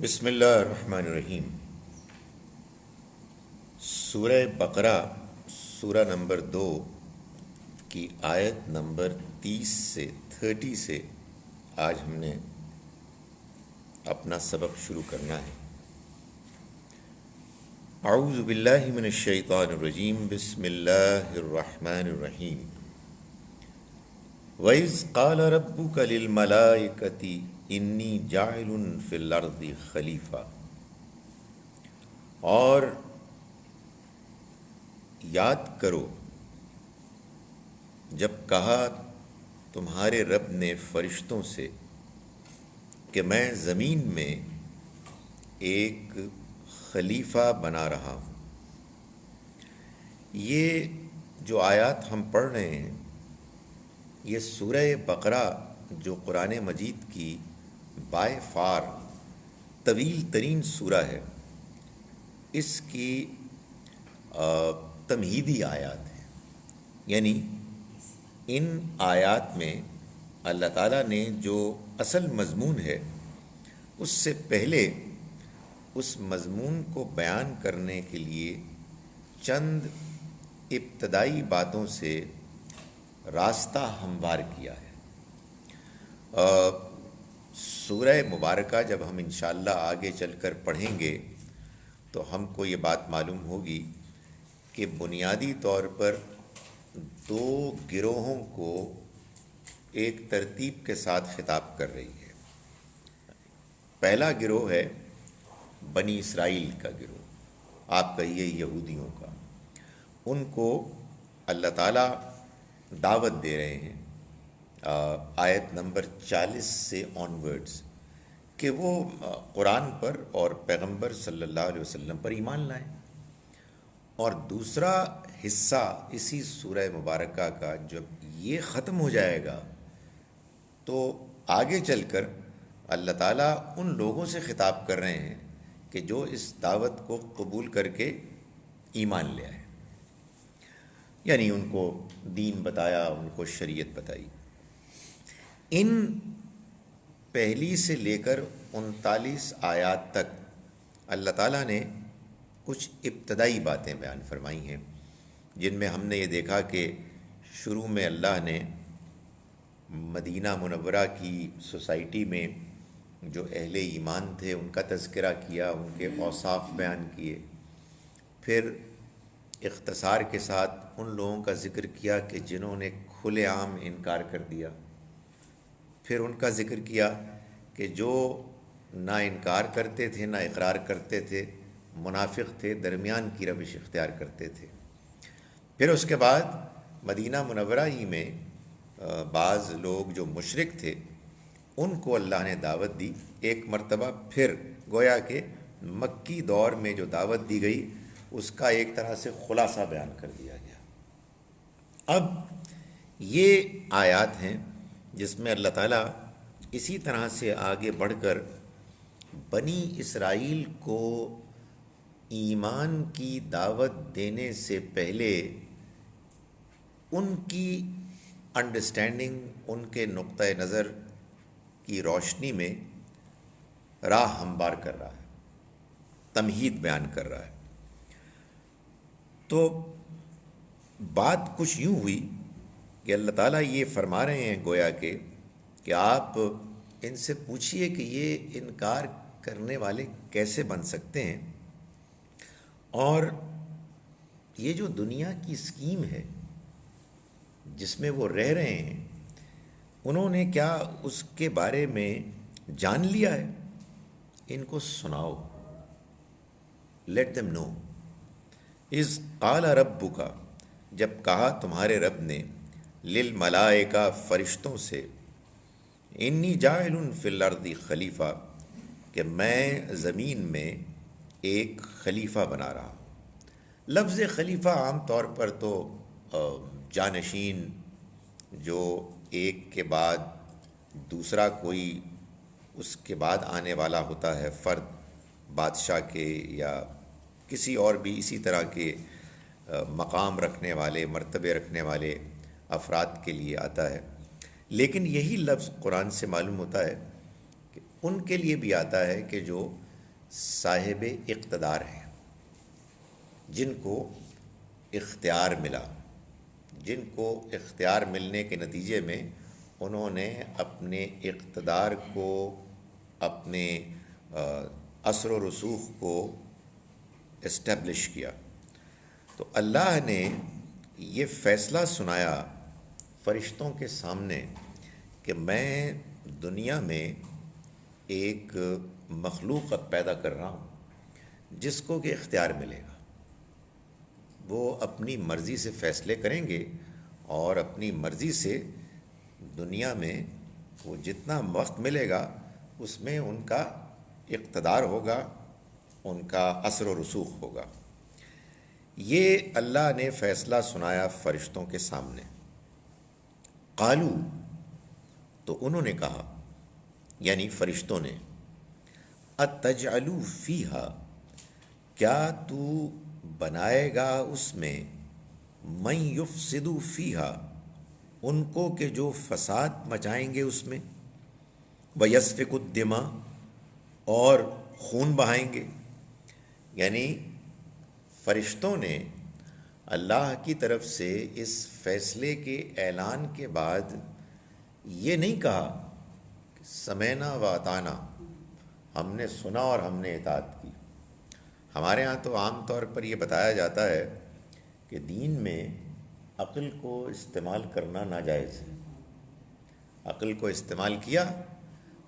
بسم اللہ الرحمن الرحیم۔ سورہ بقرہ سورہ نمبر 2 کی آیت نمبر 30 سے آج ہم نے اپنا سبق شروع کرنا ہے۔ اعوذ باللہ من الشیطان الرجیم، بسم اللہ الرحمن الرحیم۔ وَإِذْ قَالَ رَبُّكَ لِلْمَلَائِكَةِ إِنِّي جَاعِلٌ فِي الْأَرْضِ خلیفہ، اور یاد کرو جب کہا تمہارے رب نے فرشتوں سے کہ میں زمین میں ایک خلیفہ بنا رہا ہوں۔ یہ جو آیات ہم پڑھ رہے ہیں یہ سورہ بقرہ جو قرآن مجید کی بائے فار طویل ترین سورہ ہے، اس کی تمہیدی آیات ہیں، یعنی ان آیات میں اللہ تعالیٰ نے جو اصل مضمون ہے اس سے پہلے اس مضمون کو بیان کرنے کے لیے چند ابتدائی باتوں سے راستہ ہموار کیا ہے۔ سورہ مبارکہ جب ہم انشاءاللہ آگے چل کر پڑھیں گے تو ہم کو یہ بات معلوم ہوگی کہ بنیادی طور پر دو گروہوں کو ایک ترتیب کے ساتھ خطاب کر رہی ہے۔ پہلا گروہ ہے بنی اسرائیل کا گروہ، آپ کہیے یہودیوں کا۔ ان کو اللہ تعالیٰ دعوت دے رہے ہیں آیت نمبر 40 سے آنورڈز کہ وہ قرآن پر اور پیغمبر صلی اللہ علیہ وسلم پر ایمان لائیں۔ اور دوسرا حصہ اسی سورہ مبارکہ کا جب یہ ختم ہو جائے گا تو آگے چل کر اللہ تعالیٰ ان لوگوں سے خطاب کر رہے ہیں کہ جو اس دعوت کو قبول کر کے ایمان لے آئے، یعنی ان کو دین بتایا، ان کو شریعت بتائی۔ ان پہلی سے لے کر 39 آیات تک اللہ تعالیٰ نے کچھ ابتدائی باتیں بیان فرمائی ہیں، جن میں ہم نے یہ دیکھا کہ شروع میں اللہ نے مدینہ منورہ کی سوسائٹی میں جو اہل ایمان تھے ان کا تذکرہ کیا، ان کے اوصاف بیان کیے، پھر اختصار کے ساتھ ان لوگوں کا ذکر کیا کہ جنہوں نے کھلے عام انکار کر دیا، پھر ان کا ذکر کیا کہ جو نہ انکار کرتے تھے نہ اقرار کرتے تھے، منافق تھے، درمیان کی روش اختیار کرتے تھے۔ پھر اس کے بعد مدینہ منورہ ہی میں بعض لوگ جو مشرک تھے ان کو اللہ نے دعوت دی ایک مرتبہ، پھر گویا کہ مکی دور میں جو دعوت دی گئی اس کا ایک طرح سے خلاصہ بیان کر دیا گیا۔ اب یہ آیات ہیں جس میں اللہ تعالیٰ اسی طرح سے آگے بڑھ کر بنی اسرائیل کو ایمان کی دعوت دینے سے پہلے ان کی انڈرسٹینڈنگ، ان کے نقطۂ نظر کی روشنی میں راہ ہموار کر رہا ہے، تمہید بیان کر رہا ہے۔ تو بات کچھ یوں ہوئی کہ اللہ تعالیٰ یہ فرما رہے ہیں گویا کہ آپ ان سے پوچھئے کہ یہ انکار کرنے والے کیسے بن سکتے ہیں، اور یہ جو دنیا کی اسکیم ہے جس میں وہ رہ رہے ہیں انہوں نے کیا اس کے بارے میں جان لیا ہے؟ ان کو سناؤ، لیٹ them know۔ اذ قال ربک، جب کہا تمہارے رب نے، للملائکہ فرشتوں سے، انی جاعل فی الارض خلیفہ، کہ میں زمین میں ایک خلیفہ بنا رہا ہوں۔ لفظ خلیفہ عام طور پر تو جانشین، جو ایک کے بعد دوسرا کوئی اس کے بعد آنے والا ہوتا ہے، فرد بادشاہ کے یا کسی اور بھی اسی طرح کے مقام رکھنے والے، مرتبے رکھنے والے افراد کے لیے آتا ہے۔ لیکن یہی لفظ قرآن سے معلوم ہوتا ہے کہ ان کے لیے بھی آتا ہے کہ جو صاحب اقتدار ہیں، جن کو اختیار ملا، جن کو اختیار ملنے کے نتیجے میں انہوں نے اپنے اقتدار کو، اپنے اثر و رسوخ کو اسٹیبلش کیا۔ تو اللہ نے یہ فیصلہ سنایا فرشتوں کے سامنے کہ میں دنیا میں ایک مخلوق اب پیدا کر رہا ہوں جس کو کہ اختیار ملے گا، وہ اپنی مرضی سے فیصلے کریں گے اور اپنی مرضی سے دنیا میں وہ جتنا وقت ملے گا اس میں ان کا اقتدار ہوگا، ان کا اثر و رسوخ ہوگا۔ یہ اللہ نے فیصلہ سنایا فرشتوں کے سامنے۔ قالو، تو انہوں نے کہا، یعنی فرشتوں نے، اتجعل فیہا، کیا تو بنائے گا اس میں، من یفسد فیہا، ان کو کہ جو فساد مچائیں گے اس میں، ویسفک الدماء، اور خون بہائیں گے۔ یعنی فرشتوں نے اللہ کی طرف سے اس فیصلے کے اعلان کے بعد یہ نہیں کہا کہ سمعنا و اطعنا، ہم نے سنا اور ہم نے اطاعت کی۔ ہمارے ہاں تو عام طور پر یہ بتایا جاتا ہے کہ دین میں عقل کو استعمال کرنا ناجائز ہے، عقل کو استعمال کیا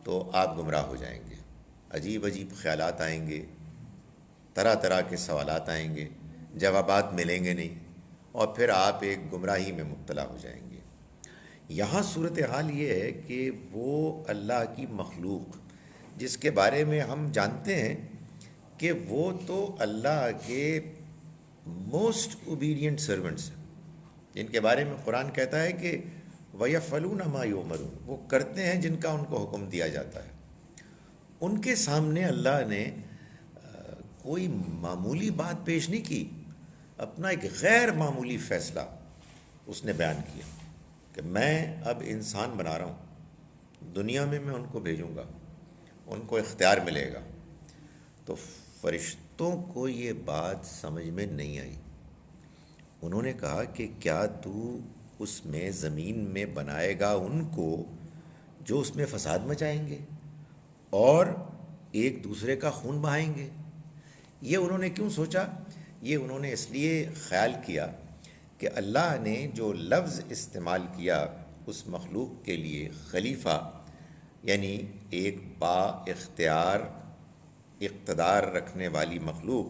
تو آپ گمراہ ہو جائیں گے، عجیب عجیب خیالات آئیں گے، طرح طرح کے سوالات آئیں گے، جوابات ملیں گے نہیں، اور پھر آپ ایک گمراہی میں مبتلا ہو جائیں گے۔ یہاں صورتحال یہ ہے کہ وہ اللہ کی مخلوق جس کے بارے میں ہم جانتے ہیں کہ وہ تو اللہ کے موسٹ اوبیڈینٹ سرونٹس ہیں، جن کے بارے میں قرآن کہتا ہے کہ وَيَفْعَلُونَ مَا يُؤْمَرُونَ، وہ کرتے ہیں جن کا ان کو حکم دیا جاتا ہے۔ ان کے سامنے اللہ نے کوئی معمولی بات پیش نہیں کی، اپنا ایک غیر معمولی فیصلہ اس نے بیان کیا کہ میں اب انسان بنا رہا ہوں، دنیا میں میں ان کو بھیجوں گا، ان کو اختیار ملے گا۔ تو فرشتوں کو یہ بات سمجھ میں نہیں آئی۔ انہوں نے کہا کہ کیا تو اس میں زمین میں بنائے گا ان کو جو اس میں فساد مچائیں گے اور ایک دوسرے کا خون بہائیں گے؟ یہ انہوں نے کیوں سوچا؟ یہ انہوں نے اس لیے خیال کیا کہ اللہ نے جو لفظ استعمال کیا اس مخلوق کے لیے، خلیفہ، یعنی ایک با اختیار اقتدار رکھنے والی مخلوق،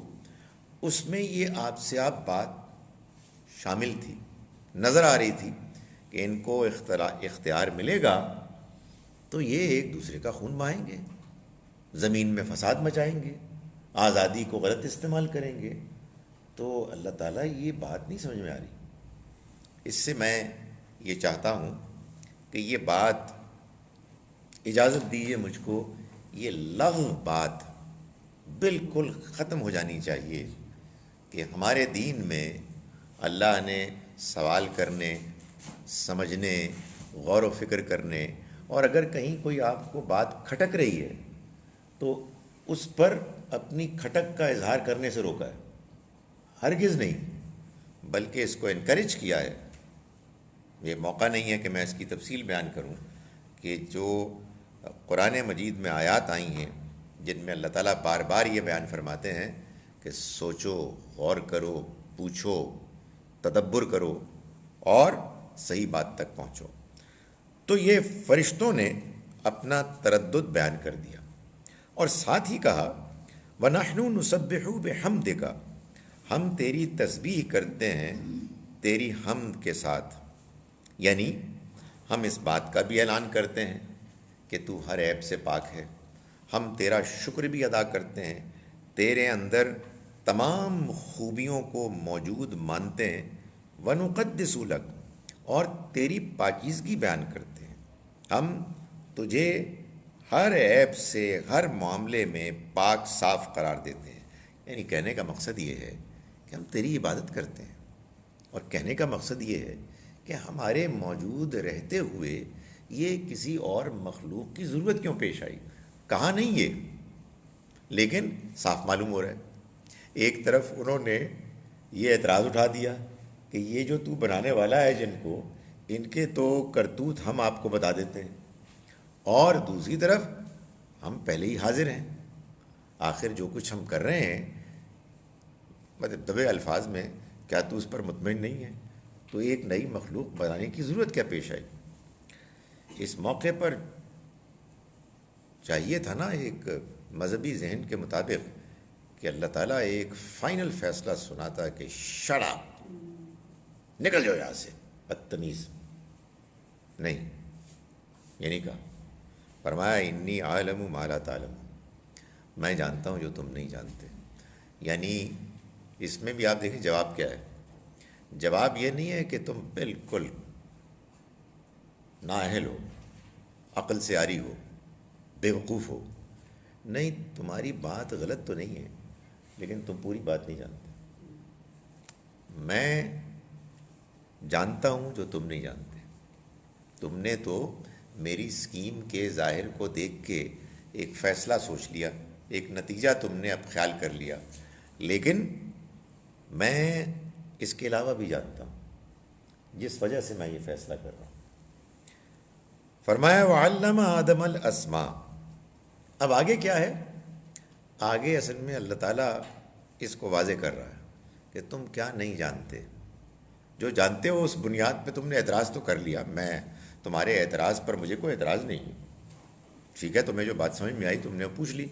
اس میں یہ آپ سے آپ بات شامل تھی، نظر آ رہی تھی کہ ان کو اختیار ملے گا تو یہ ایک دوسرے کا خون بہائیں گے، زمین میں فساد مچائیں گے، آزادی کو غلط استعمال کریں گے۔ تو اللہ تعالیٰ یہ بات نہیں سمجھ میں آ رہی۔ اس سے میں یہ چاہتا ہوں کہ یہ بات، اجازت دیجیے مجھ کو، یہ لغو بات بالکل ختم ہو جانی چاہیے کہ ہمارے دین میں اللہ نے سوال کرنے، سمجھنے، غور و فکر کرنے، اور اگر کہیں کوئی آپ کو بات کھٹک رہی ہے تو اس پر اپنی کھٹک کا اظہار کرنے سے روکا ہے، ہرگز نہیں، بلکہ اس کو انکریج کیا ہے۔ یہ موقع نہیں ہے کہ میں اس کی تفصیل بیان کروں کہ جو قرآن مجید میں آیات آئی ہیں جن میں اللہ تعالیٰ بار بار یہ بیان فرماتے ہیں کہ سوچو، غور کرو، پوچھو، تدبر کرو اور صحیح بات تک پہنچو۔ تو یہ فرشتوں نے اپنا تردد بیان کر دیا اور ساتھ ہی کہا وَنَحْنُ نُسَبِّحُ بِحَمْدِكَ، ہم تیری تسبیح کرتے ہیں تیری حمد کے ساتھ، یعنی ہم اس بات کا بھی اعلان کرتے ہیں کہ تو ہر عیب سے پاک ہے، ہم تیرا شکر بھی ادا کرتے ہیں، تیرے اندر تمام خوبیوں کو موجود مانتے ہیں، وَنُقَدِّسُ لَكَ، اور تیری پاکیزگی بیان کرتے ہیں، ہم تجھے ہر عیب سے، ہر معاملے میں پاک صاف قرار دیتے ہیں۔ یعنی کہنے کا مقصد یہ ہے کہ ہم تیری عبادت کرتے ہیں، اور کہنے کا مقصد یہ ہے کہ ہمارے موجود رہتے ہوئے یہ کسی اور مخلوق کی ضرورت کیوں پیش آئی؟ کہا نہیں یہ لیکن صاف معلوم ہو رہا ہے ایک طرف انہوں نے یہ اعتراض اٹھا دیا کہ یہ جو تو بنانے والا ہے جن کو، ان کے تو کرتوت ہم آپ کو بتا دیتے ہیں، اور دوسری طرف ہم پہلے ہی حاضر ہیں، آخر جو کچھ ہم کر رہے ہیں مطلب دبے الفاظ میں، کیا تو اس پر مطمئن نہیں ہے؟ تو ایک نئی مخلوق بنانے کی ضرورت کیا پیش آئی؟ اس موقع پر چاہیے تھا نا ایک مذہبی ذہن کے مطابق کہ اللہ تعالیٰ ایک فائنل فیصلہ سناتا کہ شٹ اپ، نکل جاؤ یہاں سے بدتمیز. نہیں، یہ نہیں کہا. فرمایا انی عالم ما لا تعلم، میں جانتا ہوں جو تم نہیں جانتے. یعنی اس میں بھی آپ دیکھیں جواب کیا ہے. جواب یہ نہیں ہے کہ تم بالکل نااہل ہو، عقل سے عاری ہو، بیوقوف ہو. نہیں، تمہاری بات غلط تو نہیں ہے، لیکن تم پوری بات نہیں جانتے. میں جانتا ہوں جو تم نہیں جانتے. تم نے تو میری اسکیم کے ظاہر کو دیکھ کے ایک فیصلہ سوچ لیا، ایک نتیجہ تم نے اب خیال کر لیا، لیکن میں اس کے علاوہ بھی جانتا ہوں جس وجہ سے میں یہ فیصلہ کر رہا ہوں. فرمایا وعلم آدم الاسماء. اب آگے کیا ہے؟ آگے اصل میں اللہ تعالیٰ اس کو واضح کر رہا ہے کہ تم کیا نہیں جانتے. جو جانتے ہو اس بنیاد پہ تم نے اعتراض تو کر لیا. میں تمہارے اعتراض پر مجھے کوئی اعتراض نہیں. ٹھیک ہے، تمہیں جو بات سمجھ میں آئی تم نے پوچھ لی.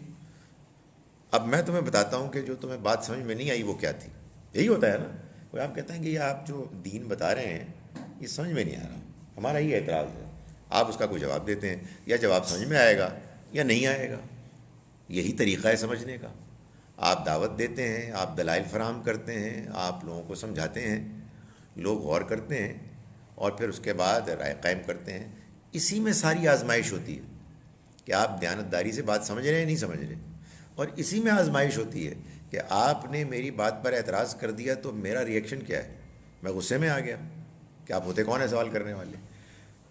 اب میں تمہیں بتاتا ہوں کہ جو تمہیں بات سمجھ میں نہیں آئی وہ کیا تھی. یہی ہوتا ہے نا، کوئی آپ کہتے ہیں کہ یہ آپ جو دین بتا رہے ہیں یہ سمجھ میں نہیں آ رہا، ہمارا یہ اعتراض ہے. آپ اس کا کوئی جواب دیتے ہیں، یا جواب سمجھ میں آئے گا یا نہیں آئے گا. یہی طریقہ ہے سمجھنے کا. آپ دعوت دیتے ہیں، آپ دلائل فراہم کرتے ہیں، آپ لوگوں کو سمجھاتے ہیں، لوگ غور کرتے ہیں اور پھر اس کے بعد رائے قائم کرتے ہیں. اسی میں ساری آزمائش ہوتی ہے کہ آپ دیانتداری سے بات سمجھ رہے ہیں نہیں سمجھ رہے. اور اسی میں آزمائش ہوتی ہے کہ آپ نے میری بات پر اعتراض کر دیا تو میرا ری ایکشن کیا ہے. میں غصے میں آ گیا کہ آپ ہوتے کون ہیں سوال کرنے والے.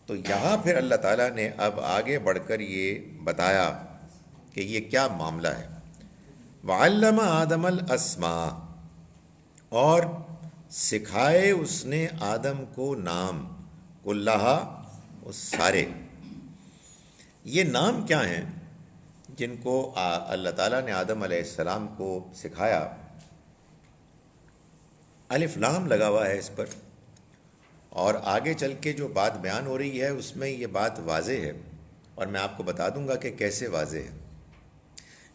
تو یہاں پھر اللہ تعالیٰ نے اب آگے بڑھ کر یہ بتایا کہ یہ کیا معاملہ ہے. وعلم آدم الاسماء، اور سکھائے اس نے آدم کو نام، کلہا، وہ سارے. یہ نام کیا ہیں جن کو اللہ تعالیٰ نے آدم علیہ السلام کو سکھایا؟ الف لام لگا ہوا ہے اس پر، اور آگے چل کے جو بات بیان ہو رہی ہے اس میں یہ بات واضح ہے، اور میں آپ کو بتا دوں گا کہ کیسے واضح ہے.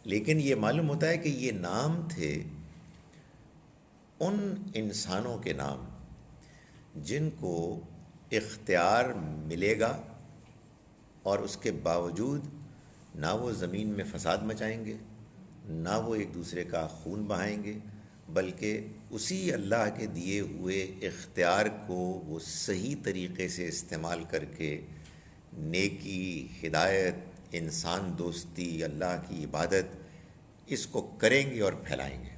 لیکن یہ معلوم ہوتا ہے کہ یہ نام تھے ان انسانوں کے نام جن کو اختیار ملے گا اور اس کے باوجود نہ وہ زمین میں فساد مچائیں گے، نہ وہ ایک دوسرے کا خون بہائیں گے، بلکہ اسی اللہ کے دیے ہوئے اختیار کو وہ صحیح طریقے سے استعمال کر کے نیکی، ہدایت، انسان دوستی، اللہ کی عبادت، اس کو کریں گے اور پھیلائیں گے.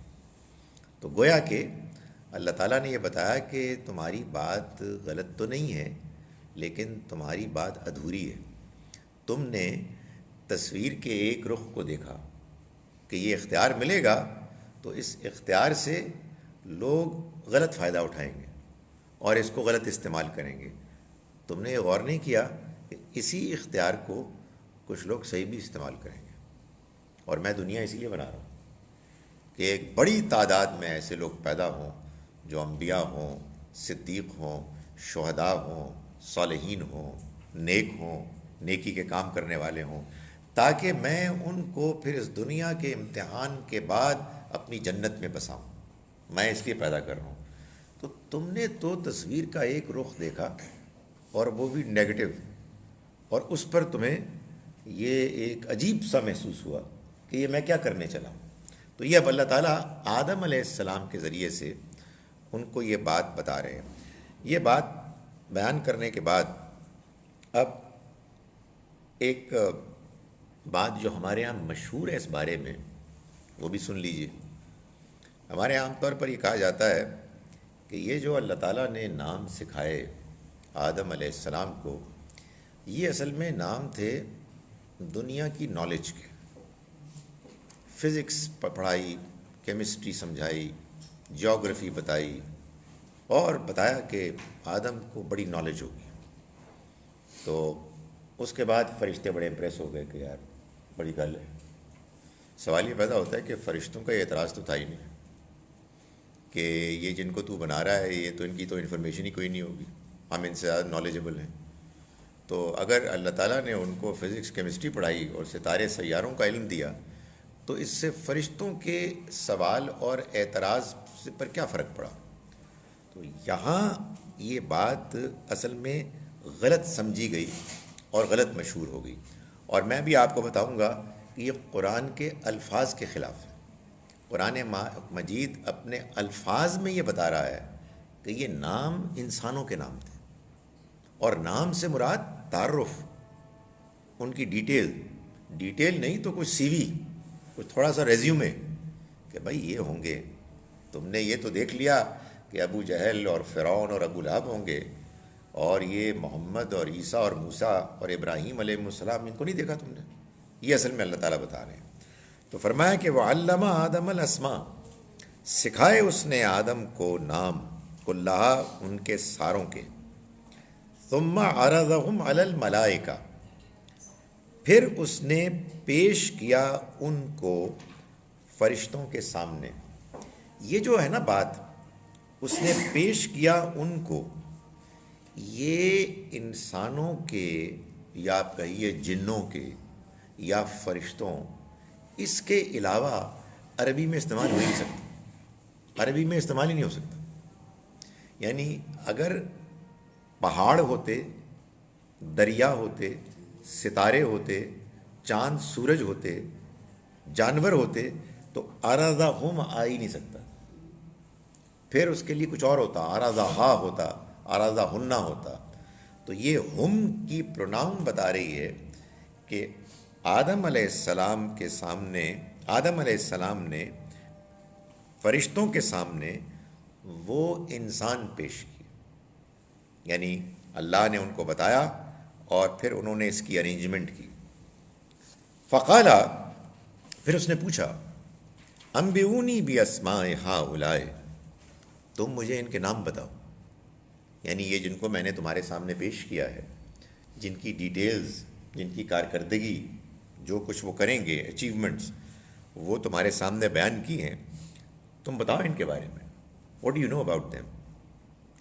تو گویا کہ اللہ تعالیٰ نے یہ بتایا کہ تمہاری بات غلط تو نہیں ہے، لیکن تمہاری بات ادھوری ہے. تم نے تصویر کے ایک رخ کو دیکھا کہ یہ اختیار ملے گا تو اس اختیار سے لوگ غلط فائدہ اٹھائیں گے اور اس کو غلط استعمال کریں گے. تم نے یہ غور نہیں کیا کہ اسی اختیار کو کچھ لوگ صحیح بھی استعمال کریں گے. اور میں دنیا اسی لیے بنا رہا ہوں کہ ایک بڑی تعداد میں ایسے لوگ پیدا ہوں جو انبیاء ہوں، صدیق ہوں، شہداء ہوں، صالحین ہوں، نیک ہوں، نیکی کے کام کرنے والے ہوں، تاکہ میں ان کو پھر اس دنیا کے امتحان کے بعد اپنی جنت میں بساؤں. میں اس لیے پیدا کر رہا ہوں. تو تم نے تو تصویر کا ایک رخ دیکھا اور وہ بھی نیگیٹو، اور اس پر تمہیں یہ ایک عجیب سا محسوس ہوا کہ یہ میں کیا کرنے چلا ہوں. تو یہ اب اللہ تعالیٰ آدم علیہ السلام کے ذریعے سے ان کو یہ بات بتا رہے ہیں. یہ بات بیان کرنے کے بعد اب ایک بات جو ہمارے ہاں مشہور ہے اس بارے میں وہ بھی سن لیجیے. ہمارے عام طور پر یہ کہا جاتا ہے کہ یہ جو اللہ تعالیٰ نے نام سکھائے آدم علیہ السلام کو، یہ اصل میں نام تھے دنیا کی نالج کے، فزکس پڑھائی، کیمسٹری سمجھائی، جیوگرافی بتائی، اور بتایا کہ آدم کو بڑی نالج ہوگی. تو اس کے بعد فرشتے بڑے امپریس ہو گئے کہ یار بڑی گل ہے. سوال یہ پیدا ہوتا ہے کہ فرشتوں کا یہ اعتراض تو تھا ہی نہیں کہ یہ جن کو تو بنا رہا ہے یہ تو ان کی تو انفارمیشن ہی کوئی نہیں ہوگی، ہم ان سے زیادہ نالجبل ہیں. تو اگر اللہ تعالیٰ نے ان کو فزکس کیمسٹری پڑھائی اور ستارے سیاروں کا علم دیا تو اس سے فرشتوں کے سوال اور اعتراض پر کیا فرق پڑا؟ تو یہاں یہ بات اصل میں غلط سمجھی گئی اور غلط مشہور ہو گئی. اور میں بھی آپ کو بتاؤں گا کہ یہ قرآن کے الفاظ کے خلاف ہے. قرآن مجید اپنے الفاظ میں یہ بتا رہا ہے کہ یہ نام انسانوں کے نام تھے، اور نام سے مراد تعارف، ان کی ڈیٹیل نہیں تو کوئی سی وی، کچھ تھوڑا سا ریزیومے کہ بھائی یہ ہوں گے. تم نے یہ تو دیکھ لیا کہ ابو جہل اور فرعون اور ابو لہب ہوں گے، اور یہ محمد اور عیسیٰ اور موسیٰ اور ابراہیم علیہ السلام، ان کو نہیں دیکھا تم نے. یہ اصل میں اللہ تعالیٰ بتا رہے ہیں. تو فرمایا کہ وَعَلَّمَ آدَمَ الْأَسْمَاءَ، سکھائے اس نے آدم کو نام، کلھا ان کے ساروں کے. ثم عرضهم علی الملائکہ، پھر اس نے پیش کیا ان کو فرشتوں کے سامنے. یہ جو ہے نا بات، اس نے پیش کیا ان کو، یہ انسانوں کے یا آپ کہیے جنوں کے یا فرشتوں، اس کے علاوہ عربی میں استعمال ہو ہی نہیں سکتا. عربی میں استعمال ہی نہیں ہو سکتا. یعنی اگر پہاڑ ہوتے، دریا ہوتے، ستارے ہوتے، چاند سورج ہوتے، جانور ہوتے، تو ارادہم آ ہی نہیں سکتا. پھر اس کے لیے کچھ اور ہوتا، ارادہا ہوتا، ارادہنہ ہوتا. تو یہ ہم کی پروناؤن بتا رہی ہے کہ آدم علیہ السلام کے سامنے، آدم علیہ السلام نے فرشتوں کے سامنے وہ انسان پیش کیے. یعنی اللہ نے ان کو بتایا اور پھر انہوں نے اس کی ارینجمنٹ کی. فقالا، پھر اس نے پوچھا، انبئونی باسماء ہؤلاء، تم مجھے ان کے نام بتاؤ. یعنی یہ جن کو میں نے تمہارے سامنے پیش کیا ہے، جن کی ڈیٹیلز، جن کی کارکردگی، جو کچھ وہ کریں گے، اچیومنٹس، وہ تمہارے سامنے بیان کی ہیں، تم بتاؤ ان کے بارے میں. What do you know about them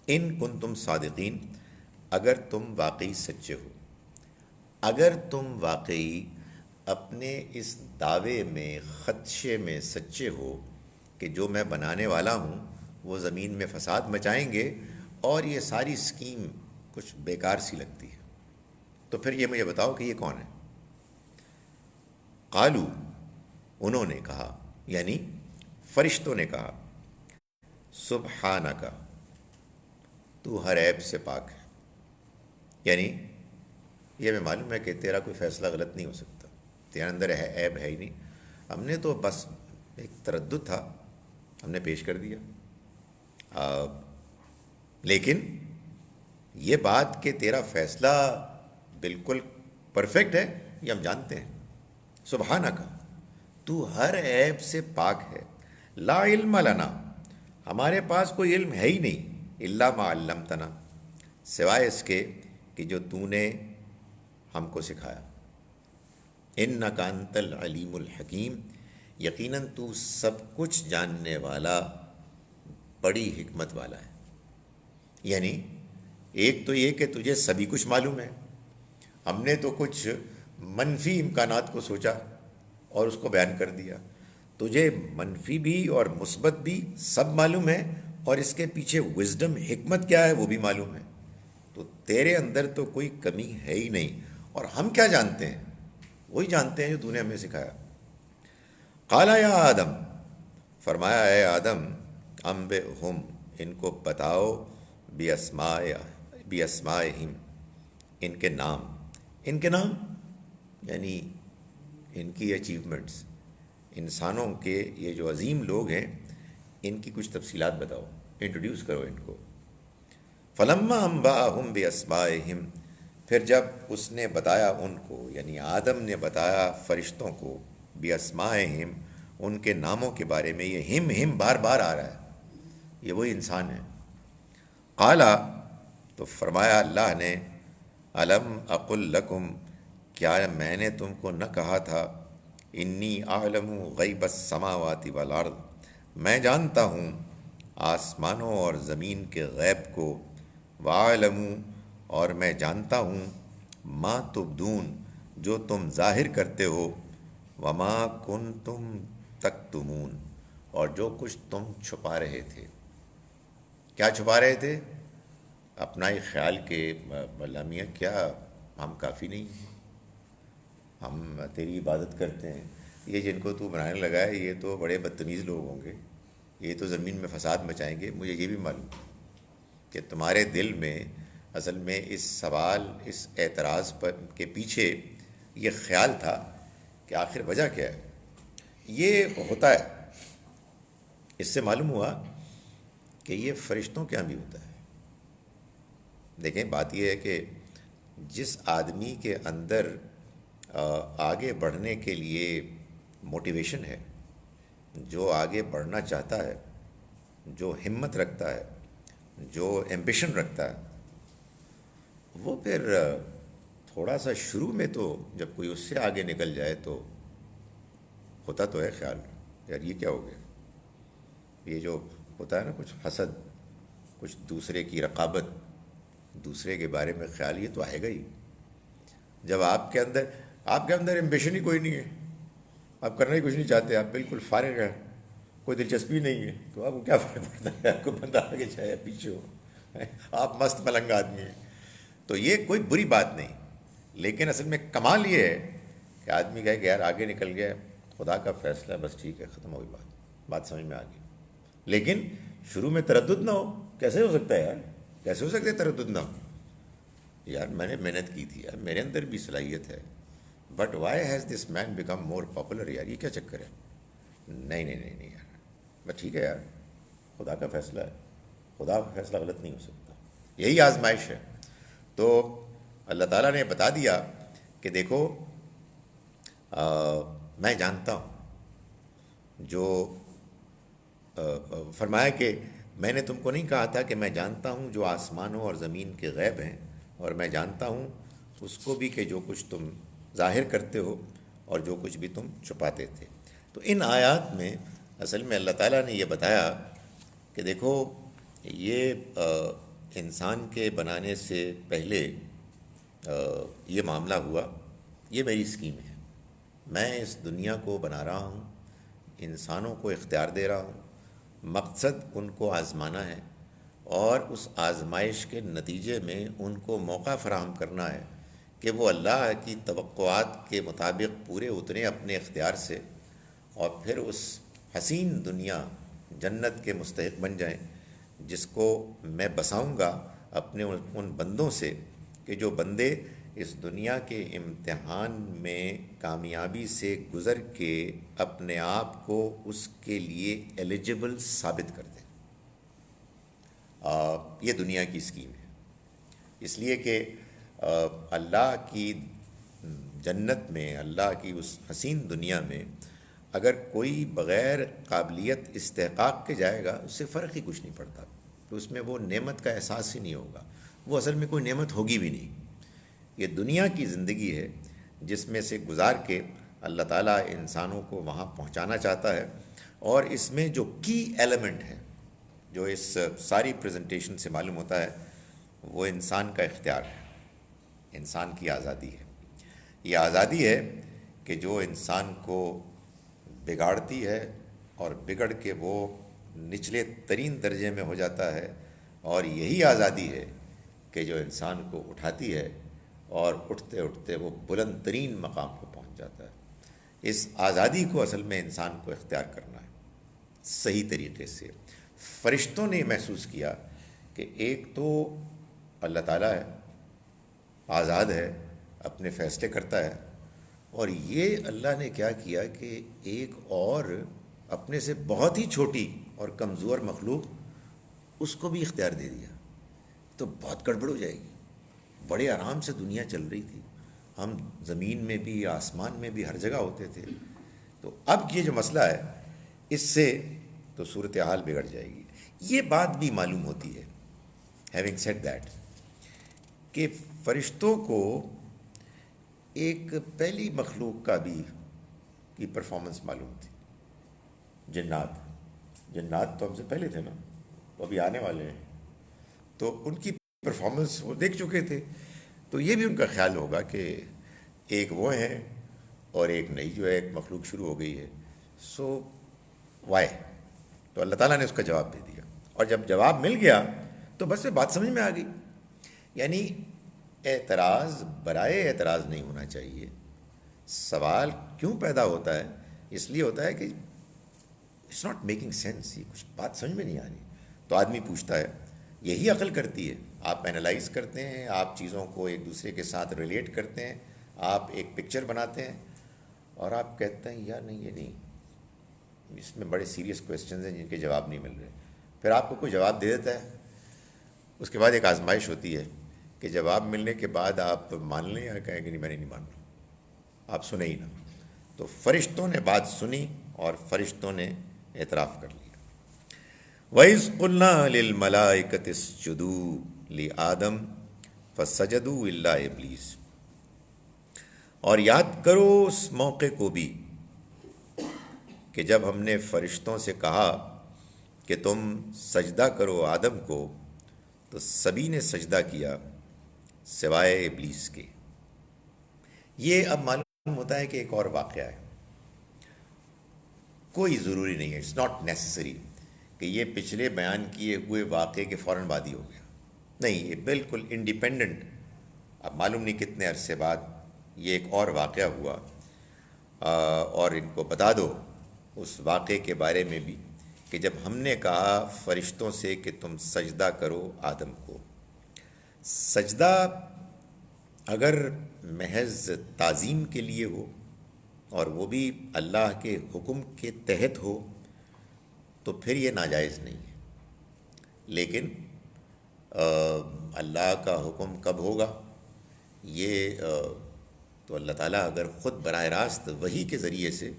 ان کنتم صادقین، اگر تم واقعی سچے ہو، اگر تم واقعی اپنے اس دعوے میں، خدشے میں سچے ہو کہ جو میں بنانے والا ہوں وہ زمین میں فساد مچائیں گے اور یہ ساری اسکیم کچھ بیکار سی لگتی ہے، تو پھر یہ مجھے بتاؤ کہ یہ کون ہے. قالو، انہوں نے کہا، یعنی فرشتوں نے کہا، سبحانک، تو ہر عیب سے پاک ہے. یعنی یہ ہمیں معلوم ہے کہ تیرا کوئی فیصلہ غلط نہیں ہو سکتا، تیرے اندر عیب ہے ہی نہیں. ہم نے تو بس ایک تردد تھا، ہم نے پیش کر دیا. لیکن یہ بات کہ تیرا فیصلہ بالکل پرفیکٹ ہے یہ ہم جانتے ہیں. سبحانک، تو ہر عیب سے پاک ہے. لا علم لنا، ہمارے پاس کوئی علم ہے ہی نہیں، الا ما علمتنا، سوائے اس کے کہ جو تو نے ہم کو سکھایا. انک انت العلیم الحکیم، یقیناً تو سب کچھ جاننے والا، بڑی حکمت والا ہے. یعنی ایک تو یہ کہ تجھے سبھی کچھ معلوم ہے، ہم نے تو کچھ منفی امکانات کو سوچا اور اس کو بیان کر دیا. تجھے منفی بھی اور مثبت بھی سب معلوم ہے، اور اس کے پیچھے وزڈم، حکمت کیا ہے وہ بھی معلوم ہے. تو تیرے اندر تو کوئی کمی ہے ہی نہیں، اور ہم کیا جانتے ہیں؟ وہی جانتے ہیں جو تو نے ہمیں سکھایا. قالا یا آدم، فرمایا اے آدم، انبئہم، ان کو بتاؤ، باسمائہم، ان کے نام. ان کے نام یعنی ان کی اچیومنٹس، انسانوں کے یہ جو عظیم لوگ ہیں ان کی کچھ تفصیلات بتاؤ، انٹروڈیوس کرو ان کو. فلما انبأہم باسمائہم، پھر جب اس نے بتایا ان کو، یعنی آدم نے بتایا فرشتوں کو، باسمائہم، ان کے ناموں کے بارے میں یہ ہم بار بار آ رہا ہے، یہ وہی انسان ہے۔ قالا، تو فرمایا اللہ نے، الم اقل لکم، کیا میں نے تم کو نہ کہا تھا، انی اعلم غیب السماوات والارض، میں جانتا ہوں آسمانوں اور زمین کے غیب کو، وَأَعْلَمُ، اور میں جانتا ہوں، ما تبدون، جو تم ظاہر کرتے ہو، وما کنتم تکتمون، اور جو کچھ تم چھپا رہے تھے۔ کیا چھپا رہے تھے؟ اپنا ہی خیال کہ اللہ میاں کیا ہم کافی نہیں ہیں، ہم تیری عبادت کرتے ہیں، یہ جن کو تو بنانے لگا ہے یہ تو بڑے بدتمیز لوگ ہوں گے، یہ تو زمین میں فساد مچائیں گے۔ مجھے یہ بھی معلوم کہ تمہارے دل میں اصل میں اس سوال، اس اعتراض پر کے پیچھے یہ خیال تھا کہ آخر وجہ کیا ہے۔ یہ ہوتا ہے، اس سے معلوم ہوا کہ یہ فرشتوں کے یہاں بھی ہوتا ہے۔ دیکھیں بات یہ ہے کہ جس آدمی کے اندر آگے بڑھنے کے لیے موٹیویشن ہے، جو آگے بڑھنا چاہتا ہے، جو ہمت رکھتا ہے، جو ایمبیشن رکھتا ہے، وہ پھر تھوڑا سا شروع میں تو جب کوئی اس سے آگے نکل جائے تو ہوتا تو ہے خیال، یار یہ کیا ہو گیا۔ یہ جو ہوتا ہے نا کچھ حسد، کچھ دوسرے کی رقابت، دوسرے کے بارے میں خیال، یہ تو آئے گا ہی جب آپ کے اندر ایمبیشن ہی کوئی نہیں ہے، آپ کرنا ہی کچھ نہیں چاہتے، آپ بالکل فارغ ہیں، کوئی دلچسپی نہیں ہے، تو آپ کو کیا فرق پڑتا ہے آپ کو بندہ آگے چاہے پیچھے ہو، آپ مست ملنگ آدمی ہیں۔ تو یہ کوئی بری بات نہیں، لیکن اصل میں کمال یہ ہے کہ آدمی کہے کہ یار آگے نکل گیا، خدا کا فیصلہ ہے، بس ٹھیک ہے، ختم ہو گئی بات سمجھ میں آ گئی۔ لیکن شروع میں تردد نہ ہو۔ کیسے ہو سکتا ہے یار، کیسے ہو سکتا ہے تردد نہ ہو؟ یار میں نے محنت کی تھی، یار میرے اندر بھی صلاحیت ہے، but why has this man become more popular, یار یہ کیا چکر ہے؟ نہیں یار، بس ٹھیک ہے یار، خدا کا فیصلہ ہے، خدا کا فیصلہ غلط نہیں ہو سکتا، یہی آزمائش ہے۔ تو اللہ تعالیٰ نے بتا دیا کہ دیکھو میں جانتا ہوں، جو فرمایا کہ میں نے تم کو نہیں کہا تھا کہ میں جانتا ہوں جو آسمانوں اور زمین کے غیب ہیں، اور میں جانتا ہوں اس کو بھی کہ جو کچھ تم ظاہر کرتے ہو اور جو کچھ بھی تم چھپاتے تھے۔ تو ان آیات میں اصل میں اللہ تعالیٰ نے یہ بتایا کہ دیکھو یہ انسان کے بنانے سے پہلے یہ معاملہ ہوا، یہ میری اسکیم ہے، میں اس دنیا کو بنا رہا ہوں، انسانوں کو اختیار دے رہا ہوں، مقصد ان کو آزمانا ہے، اور اس آزمائش کے نتیجے میں ان کو موقع فراہم کرنا ہے کہ وہ اللہ کی توقعات کے مطابق پورے اتریں اپنے اختیار سے، اور پھر اس حسین دنیا جنت کے مستحق بن جائیں جس کو میں بساؤں گا اپنے ان بندوں سے، کہ جو بندے اس دنیا کے امتحان میں کامیابی سے گزر کے اپنے آپ کو اس کے لیے ایلیجبل ثابت کر دیں۔ یہ دنیا کی اسکیم ہے، اس لیے کہ اللہ کی جنت میں، اللہ کی اس حسین دنیا میں اگر کوئی بغیر قابلیت استحقاق کے جائے گا، اس سے فرق ہی کچھ نہیں پڑتا، تو اس میں وہ نعمت کا احساس ہی نہیں ہوگا، وہ اصل میں کوئی نعمت ہوگی بھی نہیں۔ یہ دنیا کی زندگی ہے جس میں سے گزار کے اللہ تعالیٰ انسانوں کو وہاں پہنچانا چاہتا ہے، اور اس میں جو کی ایلیمنٹ ہے، جو اس ساری پریزنٹیشن سے معلوم ہوتا ہے، وہ انسان کا اختیار ہے، انسان کی آزادی ہے۔ یہ آزادی ہے کہ جو انسان کو بگاڑتی ہے اور بگڑ کے وہ نچلے ترین درجے میں ہو جاتا ہے، اور یہی آزادی ہے کہ جو انسان کو اٹھاتی ہے اور اٹھتے اٹھتے وہ بلند ترین مقام کو پہنچ جاتا ہے۔ اس آزادی کو اصل میں انسان کو اختیار کرنا ہے صحیح طریقے سے۔ فرشتوں نے محسوس کیا کہ ایک تو اللہ تعالیٰ ہے، آزاد ہے، اپنے فیصلے کرتا ہے، اور یہ اللہ نے کیا کیا کہ ایک اور اپنے سے بہت ہی چھوٹی اور کمزور مخلوق، اس کو بھی اختیار دے دیا، تو بہت گڑبڑ ہو جائے گی۔ بڑے آرام سے دنیا چل رہی تھی، ہم زمین میں بھی آسمان میں بھی ہر جگہ ہوتے تھے، تو اب یہ جو مسئلہ ہے اس سے تو صورتحال بگڑ جائے گی. یہ بات بھی معلوم ہوتی ہے ہیونگ سیڈ دیٹ کہ فرشتوں کو ایک پہلی مخلوق کا بھی کی پرفارمنس معلوم تھی. جنات تو ہم سے پہلے تھے نا، وہ ابھی آنے والے ہیں، تو ان کی پرفارمنس وہ دیکھ چکے تھے. تو یہ بھی ان کا خیال ہوگا کہ ایک وہ ہیں اور ایک نئی جو ہے ایک مخلوق شروع ہو گئی ہے. So why? تو اللہ تعالیٰ نے اس کا جواب دے دیا، اور جب جواب مل گیا تو بس بات سمجھ میں آ گئی. یعنی اعتراض برائے اعتراض نہیں ہونا چاہیے. سوال کیوں پیدا ہوتا ہے؟ اس لیے ہوتا ہے کہ اٹس ناٹ میکنگ سینس، یہ کچھ بات سمجھ میں نہیں آ رہی. تو آدمی پوچھتا ہے، یہی عقل کرتی ہے. آپ اینالائز کرتے ہیں، آپ چیزوں کو ایک دوسرے کے ساتھ ریلیٹ کرتے ہیں، آپ ایک پکچر بناتے ہیں، اور آپ کہتے ہیں یار نہیں، یہ نہیں، اس میں بڑے سیریس کویسچنز ہیں جن کے جواب نہیں مل رہے. پھر آپ کو کوئی جواب دے دیتا ہے، اس کے بعد ایک آزمائش ہوتی ہے کہ جواب ملنے کے بعد آپ مان لیں یا کہیں کہ نہیں، میں نہیں مان رہا، آپ سنیں ہی نہ. تو فرشتوں نے بات سنی اور فرشتوں نے اعتراف کر لیا. وَإِذْ قُلْنَا لِلْمَلَائِكَةِ اسْجُدُوا لِآدَمَ فَسَجَدُوا إِلَّا إِبْلِيسَ. اور یاد کرو اس موقع کو بھی کہ جب ہم نے فرشتوں سے کہا کہ تم سجدہ کرو آدم کو، تو سبھی نے سجدہ کیا سوائے ابلیس کے. یہ اب معلوم ہوتا ہے کہ ایک اور واقعہ ہے. کوئی ضروری نہیں ہے، اٹس ناٹ نیسسری کہ یہ پچھلے بیان کیے ہوئے واقعے کے فوراً بعد ہی ہو گیا. نہیں، یہ بالکل انڈیپینڈنٹ. اب معلوم نہیں کتنے عرصے بعد یہ ایک اور واقعہ ہوا. اور ان کو بتا دو اس واقعے کے بارے میں بھی کہ جب ہم نے کہا فرشتوں سے کہ تم سجدہ کرو آدم کو. سجدہ اگر محض تعظیم کے لیے ہو اور وہ بھی اللہ کے حکم کے تحت ہو تو پھر یہ ناجائز نہیں ہے. لیکن اللہ کا حکم کب ہوگا یہ تو اللہ تعالیٰ اگر خود براہ راست وحی کے ذریعے سے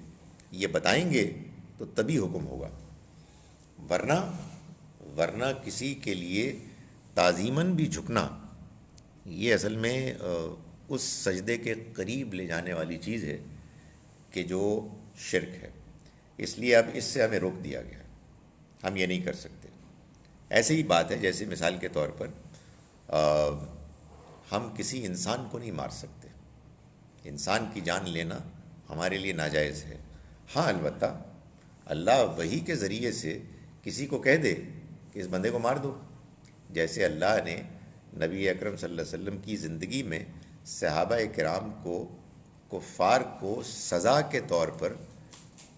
یہ بتائیں گے تو تبھی حکم ہوگا. ورنہ کسی کے لیے تعظیماً بھی جھکنا یہ اصل میں اس سجدے کے قریب لے جانے والی چیز ہے کہ جو شرک ہے. اس لیے اب اس سے ہمیں روک دیا گیا ہے، ہم یہ نہیں کر سکتے. ایسے ہی بات ہے جیسے مثال کے طور پر ہم کسی انسان کو نہیں مار سکتے. انسان کی جان لینا ہمارے لیے ناجائز ہے. ہاں البتہ اللہ وحی کے ذریعے سے کسی کو کہہ دے کہ اس بندے کو مار دو، جیسے اللہ نے نبی اکرم صلی اللہ علیہ وسلم کی زندگی میں صحابہ کرام کو، کفار کو سزا کے طور پر،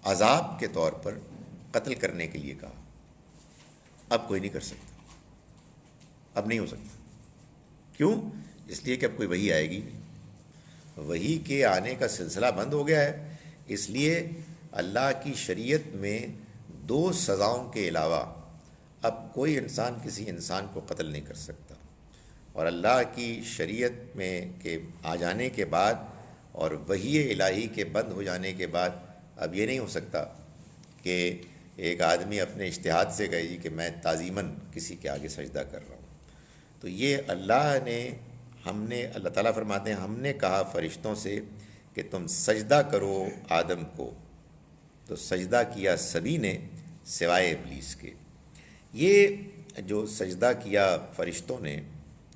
عذاب کے طور پر قتل کرنے کے لیے کہا. اب کوئی نہیں کر سکتا، اب نہیں ہو سکتا. کیوں؟ اس لیے کہ اب کوئی وحی آئے گی نہیں، وحی کے آنے کا سلسلہ بند ہو گیا ہے. اس لیے اللہ کی شریعت میں 2 سزاؤں کے علاوہ اب کوئی انسان کسی انسان کو قتل نہیں کر سکتا. اور اللہ کی شریعت میں کے آ جانے کے بعد اور وحی الہی کے بند ہو جانے کے بعد اب یہ نہیں ہو سکتا کہ ایک آدمی اپنے اجتہاد سے کہے جی کہ میں تعظیماً کسی کے آگے سجدہ کر رہا ہوں. تو یہ اللہ تعالیٰ فرماتے ہیں ہم نے کہا فرشتوں سے کہ تم سجدہ کرو آدم کو، تو سجدہ کیا سبھی نے سوائے ابلیس کے. یہ جو سجدہ کیا فرشتوں نے،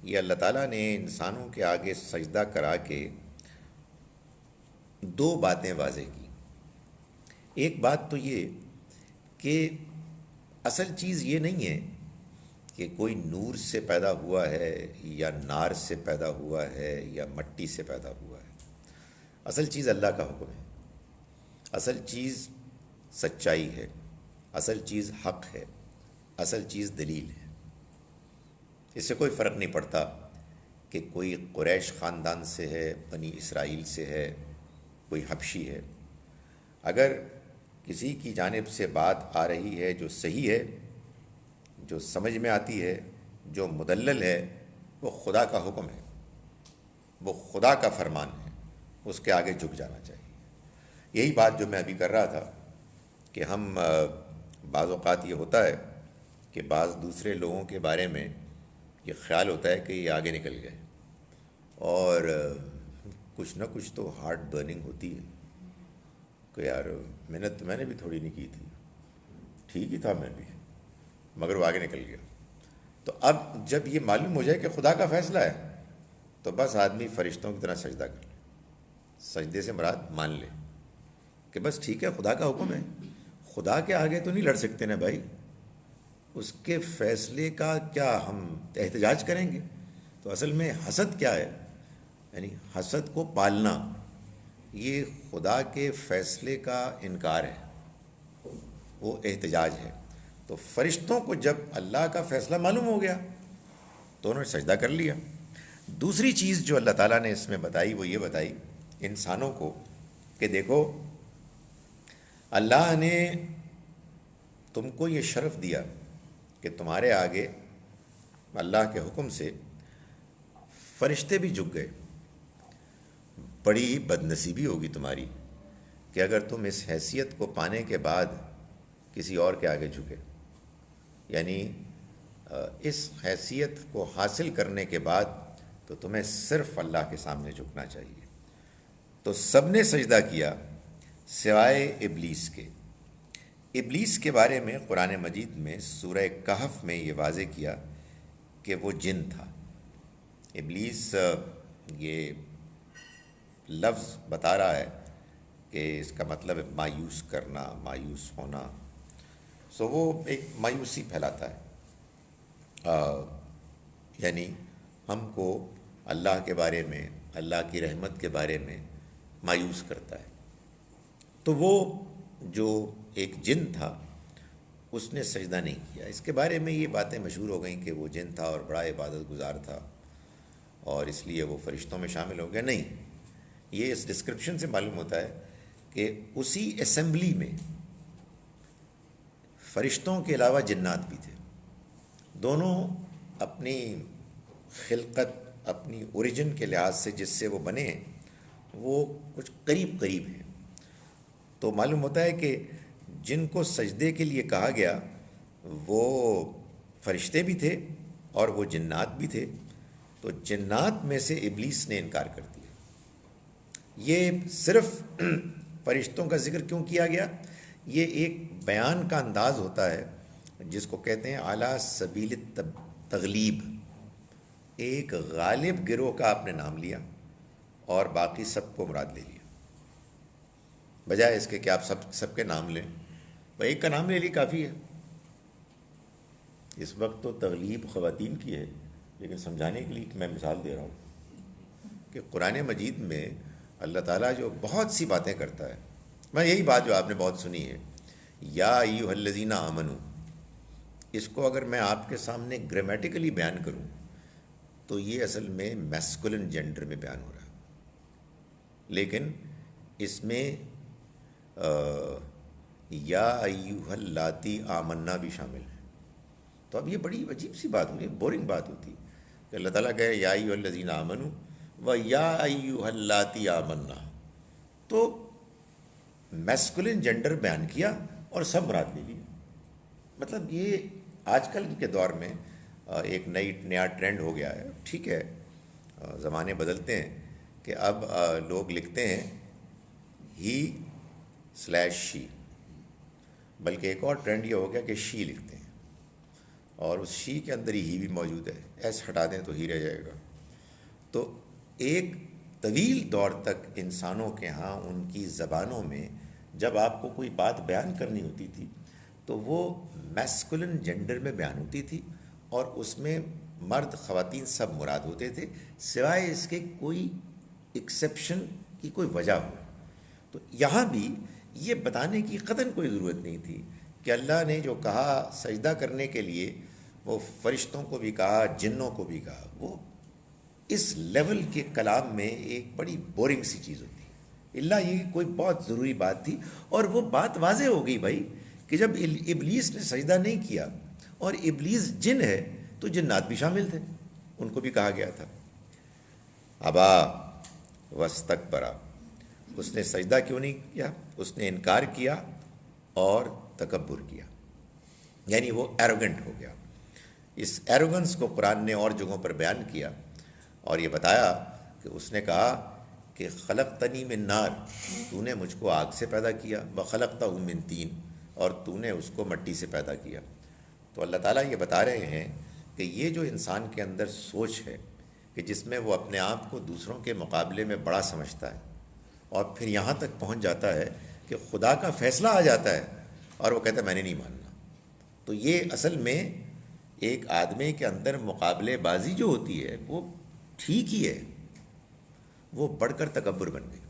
یہ اللہ تعالیٰ نے انسانوں کے آگے سجدہ کرا کے 2 باتیں واضح کی. ایک بات تو یہ کہ اصل چیز یہ نہیں ہے کہ کوئی نور سے پیدا ہوا ہے یا نار سے پیدا ہوا ہے یا مٹی سے پیدا ہوا ہے. اصل چیز اللہ کا حکم ہے، اصل چیز سچائی ہے، اصل چیز حق ہے، اصل چیز دلیل ہے. اس سے کوئی فرق نہیں پڑتا کہ کوئی قریش خاندان سے ہے، بنی اسرائیل سے ہے، کوئی حبشی ہے. اگر کسی کی جانب سے بات آ رہی ہے جو صحیح ہے، جو سمجھ میں آتی ہے، جو مدلل ہے، وہ خدا کا حکم ہے، وہ خدا کا فرمان ہے، اس کے آگے جھک جانا چاہیے. یہی بات جو میں ابھی کر رہا تھا کہ ہم بعض اوقات یہ ہوتا ہے کہ بعض دوسرے لوگوں کے بارے میں یہ خیال ہوتا ہے کہ یہ آگے نکل گئے، اور کچھ نہ کچھ تو ہارٹ برننگ ہوتی ہے کہ یار محنت تو میں نے بھی تھوڑی نہیں کی تھی، ٹھیک ہی تھا میں بھی، مگر وہ آگے نکل گیا۔ تو اب جب یہ معلوم ہو جائے کہ خدا کا فیصلہ ہے تو بس آدمی فرشتوں کی طرح سجدہ کر لے، سجدے سے مراد مان لے کہ بس ٹھیک ہے، خدا کا حکم ہے، خدا کے آگے تو نہیں لڑ سکتے نا بھائی، اس کے فیصلے کا کیا ہم احتجاج کریں گے؟ تو اصل میں حسد کیا ہے؟ یعنی حسد کو پالنا، یہ خدا کے فیصلے کا انکار ہے، وہ احتجاج ہے۔ تو فرشتوں کو جب اللہ کا فیصلہ معلوم ہو گیا تو انہوں نے سجدہ کر لیا۔ دوسری چیز جو اللہ تعالیٰ نے اس میں بتائی وہ یہ بتائی انسانوں کو کہ دیکھو، اللہ نے تم کو یہ شرف دیا کہ تمہارے آگے اللہ کے حکم سے فرشتے بھی جھک گئے۔ بڑی بد نصیبی ہوگی تمہاری کہ اگر تم اس حیثیت کو پانے کے بعد کسی اور کے آگے جھکے، یعنی اس حیثیت کو حاصل کرنے کے بعد تو تمہیں صرف اللہ کے سامنے جھکنا چاہیے۔ تو سب نے سجدہ کیا سوائے ابلیس کے۔ ابلیس کے بارے میں قرآن مجید میں سورہ کہف میں یہ واضح کیا کہ وہ جن تھا۔ ابلیس، یہ لفظ بتا رہا ہے کہ اس کا مطلب ہے مایوس کرنا، مایوس ہونا، سو وہ ایک مایوسی پھیلاتا ہے، یعنی ہم کو اللہ کے بارے میں، اللہ کی رحمت کے بارے میں مایوس کرتا ہے۔ تو وہ جو ایک جن تھا اس نے سجدہ نہیں کیا۔ اس کے بارے میں یہ باتیں مشہور ہو گئیں کہ وہ جن تھا اور بڑا عبادت گزار تھا اور اس لیے وہ فرشتوں میں شامل ہو گیا۔ نہیں، یہ اس ڈسکرپشن سے معلوم ہوتا ہے کہ اسی اسمبلی میں فرشتوں کے علاوہ جنات بھی تھے، دونوں اپنی خلقت، اپنی اوریجن کے لحاظ سے جس سے وہ بنے ہیں وہ کچھ قریب قریب ہیں۔ تو معلوم ہوتا ہے کہ جن کو سجدے کے لیے کہا گیا وہ فرشتے بھی تھے اور وہ جنات بھی تھے۔ تو جنات میں سے ابلیس نے انکار کر دیا۔ یہ صرف فرشتوں کا ذکر کیوں کیا گیا؟ یہ ایک بیان کا انداز ہوتا ہے جس کو کہتے ہیں اعلیٰ سبیل تغلیب۔ ایک غالب گروہ کا آپ نے نام لیا اور باقی سب کو مراد لے لیا، بجائے اس کے کہ آپ سب کے نام لیں۔ بھائی ایک کا نام لے لی کافی ہے۔ اس وقت تو تغلیب خواتین کی ہے، لیکن سمجھانے کے لیے میں مثال دے رہا ہوں کہ قرآن مجید میں اللہ تعالیٰ جو بہت سی باتیں کرتا ہے، میں یہی بات جو آپ نے بہت سنی ہے، یا ایھا الذین آمنو، اس کو اگر میں آپ کے سامنے گرامیٹیکلی بیان کروں تو یہ اصل میں میسکولن جینڈر میں بیان ہو رہا ہے، لیکن اس میں یا ایھا اللاتی آمنا بھی شامل ہے۔ تو اب یہ بڑی عجیب سی بات ہوتی ہے، بورنگ بات ہوتی ہے کہ اللہ تعالیٰ کہے یا ایھا الذین آمنو و یا ایھا اللاتی آمنا، تو میسکولن جینڈر بیان کیا اور سب مراد لے لیا۔ مطلب یہ آج کل کے دور میں ایک نیا ٹرینڈ ہو گیا ہے۔ ٹھیک ہے، زمانے بدلتے ہیں کہ اب لوگ لکھتے ہیں ہی/شی، بلکہ ایک اور ٹرینڈ یہ ہو گیا کہ شی لکھتے ہیں اور اس شی کے اندر ہی بھی موجود ہے، ایس ہٹا دیں تو ہی رہ جائے گا۔ تو ایک طویل دور تک انسانوں کے ہاں ان کی زبانوں میں جب آپ کو کوئی بات بیان کرنی ہوتی تھی تو وہ میسکولن جینڈر میں بیان ہوتی تھی اور اس میں مرد خواتین سب مراد ہوتے تھے، سوائے اس کے کوئی ایکسیپشن کی کوئی وجہ ہو۔ تو یہاں بھی یہ بتانے کی قطعاً کوئی ضرورت نہیں تھی کہ اللہ نے جو کہا سجدہ کرنے کے لیے وہ فرشتوں کو بھی کہا، جنوں کو بھی کہا، وہ اس لیول کے کلام میں ایک بڑی بورنگ سی چیز ہوتی ہے، اللہ یہ کوئی بہت ضروری بات تھی۔ اور وہ بات واضح ہو گئی بھائی کہ جب ابلیس نے سجدہ نہیں کیا اور ابلیس جن ہے تو جنات بھی شامل تھے، ان کو بھی کہا گیا تھا ابا واستکبرا، اس نے سجدہ کیوں نہیں کیا؟ اس نے انکار کیا اور تکبر کیا، یعنی وہ ایروگنٹ ہو گیا۔ اس ایروگنس کو قرآن نے اور جگہوں پر بیان کیا اور یہ بتایا کہ اس نے کہا کہ خلقتنی من نار، تو نے مجھ کو آگ سے پیدا کیا، وخلقتہ من طین، اور تو نے اس کو مٹی سے پیدا کیا۔ تو اللہ تعالیٰ یہ بتا رہے ہیں کہ یہ جو انسان کے اندر سوچ ہے کہ جس میں وہ اپنے آپ کو دوسروں کے مقابلے میں بڑا سمجھتا ہے اور پھر یہاں تک پہنچ جاتا ہے کہ خدا کا فیصلہ آ جاتا ہے اور وہ کہتا ہے میں نے نہیں ماننا، تو یہ اصل میں ایک آدمی کے اندر مقابلے بازی جو ہوتی ہے وہ ٹھیک ہی ہے، وہ بڑھ کر تکبر بن گئی،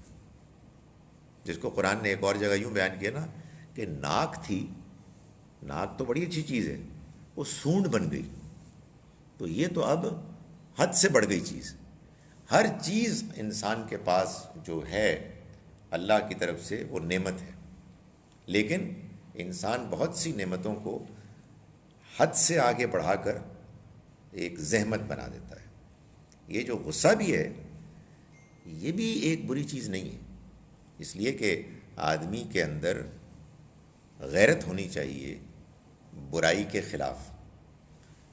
جس کو قرآن نے ایک اور جگہ یوں بیان کیا نا کہ ناک تھی، ناک تو بڑی اچھی چیز ہے، وہ سونڈ بن گئی، تو یہ تو اب حد سے بڑھ گئی چیز۔ ہر چیز انسان کے پاس جو ہے اللہ کی طرف سے وہ نعمت ہے، لیکن انسان بہت سی نعمتوں کو حد سے آگے بڑھا کر ایک زحمت بنا دیتا ہے۔ یہ جو غصہ بھی ہے یہ بھی ایک بری چیز نہیں ہے، اس لیے کہ آدمی کے اندر غیرت ہونی چاہیے برائی کے خلاف،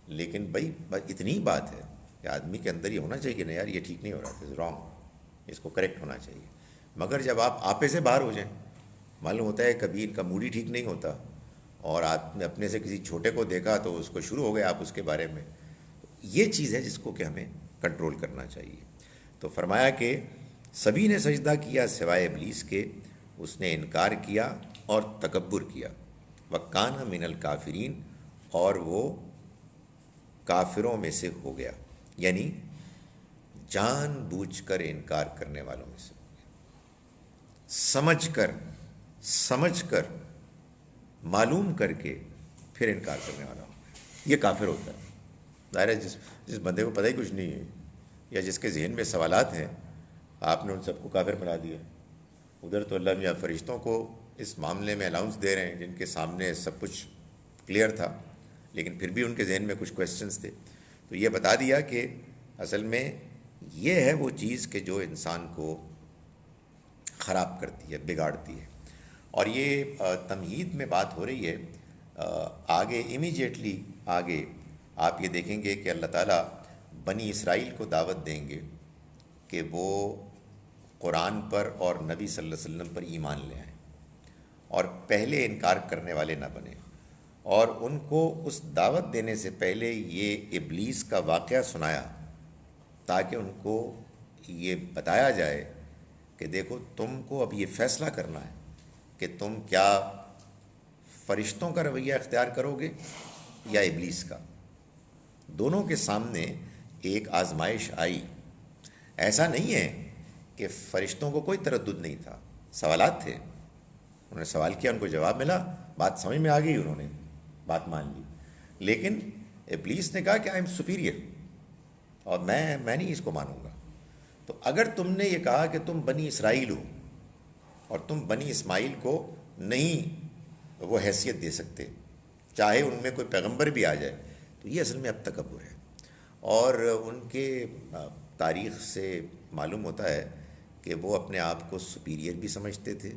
لیکن بھائی اتنی بات ہے کہ آدمی کے اندر یہ ہونا چاہیے کہ نہیں یار یہ ٹھیک نہیں ہو رہا، اٹس رانگ، اس کو کریکٹ ہونا چاہیے۔ مگر جب آپ آپے سے باہر ہو جائیں، معلوم ہوتا ہے کبھی ان کا موڈ ہی ٹھیک نہیں ہوتا اور آپ نے اپنے سے کسی چھوٹے کو دیکھا تو اس کو شروع ہو گئے آپ اس کے بارے میں، یہ چیز ہے جس کو کہ ہمیں کنٹرول کرنا چاہیے۔ تو فرمایا کہ سبھی نے سجدہ کیا سوائے ابلیس کے، اس نے انکار کیا اور تکبر کیا، وَكَانَ مِنَ الْكَافِرِينَ، اور وہ کافروں میں سے ہو گیا، یعنی جان بوجھ کر انکار کرنے والوں میں سے، سمجھ کر معلوم کر کے پھر انکار کرنے والا ہو، یہ کافر ہوتا ہے۔ ظاہر ہے جس بندے کو پتہ ہی کچھ نہیں ہے یا جس کے ذہن میں سوالات ہیں، آپ نے ان سب کو کافر بنا دیا۔ ادھر تو اللہ میاں فرشتوں کو اس معاملے میں الاؤنس دے رہے ہیں جن کے سامنے سب کچھ کلیئر تھا، لیکن پھر بھی ان کے ذہن میں کچھ کویسچنز تھے، تو یہ بتا دیا کہ اصل میں یہ ہے وہ چیز کہ جو انسان کو خراب کرتی ہے، بگاڑتی ہے۔ اور یہ تمہید میں بات ہو رہی ہے، آگے امیجیٹلی آگے آپ یہ دیکھیں گے کہ اللہ تعالیٰ بنی اسرائیل کو دعوت دیں گے کہ وہ قرآن پر اور نبی صلی اللہ علیہ وسلم پر ایمان لے آئیں اور پہلے انکار کرنے والے نہ بنیں، اور ان کو اس دعوت دینے سے پہلے یہ ابلیس کا واقعہ سنایا تاکہ ان کو یہ بتایا جائے کہ دیکھو تم کو اب یہ فیصلہ کرنا ہے کہ تم کیا فرشتوں کا رویہ اختیار کرو گے یا ابلیس کا۔ دونوں کے سامنے ایک آزمائش آئی، ایسا نہیں ہے کہ فرشتوں کو کوئی تردد نہیں تھا، سوالات تھے، انہوں نے سوال کیا، ان کو جواب ملا، بات سمجھ میں آ گئی، انہوں نے بات مان لی، لیکن ابلیس نے کہا کہ آئی ایم سپیریئر اور میں نہیں اس کو مانوں گا۔ تو اگر تم نے یہ کہا کہ تم بنی اسرائیل ہو اور تم بنی اسماعیل کو نہیں وہ حیثیت دے سکتے چاہے ان میں کوئی پیغمبر بھی آ جائے، تو یہ اصل میں اب تکبر ہے۔ اور ان کے تاریخ سے معلوم ہوتا ہے کہ وہ اپنے آپ کو سپیریئر بھی سمجھتے تھے،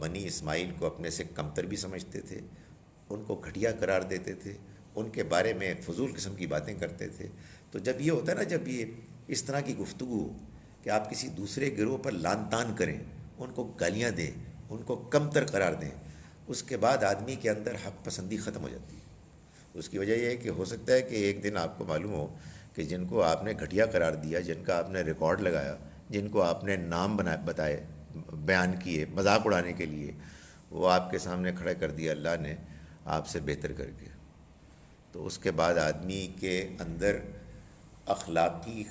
بنی اسماعیل کو اپنے سے کمتر بھی سمجھتے تھے، ان کو گھٹیا قرار دیتے تھے، ان کے بارے میں فضول قسم کی باتیں کرتے تھے۔ تو جب یہ ہوتا ہے نا، جب یہ اس طرح کی گفتگو کہ آپ کسی دوسرے گروہ پر لان تان کریں، ان کو گالیاں دیں، ان کو کمتر قرار دیں، اس کے بعد آدمی کے اندر حق پسندی ختم ہو جاتی ہے۔ اس کی وجہ یہ ہے کہ ہو سکتا ہے کہ ایک دن آپ کو معلوم ہو کہ جن کو آپ نے گھٹیا قرار دیا، جن کا آپ نے ریکارڈ لگایا، جن کو آپ نے نام بتائے، بیان کیے مذاق اڑانے کے لیے، وہ آپ کے سامنے کھڑا کر دیا اللہ نے آپ سے بہتر کر کے، تو اس کے بعد آدمی کے اندر اخلاقی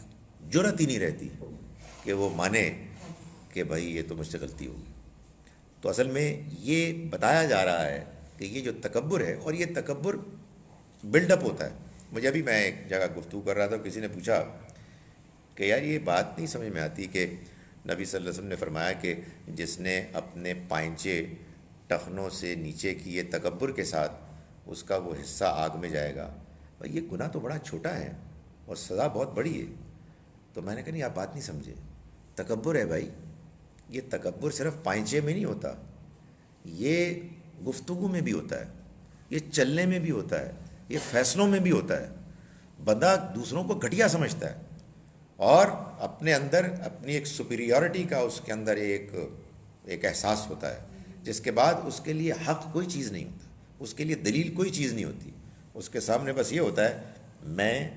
جرأت ہی نہیں رہتی کہ وہ مانے کہ بھائی یہ تو مجھ سے غلطی ہوگی۔ تو اصل میں یہ بتایا جا رہا ہے کہ یہ جو تکبر ہے، اور یہ تکبر بلڈ اپ ہوتا ہے۔ مجھے ابھی میں ایک جگہ گفتگو کر رہا تھا، کسی نے پوچھا کہ یار یہ بات نہیں سمجھ میں آتی کہ نبی صلی اللہ علیہ وسلم نے فرمایا کہ جس نے اپنے پائنچے ٹخنوں سے نیچے کیے تکبر کے ساتھ، اس کا وہ حصہ آگ میں جائے گا۔ بھائی یہ گناہ تو بڑا چھوٹا ہے اور سزا بہت بڑی ہے۔ تو میں نے کہا نہیں، آپ بات نہیں سمجھے، تکبر ہے بھائی، یہ تکبر صرف پائنچے میں نہیں ہوتا، یہ گفتگو میں بھی ہوتا ہے، یہ چلنے میں بھی ہوتا ہے، یہ فیصلوں میں بھی ہوتا ہے۔ بندہ دوسروں کو گھٹیا سمجھتا ہے اور اپنے اندر اپنی ایک سپیریورٹی کا اس کے اندر ایک احساس ہوتا ہے، جس کے بعد اس کے لیے حق کوئی چیز نہیں ہوتا، اس کے لیے دلیل کوئی چیز نہیں ہوتی، اس کے سامنے بس یہ ہوتا ہے میں،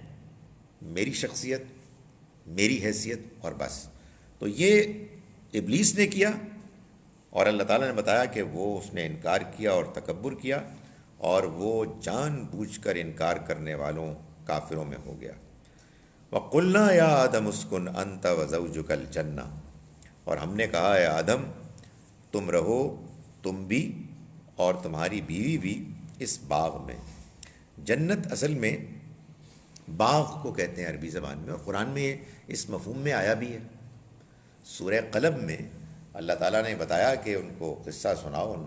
میری شخصیت، میری حیثیت اور بس۔ تو یہ ابلیس نے کیا، اور اللہ تعالیٰ نے بتایا کہ وہ اس نے انکار کیا اور تکبر کیا، اور وہ جان بوجھ کر انکار کرنے والوں کافروں میں ہو گیا۔ وَقُلْنَا يَا آدَمُ اسْكُنْ أَنْتَ وَزَوْجُكَ الْجَنَّةَ، اور ہم نے کہا اے آدم تم رہو، تم بھی اور تمہاری بیوی بھی اس باغ میں۔ جنت اصل میں باغ کو کہتے ہیں عربی زبان میں، اور قرآن میں اس مفہوم میں آیا بھی ہے۔ سورہ قلم میں اللہ تعالیٰ نے بتایا کہ ان کو قصہ سناؤ ان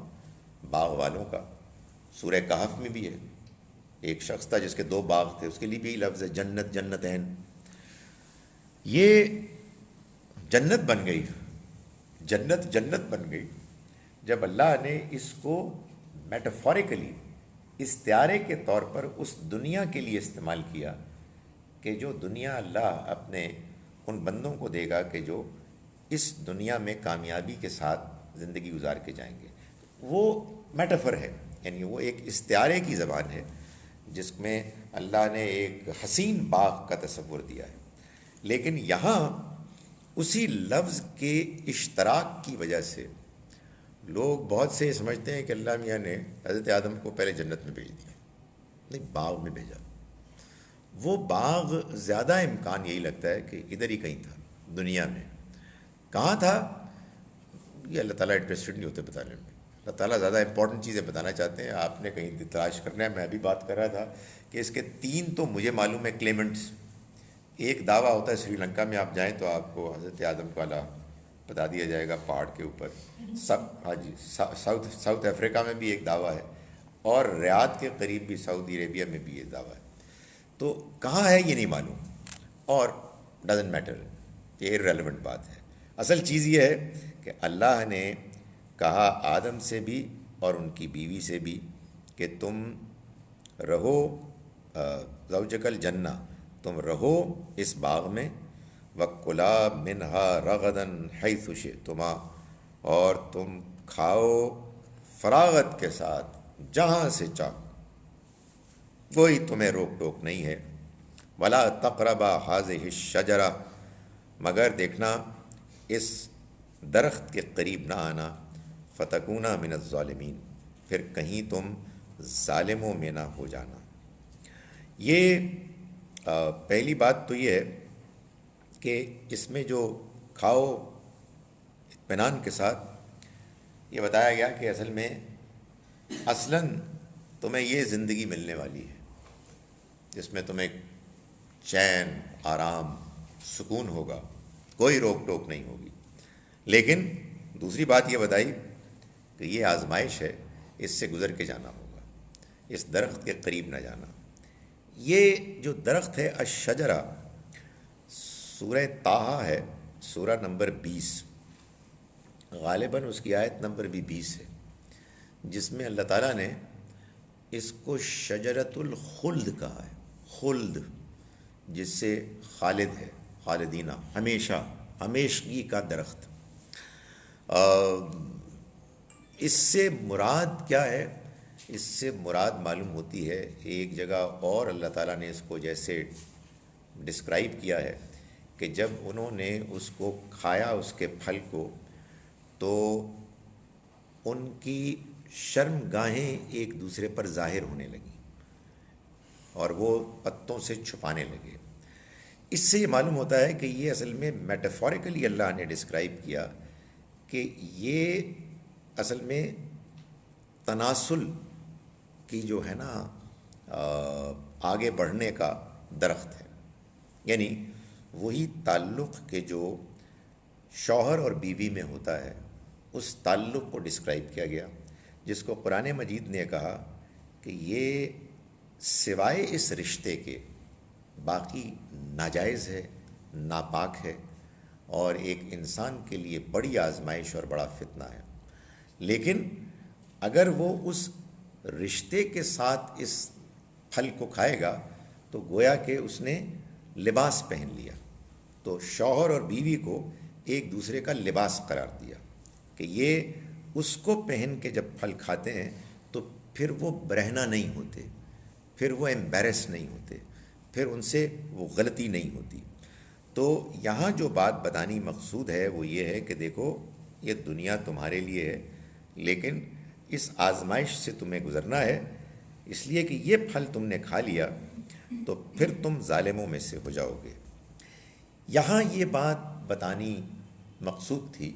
باغ والوں کا۔ سورہ کہف میں بھی ہے، ایک شخص تھا جس کے 2 باغ تھے، اس کے لیے بھی لفظ ہے جنت، جنتین۔ یہ جنت بن گئی، جنت جنت بن گئی جب اللہ نے اس کو میٹافوریکلی، استعارے کے طور پر اس دنیا کے لیے استعمال کیا کہ جو دنیا اللہ اپنے ان بندوں کو دے گا کہ جو اس دنیا میں کامیابی کے ساتھ زندگی گزار کے جائیں گے۔ وہ میٹافر ہے، یعنی وہ ایک استعارے کی زبان ہے جس میں اللہ نے ایک حسین باغ کا تصور دیا ہے۔ لیکن یہاں اسی لفظ کے اشتراک کی وجہ سے لوگ بہت سے سمجھتے ہیں کہ اللہ میاں نے حضرت آدم کو پہلے جنت میں بھیج دیا، نہیں، باغ میں بھیجا۔ وہ باغ زیادہ امکان یہی لگتا ہے کہ ادھر ہی کہیں تھا دنیا میں۔ کہاں تھا یہ اللہ تعالیٰ انٹرسٹڈ نہیں ہوتے بتانے میں، اللہ تعالیٰ زیادہ امپورٹنٹ چیزیں بتانا چاہتے ہیں، آپ نے کہیں تلاش کرنا ہے۔ میں ابھی بات کر رہا تھا کہ اس کے 3 تو مجھے معلوم ہے کلیمنٹس۔ ایک دعویٰ ہوتا ہے سری لنکا میں، آپ جائیں تو آپ کو حضرت آدم والا بتا دیا جائے گا پہاڑ کے اوپر۔ ہاں جی، ساؤتھ افریقہ میں بھی ایک دعویٰ ہے، اور ریاض کے قریب بھی سعودی عربیہ میں بھی ایک دعویٰ ہے۔ تو کہاں ہے یہ نہیں معلوم، اور ڈزنٹ میٹر، یہ irrelevant بات ہے۔ اصل چیز یہ ہے کہ اللہ نے کہا آدم سے بھی اور ان کی بیوی سے بھی کہ تم رہو، زوجک الجنہ، تم رہو اس باغ میں، وَكُلَا مِنْهَا رَغَدًا حَيْثُ شِئْتُمَا، اور تم کھاؤ فراغت کے ساتھ جہاں سے چاہو، کوئی تمہیں روک ٹوک نہیں ہے۔ وَلَا تَقْرَبَا هَٰذِهِ الشَّجَرَةَ، مگر دیکھنا اس درخت کے قریب نہ آنا، فَتَكُونَا مِنَ الظَّالِمِينَ، پھر کہیں تم ظالموں میں نہ ہو جانا۔ یہ پہلی بات تو یہ ہے کہ اس میں جو کھاؤ اطمینان کے ساتھ، یہ بتایا گیا کہ اصل میں اصلاً تمہیں یہ زندگی ملنے والی ہے جس میں تمہیں چین، آرام، سکون ہوگا، کوئی روک ٹوک نہیں ہوگی۔ لیکن دوسری بات یہ بتائی کہ یہ آزمائش ہے، اس سے گزر کے جانا ہوگا، اس درخت کے قریب نہ جانا۔ یہ جو درخت ہے الشجرہ، سورہ طٰہٰ ہے، سورہ نمبر 20، غالباً اس کی آیت نمبر بھی 20 ہے، جس میں اللہ تعالیٰ نے اس کو شجرۃ الخلد کہا ہے۔ خلد جس سے خالد ہے، خالدینہ، ہمیشہ، ہمیشگی کا درخت۔ اس سے مراد کیا ہے؟ اس سے مراد معلوم ہوتی ہے، ایک جگہ اور اللہ تعالیٰ نے اس کو جیسے ڈسکرائب کیا ہے کہ جب انہوں نے اس کو کھایا، اس کے پھل کو، تو ان کی شرم گاہیں ایک دوسرے پر ظاہر ہونے لگیں اور وہ پتوں سے چھپانے لگے۔ اس سے یہ معلوم ہوتا ہے کہ یہ اصل میں میٹافوریکلی اللہ نے ڈسکرائب کیا کہ یہ اصل میں تناسل کی جو ہے نا آگے بڑھنے کا درخت ہے، یعنی وہی تعلق کے جو شوہر اور بیوی میں ہوتا ہے، اس تعلق کو ڈسکرائب کیا گیا، جس کو قرآن مجید نے کہا کہ یہ سوائے اس رشتے کے باقی ناجائز ہے، ناپاک ہے، اور ایک انسان کے لیے بڑی آزمائش اور بڑا فتنہ ہے۔ لیکن اگر وہ اس رشتے کے ساتھ اس پھل کو کھائے گا تو گویا کہ اس نے لباس پہن لیا. تو شوہر اور بیوی کو ایک دوسرے کا لباس قرار دیا کہ یہ اس کو پہن کے جب پھل کھاتے ہیں تو پھر وہ برہنہ نہیں ہوتے, پھر وہ ایمبیرس نہیں ہوتے, پھر ان سے وہ غلطی نہیں ہوتی. تو یہاں جو بات بتانی مقصود ہے وہ یہ ہے کہ دیکھو یہ دنیا تمہارے لیے ہے, لیکن اس آزمائش سے تمہیں گزرنا ہے, اس لیے کہ یہ پھل تم نے کھا لیا تو پھر تم ظالموں میں سے ہو جاؤ گے. یہاں یہ بات بتانی مقصود تھی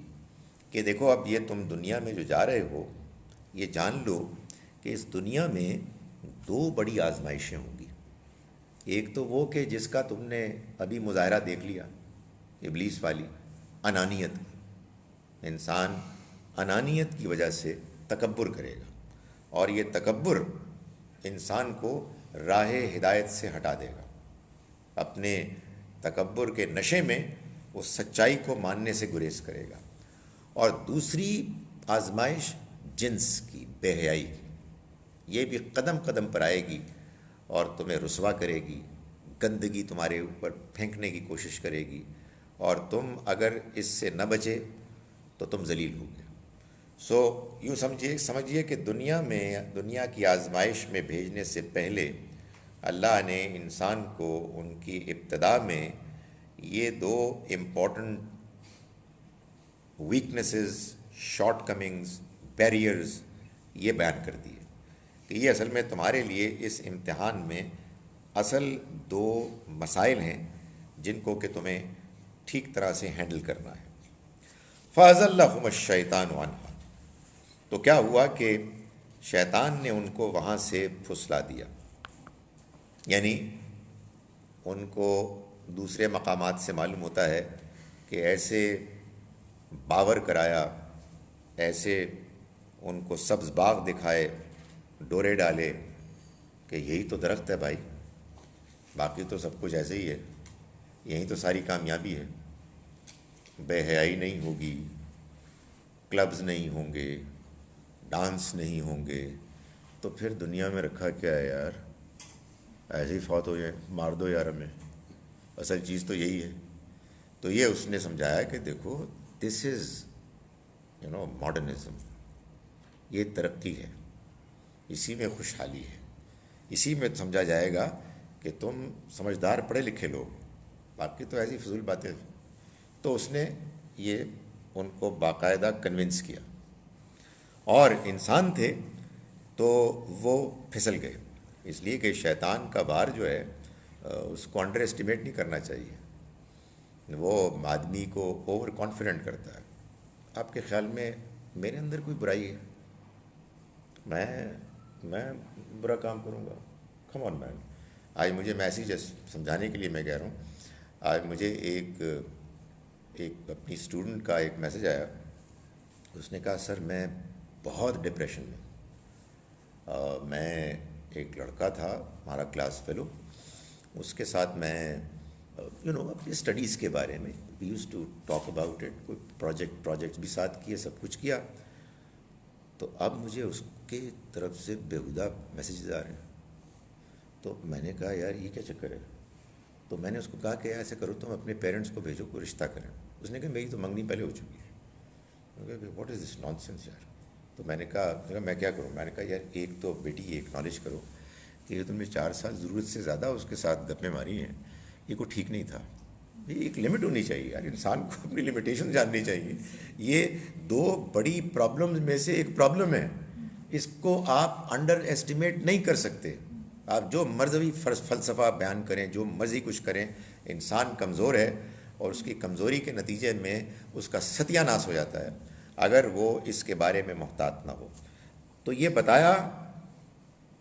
کہ دیکھو اب یہ تم دنیا میں جو جا رہے ہو یہ جان لو کہ اس دنیا میں دو بڑی آزمائشیں ہوں گی. ایک تو وہ کہ جس کا تم نے ابھی مظاہرہ دیکھ لیا, ابلیس والی انانیت. انسان انانیت کی وجہ سے تکبر کرے گا اور یہ تکبر انسان کو راہ ہدایت سے ہٹا دے گا. اپنے تکبر کے نشے میں وہ سچائی کو ماننے سے گریز کرے گا. اور دوسری آزمائش جنس کی, بے حیائی کی, یہ بھی قدم قدم پر آئے گی اور تمہیں رسوا کرے گی, گندگی تمہارے اوپر پھینکنے کی کوشش کرے گی, اور تم اگر اس سے نہ بچے تو تم ذلیل ہوگے. سو یوں سمجھیے کہ دنیا کی آزمائش میں بھیجنے سے پہلے اللہ نے انسان کو ان کی ابتدا میں یہ دو important weaknesses, shortcomings, barriers یہ بیان کر دیے کہ یہ اصل میں تمہارے لیے اس امتحان میں اصل دو مسائل ہیں جن کو کہ تمہیں ٹھیک طرح سے ہینڈل کرنا ہے. فَأَزَلَّهُمَ الشَّيْطَانُ عَنْهَا, تو کیا ہوا کہ شیطان نے ان کو وہاں سے پھسلا دیا. یعنی ان کو دوسرے مقامات سے معلوم ہوتا ہے کہ ایسے باور کرایا, ایسے ان کو سبز باغ دکھائے, ڈورے ڈالے کہ یہی تو درخت ہے بھائی, باقی تو سب کچھ ایسے ہی ہے, یہی تو ساری کامیابی ہے, بے حیائی نہیں ہوگی, کلبز نہیں ہوں گے, ڈانس نہیں ہوں گے, تو پھر دنیا میں رکھا کیا ہے یار, ایسے ہی فوت ہو جائے, مار دو یار ہمیں, اصل چیز تو یہی ہے. تو یہ اس نے سمجھایا کہ دیکھو دس از ماڈرنزم, یہ ترقی ہے, اسی میں خوشحالی ہے, اسی میں سمجھا جائے گا کہ تم سمجھدار پڑھے لکھے لوگ, باقی تو ایسی فضول باتیں. تو اس نے یہ ان کو باقاعدہ کنونس کیا, اور انسان تھے تو وہ پھسل گئے, اس لیے کہ شیطان کا وار جو ہے اس کو انڈر اسٹیمیٹ نہیں کرنا چاہیے. وہ آدمی کو اوور کانفیڈنٹ کرتا ہے. آپ کے خیال میں میرے اندر کوئی برائی ہے, میں برا کام کروں گا؟ کم آن مین. آج مجھے میسیج سمجھانے کے لیے میں کہہ رہا ہوں, آج مجھے ایک اپنی اسٹوڈنٹ کا ایک میسیج آیا. اس نے کہا سر میں بہت ڈپریشن میں, میں ایک لڑکا تھا ہمارا کلاس فیلو, اس کے ساتھ میں اپنی اسٹڈیز کے بارے میں we use to talk about it, کوئی پروجیکٹ بھی ساتھ کیے, سب کچھ کیا. تو اب مجھے اس کی طرف سے بیہودہ میسیجز آ رہے ہیں. تو میں نے کہا یار یہ کیا چکر ہے؟ تو میں نے اس کو کہا کہ ایسے کرو تم اپنے پیرنٹس کو بھیجو, کوئی رشتہ کریں. اس نے کہا میری تو منگنی پہلے ہو چکی ہے. What is this naan sense یار. تو میں نے کہا میں کیا کروں؟ میں نے کہا یار ایک تو بیٹی یہ اکنالج کرو کہ یہ تم نے 4 سال ضرورت سے زیادہ اس کے ساتھ گپیں ماری ہیں, یہ کوئی ٹھیک نہیں تھا. یہ ایک لمٹ ہونی چاہیے یار, انسان کو اپنی لمیٹیشن جاننی چاہیے. یہ 2 بڑی پرابلمز میں سے ایک پرابلم ہے, اس کو آپ انڈر ایسٹیمیٹ نہیں کر سکتے. آپ جو مرضی فلسفہ بیان کریں, جو مرضی کچھ کریں, انسان کمزور ہے اور اس کی کمزوری کے نتیجے میں اس کا ستیہ ناش ہو جاتا ہے اگر وہ اس کے بارے میں محتاط نہ ہو. تو یہ بتایا,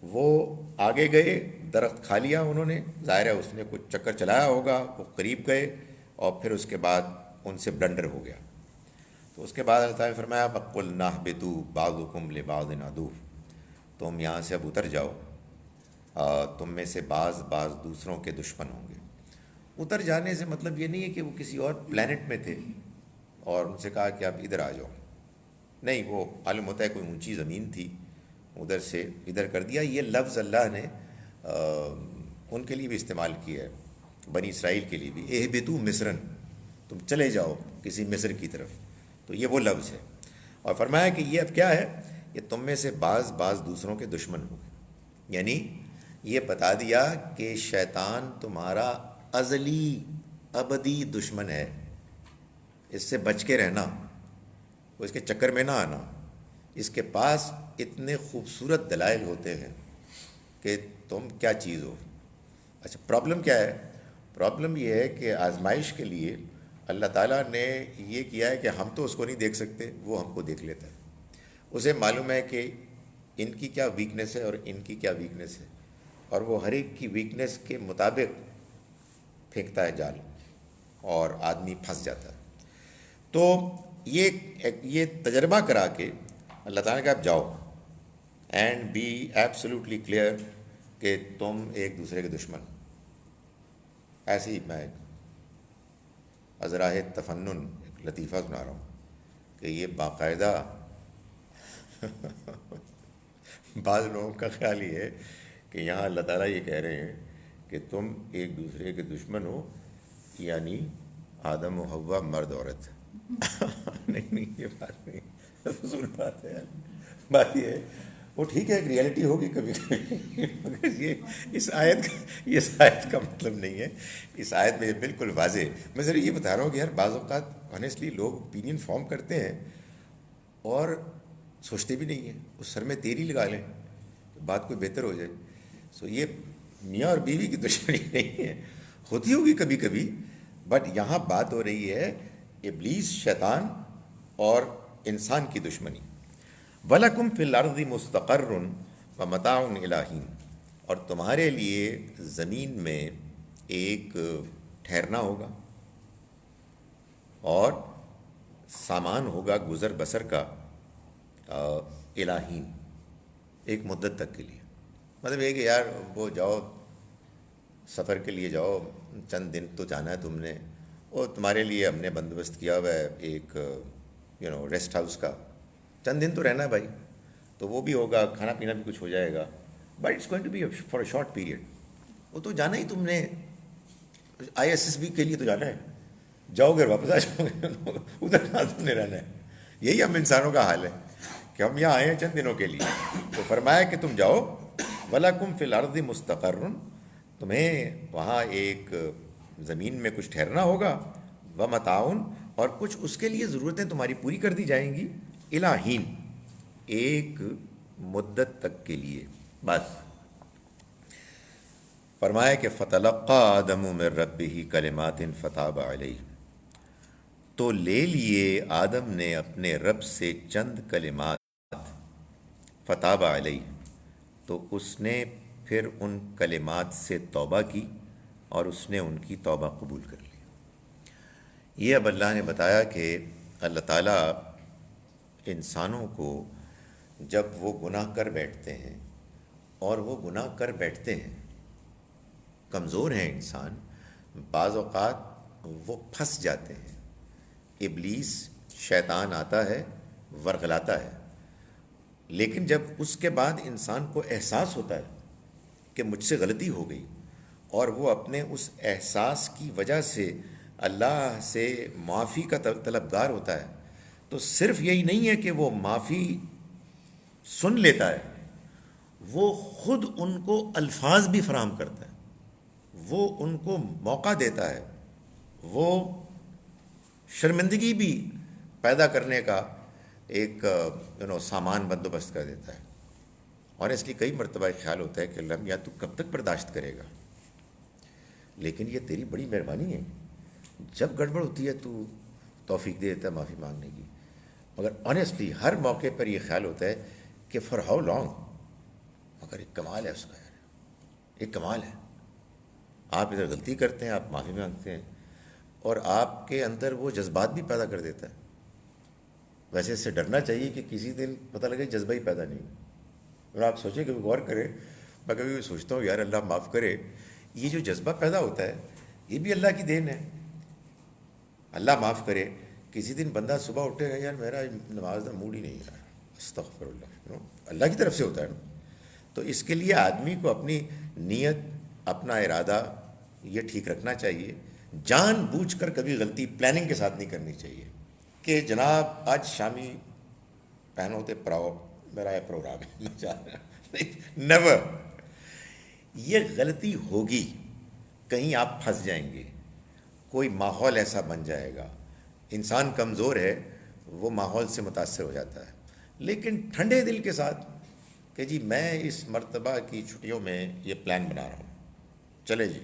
وہ آگے گئے, درخت کھا لیا انہوں نے, ظاہر ہے اس نے کچھ چکر چلایا ہوگا, وہ قریب گئے اور پھر اس کے بعد ان سے بلنڈر ہو گیا. تو اس کے بعد اللہ تعالیٰ نے فرمایا وَقُلْنَا اهْبِطُوا بَعْضُكُمْ لِبَعْضٍ عَدُوٌّ, تم یہاں سے اب اتر جاؤ, تم میں سے بعض دوسروں کے دشمن ہوں گے. اتر جانے سے مطلب یہ نہیں ہے کہ وہ کسی اور پلانٹ میں تھے اور ان سے کہا کہ آپ ادھر آ جاؤ. نہیں، وہ معلوم ہوتا ہے کوئی اونچی زمین تھی، ادھر سے ادھر کر دیا. یہ لفظ اللہ نے ان کے لیے بھی استعمال کیا ہے، بنی اسرائیل کے لیے بھی. اہبطوا مصرن، تم چلے جاؤ کسی مصر کی طرف. تو یہ وہ لفظ ہے. اور فرمایا کہ یہ اب کیا ہے، یہ تم میں سے بعض دوسروں کے دشمن ہو گئے. یعنی یہ بتا دیا کہ شیطان تمہارا ازلی ابدی دشمن ہے، اس سے بچ کے رہنا، وہ اس کے چکر میں نہ آنا. اس کے پاس اتنے خوبصورت دلائل ہوتے ہیں کہ تم کیا چیز ہو. اچھا، پرابلم کیا ہے؟ پرابلم یہ ہے کہ آزمائش کے لیے اللہ تعالیٰ نے یہ کیا ہے کہ ہم تو اس کو نہیں دیکھ سکتے، وہ ہم کو دیکھ لیتا ہے. اسے معلوم ہے کہ ان کی کیا ویکنیس ہے اور ان کی کیا ویکنیس ہے، اور وہ ہر ایک کی ویکنیس کے مطابق پھینکتا ہے جال، اور آدمی پھنس جاتا ہے. تو یہ تجربہ کرا کے اللہ تعالیٰ نے کہا اب جاؤ اینڈ بی ایبسلیوٹلی کلیئر کہ تم ایک دوسرے کے دشمن. ایسے ہی میں ازراہ تفنن ایک لطیفہ سنا رہا ہوں کہ یہ باقاعدہ بعض لوگوں کا خیال یہ ہے کہ یہاں اللہ تعالیٰ یہ کہہ رہے ہیں کہ تم ایک دوسرے کے دشمن ہو، یعنی آدم و حوا مرد عورت. نہیں، یہ بات نہیں، فضول بات ہے. بات یہ ہے، وہ ٹھیک ہے ایک ریئلٹی ہوگی کبھی کبھی، مگر یہ اس آیت کا مطلب نہیں ہے. اس آیت میں بالکل واضح. میں ذرا یہ بتا رہا ہوں کہ یار بعض اوقات آنیسٹلی لوگ اوپینین فارم کرتے ہیں اور سوچتے بھی نہیں ہیں، اس سر میں تیری لگا لیں کہ بات کوئی بہتر ہو جائے. سو یہ میاں اور بیوی کی دشمنی نہیں ہے، ہوتی ہوگی کبھی کبھی، بٹ یہاں بات ہو رہی ہے ابلیس شیطان اور انسان کی دشمنی. وَلَكُمْ فِي الْأَرْضِ مُسْتَقَرٌّ وَمَتَاعٌ إِلَىٰ حِينٍ، اور تمہارے لیے زمین میں ایک ٹھہرنا ہوگا اور سامان ہوگا گزر بسر کا الہین، ایک مدت تک کے لیے. مطلب یہ کہ یار وہ جاؤ سفر کے لیے جاؤ، چند دن تو جانا ہے تم نے، اور تمہارے لیے ہم نے بندوبست کیا ہوا ہے ایک ریسٹ ہاؤس کا، چند دن تو رہنا ہے بھائی، تو وہ بھی ہوگا، کھانا پینا بھی کچھ ہو جائے گا، but it's going to be for a short period. وہ تو جانا ہی تم نے ISSB کے لیے تو جانا ہے، جاؤ گے واپس آ جاؤ گے، ادھر کہاں تم نے رہنا ہے. یہی ہم انسانوں کا حال ہے کہ ہم یہاں آئے ہیں چند دنوں کے لیے. تو فرمایا کہ تم جاؤ، وَلَكُمْ فِي الْأَرْضِ مُسْتَقَرٌّ، تمہیں وہاں ایک زمین میں کچھ ٹھہرنا ہوگا، وَمَتَاعٌ، اور کچھ اس کے لیے ضرورتیں تمہاری پوری کر دی جائیں گی، إِلَىٰ حِينٍ، ایک مدت تک کے لیے بس. فرمایا کہ فَتَلَقَّىٰ آدَمُ مِن رَبِّهِ كَلِمَاتٍ فَتَابَ عَلَيْهِ، تو لے لیے آدم نے اپنے رب سے چند کلمات، فتاب علیہ، تو اس نے پھر ان کلمات سے توبہ کی اور اس نے ان کی توبہ قبول کر لی. یہ اب اللہ نے بتایا کہ اللہ تعالیٰ انسانوں کو جب وہ گناہ کر بیٹھتے ہیں، اور وہ گناہ کر بیٹھتے ہیں، کمزور ہیں انسان، بعض اوقات وہ پھنس جاتے ہیں. ابلیس شیطان آتا ہے، ورغلاتا ہے، لیکن جب اس کے بعد انسان کو احساس ہوتا ہے کہ مجھ سے غلطی ہو گئی، اور وہ اپنے اس احساس کی وجہ سے اللہ سے معافی کا طلبگار ہوتا ہے، تو صرف یہی نہیں ہے کہ وہ معافی سن لیتا ہے، وہ خود ان کو الفاظ بھی فراہم کرتا ہے، وہ ان کو موقع دیتا ہے، وہ شرمندگی بھی پیدا کرنے کا ایک سامان بندوبست کر دیتا ہے. اور اس لیے کئی مرتبہ ایک خیال ہوتا ہے کہ اللہ یا تو کب تک برداشت کرے گا، لیکن یہ تیری بڑی مہربانی ہے، جب گڑبڑ ہوتی ہے تو توفیق دے دیتا ہے معافی مانگنے کی. مگر آنیسٹلی ہر موقع پر یہ خیال ہوتا ہے کہ فار ہاؤ لانگ. مگر ایک کمال ہے اس کا یار، ایک کمال ہے. آپ ادھر غلطی کرتے ہیں، آپ معافی مانگتے ہیں، اور آپ کے اندر وہ جذبات بھی پیدا کر دیتا ہے. ویسے اس سے ڈرنا چاہیے کہ کسی دن پتہ لگے جذبہ ہی پیدا نہیں. اور آپ سوچیں کہ غور کریں، میں کبھی بھی سوچتا ہوں یار اللہ معاف کرے، یہ جو جذبہ پیدا ہوتا ہے یہ بھی اللہ کی دین ہے. اللہ معاف کرے کسی دن بندہ صبح اٹھے گا یار میرا نماز کا موڈ ہی نہیں ہے، استغفر اللہ، اللہ کی طرف سے ہوتا ہے نا. تو اس کے لیے آدمی کو اپنی نیت، اپنا ارادہ یہ ٹھیک رکھنا چاہیے. جان بوجھ کر کبھی غلطی پلاننگ کے ساتھ نہیں کرنی چاہیے کہ جناب آج شامی پہنو تے پراؤ میرا یہ پروگرام ہے میں جا رہا ہوں. نیور. یہ غلطی ہوگی، کہیں آپ پھنس جائیں گے، کوئی ماحول ایسا بن جائے گا. انسان کمزور ہے، وہ ماحول سے متاثر ہو جاتا ہے. لیکن ٹھنڈے دل کے ساتھ کہ جی میں اس مرتبہ کی چھٹیوں میں یہ پلان بنا رہا ہوں، چلے جی،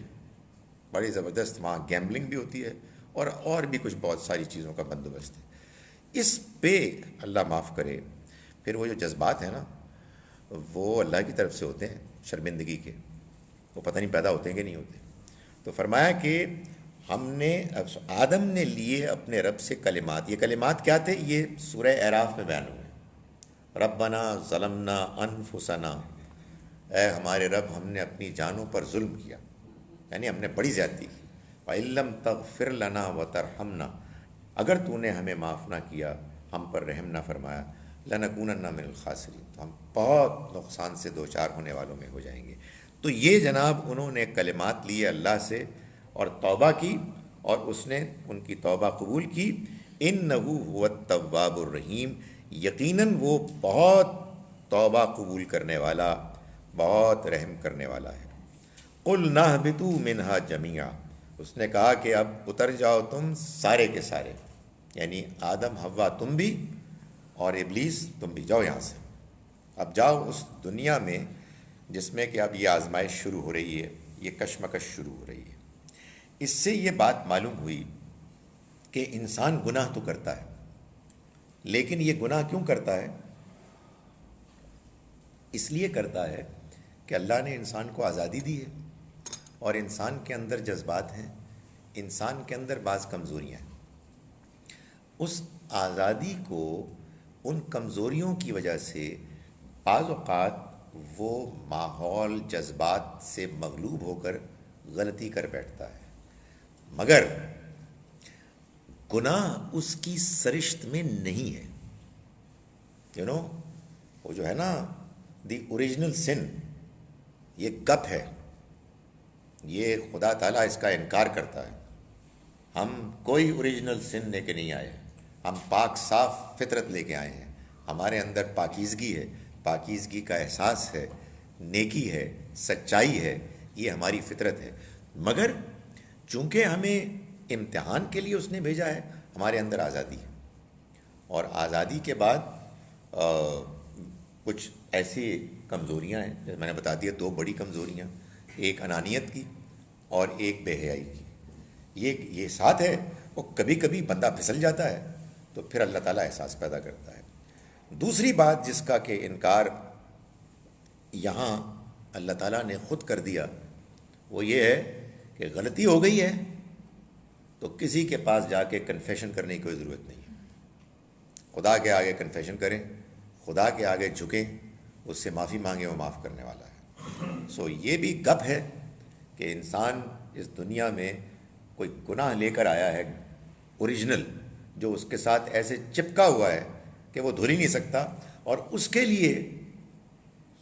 بڑی زبردست وہاں گیمبلنگ بھی ہوتی ہے اور بھی کچھ بہت ساری چیزوں کا بندوبست ہے. اس پہ اللہ معاف کرے پھر وہ جو جذبات ہیں نا وہ اللہ کی طرف سے ہوتے ہیں شرمندگی کے، وہ پتہ نہیں پیدا ہوتے ہیں کہ نہیں ہوتے. تو فرمایا کہ ہم نے آدم نے لیے اپنے رب سے کلمات. یہ کلمات کیا تھے؟ یہ سورہ اعراف میں بیان ہوئے. ربنا ظلمنا انفسنا، اے ہمارے رب ہم نے اپنی جانوں پر ظلم کیا، یعنی ہم نے بڑی زیادتی کی. وَإِن لَّمْ تَغْفِرْ لَنَا وَتَرْحَمْنَا، اگر تو نے ہمیں معاف نہ کیا، ہم پر رحم نہ فرمایا، لَنَكُونَنَّ مِنَ الْخَاسِرِينَ، تو ہم بہت نقصان سے دوچار ہونے والوں میں ہو جائیں گے. تو یہ جناب انہوں نے کلمات لیے اللہ سے اور توبہ کی، اور اس نے ان کی توبہ قبول کی. اِنَّهُ هُوَ التَّوَّابُ الرَّحِيمُ، یقیناً وہ بہت توبہ قبول کرنے والا، بہت رحم کرنے والا ہے. قُلْنَا اهْبِطُوا مِنْهَا جَمِيعًا، اس نے کہا کہ اب اتر جاؤ تم سارے کے سارے، یعنی آدم حوا تم بھی اور ابلیس تم بھی، جاؤ یہاں سے. اب جاؤ اس دنیا میں جس میں کہ اب یہ آزمائش شروع ہو رہی ہے، یہ کشمکش شروع ہو رہی ہے. اس سے یہ بات معلوم ہوئی کہ انسان گناہ تو کرتا ہے، لیکن یہ گناہ کیوں کرتا ہے؟ اس لیے کرتا ہے کہ اللہ نے انسان کو آزادی دی ہے، اور انسان کے اندر جذبات ہیں، انسان کے اندر بعض کمزوریاں ہیں. اس آزادی کو ان کمزوریوں کی وجہ سے بعض اوقات وہ ماحول جذبات سے مغلوب ہو کر غلطی کر بیٹھتا ہے. مگر گناہ اس کی سرشت میں نہیں ہے. وہ جو ہے نا دی اوریجنل سن، یہ گپ ہے، یہ خدا تعالیٰ اس کا انکار کرتا ہے. ہم کوئی اوریجنل سن لے کے نہیں آئے، ہم پاک صاف فطرت لے کے آئے ہیں. ہمارے اندر پاکیزگی ہے، پاکیزگی کا احساس ہے، نیکی ہے، سچائی ہے، یہ ہماری فطرت ہے. مگر چونکہ ہمیں امتحان کے لیے اس نے بھیجا ہے، ہمارے اندر آزادی ہے. اور آزادی کے بعد کچھ ایسی کمزوریاں ہیں، جیسے میں نے بتا دیا، دو بڑی کمزوریاں، ایک انانیت کی اور ایک بے حیائی کی. یہ ساتھ ہے، وہ کبھی کبھی بندہ پھسل جاتا ہے تو پھر اللہ تعالیٰ احساس پیدا کرتا ہے. دوسری بات جس کا کہ انکار یہاں اللہ تعالیٰ نے خود کر دیا، وہ یہ ہے کہ غلطی ہو گئی ہے تو کسی کے پاس جا کے کنفیشن کرنے کی کوئی ضرورت نہیں ہے. خدا کے آگے کنفیشن کریں، خدا کے آگے جھکیں، اس سے معافی مانگیں، وہ معاف کرنے والا ہے. سو یہ بھی گپ ہے کہ انسان اس دنیا میں کوئی گناہ لے کر آیا ہے اوریجنل، جو اس کے ساتھ ایسے چپکا ہوا ہے کہ وہ دھل ہی نہیں سکتا. اور اس کے لیے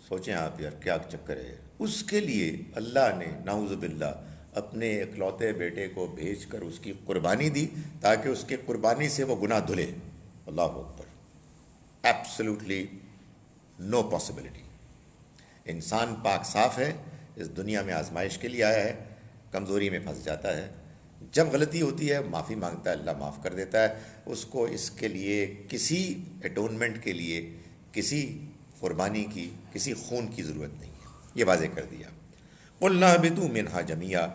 سوچیں آپ یار کیا چکر ہے، اس کے لیے اللہ نے نعوذ باللہ اپنے اکلوتے بیٹے کو بھیج کر اس کی قربانی دی تاکہ اس کے قربانی سے وہ گناہ دھلے. اللہ اکبر. Absolutely no possibility. انسان پاک صاف ہے، اس دنیا میں آزمائش کے لیے آیا ہے، کمزوری میں پھنس جاتا ہے. جب غلطی ہوتی ہے معافی مانگتا ہے، اللہ معاف کر دیتا ہے اس کو. اس کے لیے کسی اٹونمنٹ کے لیے کسی قربانی کی، کسی خون کی ضرورت نہیں ہے. یہ واضح کر دیا. قُلْنَا اهْبِطُوا مِنْهَا جَمِيعًا،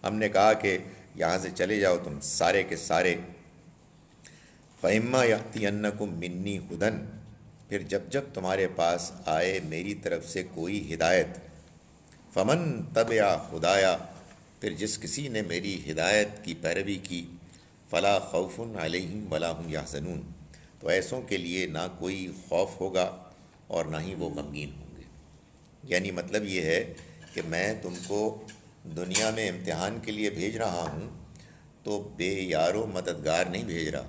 ہم نے کہا کہ یہاں سے چلے جاؤ تم سارے کے سارے. فَإِمَّا يَأْتِيَنَّكُم مِّنِّي هُدًى، پھر جب تمہارے پاس آئے میری طرف سے کوئی ہدایت. فَمَن تَبِعَ هُدَايَا، پھر جس کسی نے میری ہدایت کی پیروی کی. فَلَا خَوْفٌ عَلَيْهِمْ وَلَا هُمْ يَحْزَنُونَ، تو ایسوں کے لیے نہ کوئی خوف ہوگا اور نہ ہی وہ غمگین ہوں گے. یعنی مطلب یہ ہے کہ میں تم کو دنیا میں امتحان کے لیے بھیج رہا ہوں تو بے یار و مددگار نہیں بھیج رہا.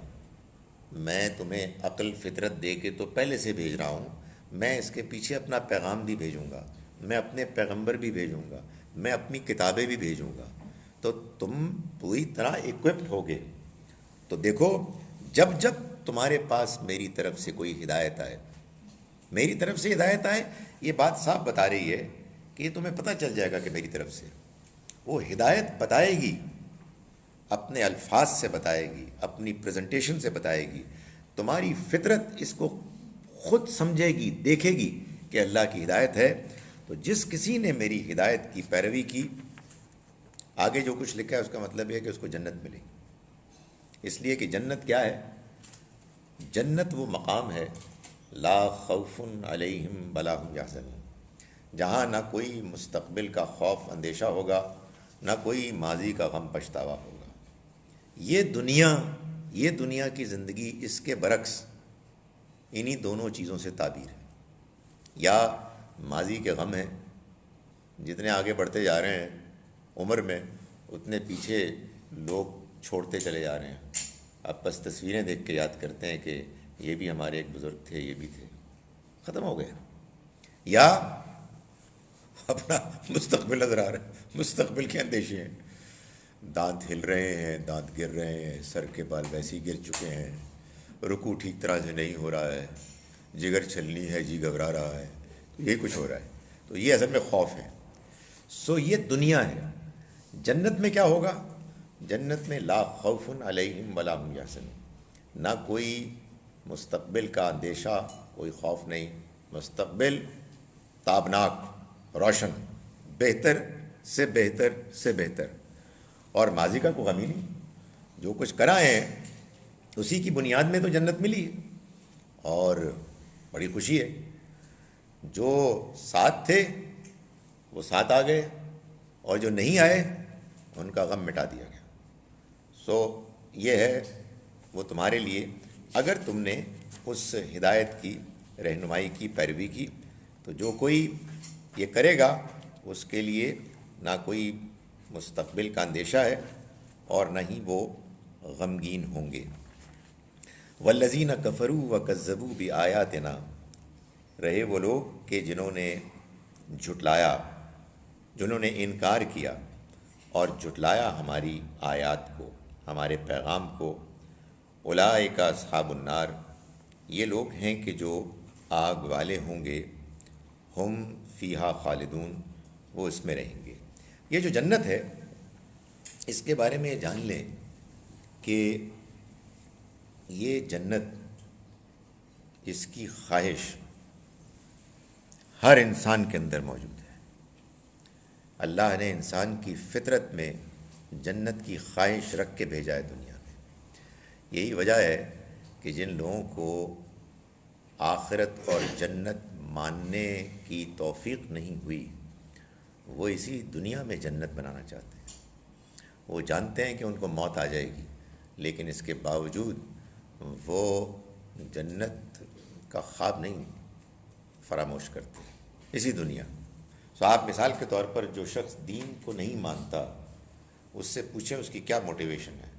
میں تمہیں عقل فطرت دے کے تو پہلے سے بھیج رہا ہوں، میں اس کے پیچھے اپنا پیغام بھی بھیجوں گا، میں اپنے پیغمبر بھی بھیجوں گا، میں اپنی کتابیں بھی بھیجوں گا، تو تم پوری طرح اکوپڈ ہوگے۔ تو دیکھو، جب جب تمہارے پاس میری طرف سے کوئی ہدایت آئے، میری طرف سے ہدایت آئے، یہ بات صاف بتا رہی ہے کہ یہ تمہیں پتہ چل جائے گا کہ میری طرف سے وہ ہدایت بتائے گی، اپنے الفاظ سے بتائے گی، اپنی پریزنٹیشن سے بتائے گی، تمہاری فطرت اس کو خود سمجھے گی، دیکھے گی کہ اللہ کی ہدایت ہے۔ تو جس کسی نے میری ہدایت کی پیروی کی، آگے جو کچھ لکھا ہے اس کا مطلب یہ ہے کہ اس کو جنت ملے گی۔ اس لیے کہ جنت کیا ہے؟ جنت وہ مقام ہے لا خوف علیہم ولا هم یحزنون، جہاں نہ کوئی مستقبل کا خوف اندیشہ ہوگا، نہ کوئی ماضی کا غم پچھتاوا ہوگا۔ یہ دنیا کی زندگی اس کے برعکس انہی دونوں چیزوں سے تعبیر ہے۔ یا ماضی کے غم ہیں، جتنے آگے بڑھتے جا رہے ہیں عمر میں، اتنے پیچھے لوگ چھوڑتے چلے جا رہے ہیں۔ اب بس تصویریں دیکھ کے یاد کرتے ہیں کہ یہ بھی ہمارے ایک بزرگ تھے، یہ بھی تھے، ختم ہو گئے۔ یا اپنا مستقبل نظر آ رہا ہے، مستقبل کے اندیشے ہیں، دانت ہل رہے ہیں، دانت گر رہے ہیں، سر کے بال ویسے ہی گر چکے ہیں، رکوع ٹھیک طرح سے نہیں ہو رہا ہے، جگر چھلنی ہے، جی گھبرا رہا ہے، یہ کچھ ہو رہا ہے۔ تو یہ اصل میں خوف ہے۔ یہ دنیا ہے۔ جنت میں کیا ہوگا؟ جنت میں لا خوف علیہم ولا هم یحزنون، نہ کوئی مستقبل کا اندیشہ، کوئی خوف نہیں، مستقبل تابناک، روشن، بہتر سے بہتر سے بہتر، اور ماضی کا کوئی غم ہی نہیں۔ جو کچھ کرائے ہیں اسی کی بنیاد میں تو جنت ملی ہے، اور بڑی خوشی ہے۔ جو ساتھ تھے وہ ساتھ آ گئے، اور جو نہیں آئے ان کا غم مٹا دیا گیا۔ یہ ہے وہ تمہارے لیے، اگر تم نے اس ہدایت کی رہنمائی کی، پیروی کی، تو جو کوئی یہ کرے گا اس کے لیے نہ کوئی مستقبل کا اندیشہ ہے اور نہ ہی وہ غمگین ہوں گے۔ والذین کفروا وکذبوا بآیاتنا، رہے وہ لوگ کہ جنہوں نے جھٹلایا، جنہوں نے انکار کیا اور جھٹلایا ہماری آیات کو، ہمارے پیغام کو۔ اولئک اصحاب النار، یہ لوگ ہیں کہ جو آگ والے ہوں گے، ہم فیہا خالدون، وہ اس میں رہیں گے۔ یہ جو جنت ہے، اس کے بارے میں جان لیں کہ یہ جنت، اس کی خواہش ہر انسان کے اندر موجود ہے۔ اللہ نے انسان کی فطرت میں جنت کی خواہش رکھ کے بھیجا ہے دنیا میں۔ یہی وجہ ہے کہ جن لوگوں کو آخرت اور جنت ماننے کی توفیق نہیں ہوئی، وہ اسی دنیا میں جنت بنانا چاہتے ہیں۔ وہ جانتے ہیں کہ ان کو موت آ جائے گی، لیکن اس کے باوجود وہ جنت کا خواب نہیں فراموش کرتے اسی دنیا۔ آپ مثال کے طور پر جو شخص دین کو نہیں مانتا، اس سے پوچھیں اس کی کیا موٹیویشن ہے،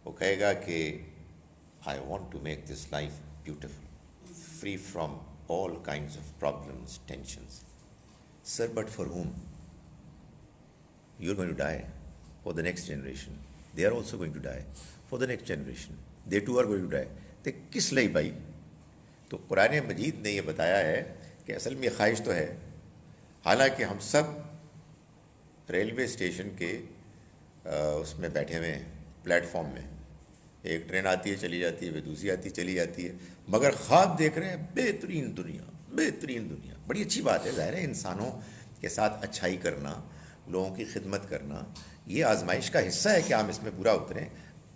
وہ کہے گا کہ I want to make this life beautiful, free from all kinds of problems, tensions. Sir but for whom؟ You are going to die for the next generation. They are also going to die for the next generation. They too are going to die. تو کس لیے بھائی؟ تو قرآن مجید نے یہ بتایا ہے کہ اصل میں خواہش تو ہے، حالانکہ ہم سب ریلوے اسٹیشن کے اس میں بیٹھے ہوئے ہیں، پلیٹ فارم میں، ایک ٹرین آتی ہے چلی جاتی ہے، پھر دوسری آتی ہے چلی جاتی ہے، مگر خواب دیکھ رہے ہیں بہترین دنیا، بہترین دنیا۔ بڑی اچھی بات ہے، ظاہر ہے انسانوں کے ساتھ اچھائی کرنا، لوگوں کی خدمت کرنا، یہ آزمائش کا حصہ ہے کہ ہم اس میں پورا اتریں۔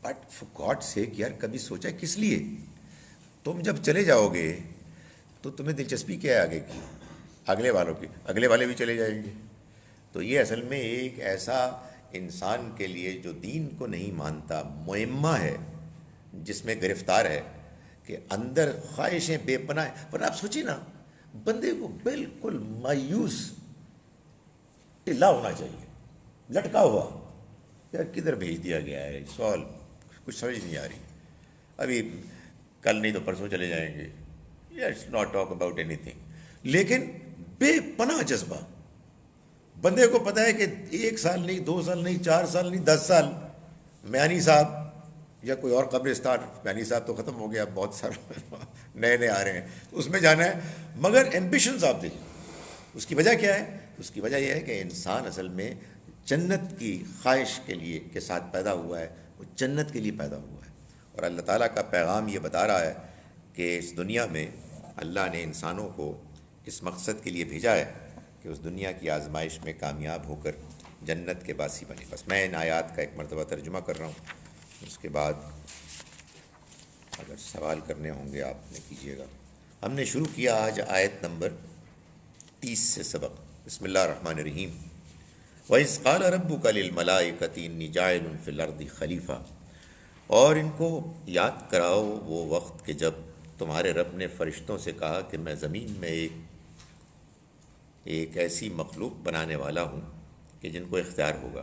بٹ فار گاڈ سیک، یار کبھی سوچا کس لیے؟ تم جب چلے جاؤ گے تو تمہیں دلچسپی کیا ہے آگے کی؟ اگلے والوں کی، اگلے والے بھی چلے جائیں گے۔ تو یہ اصل میں ایک ایسا انسان کے لیے جو دین کو نہیں مانتا معمہ ہے، جس میں گرفتار ہے، کہ اندر خواہشیں بے پناہ ہیں۔ پر آپ سوچیں نا، بندے کو بالکل مایوس ٹلا ہونا چاہیے، لٹکا ہوا، یار کدھر بھیج دیا گیا ہے، سوال کچھ سمجھ نہیں آ رہی۔ ابھی کل نہیں تو پرسوں چلے جائیں گے. Let's not talk about any thing. لیکن بے پناہ جذبہ. بندے کو پتہ ہے کہ 1 سال نہیں، 2 سال نہیں، 4 سال نہیں، 10 سال میانی صاحب یا کوئی اور قبرستان، میانی صاحب تو ختم ہو گیا، بہت سارے نئے نئے آ رہے ہیں، تو اس میں جانا ہے. مگر ایمبیشنز آپ دیکھیں. اس کی وجہ کیا ہے؟ اس کی وجہ یہ ہے کہ انسان اصل میں جنت کی خواہش کے لیے کے ساتھ پیدا ہوا ہے، وہ جنت کے لیے پیدا ہوا ہے. اور اللہ تعالیٰ کا پیغام یہ بتا رہا ہے کہ اس دنیا میں اللہ نے انسانوں کو اس مقصد کے لیے بھیجا ہے کہ اس دنیا کی آزمائش میں کامیاب ہو کر جنت کے باسی بنے. بس میں ان آیات کا ایک مرتبہ ترجمہ کر رہا ہوں، اس کے بعد اگر سوال کرنے ہوں گے آپ نے کیجیے گا. ہم نے شروع کیا آج آیت نمبر 30 سے سبق. بسم اللہ الرحمن الرحیم. وَإِذْ قَالَ رَبُّكَ لِلْمَلَائِكَةِ إِنِّي جَاعِلٌ فِي الْأَرْضِ خلیفہ. اور ان کو یاد کراؤ وہ وقت کہ جب تمہارے رب نے فرشتوں سے کہا کہ میں زمین میں ایک ایسی مخلوق بنانے والا ہوں کہ جن کو اختیار ہوگا.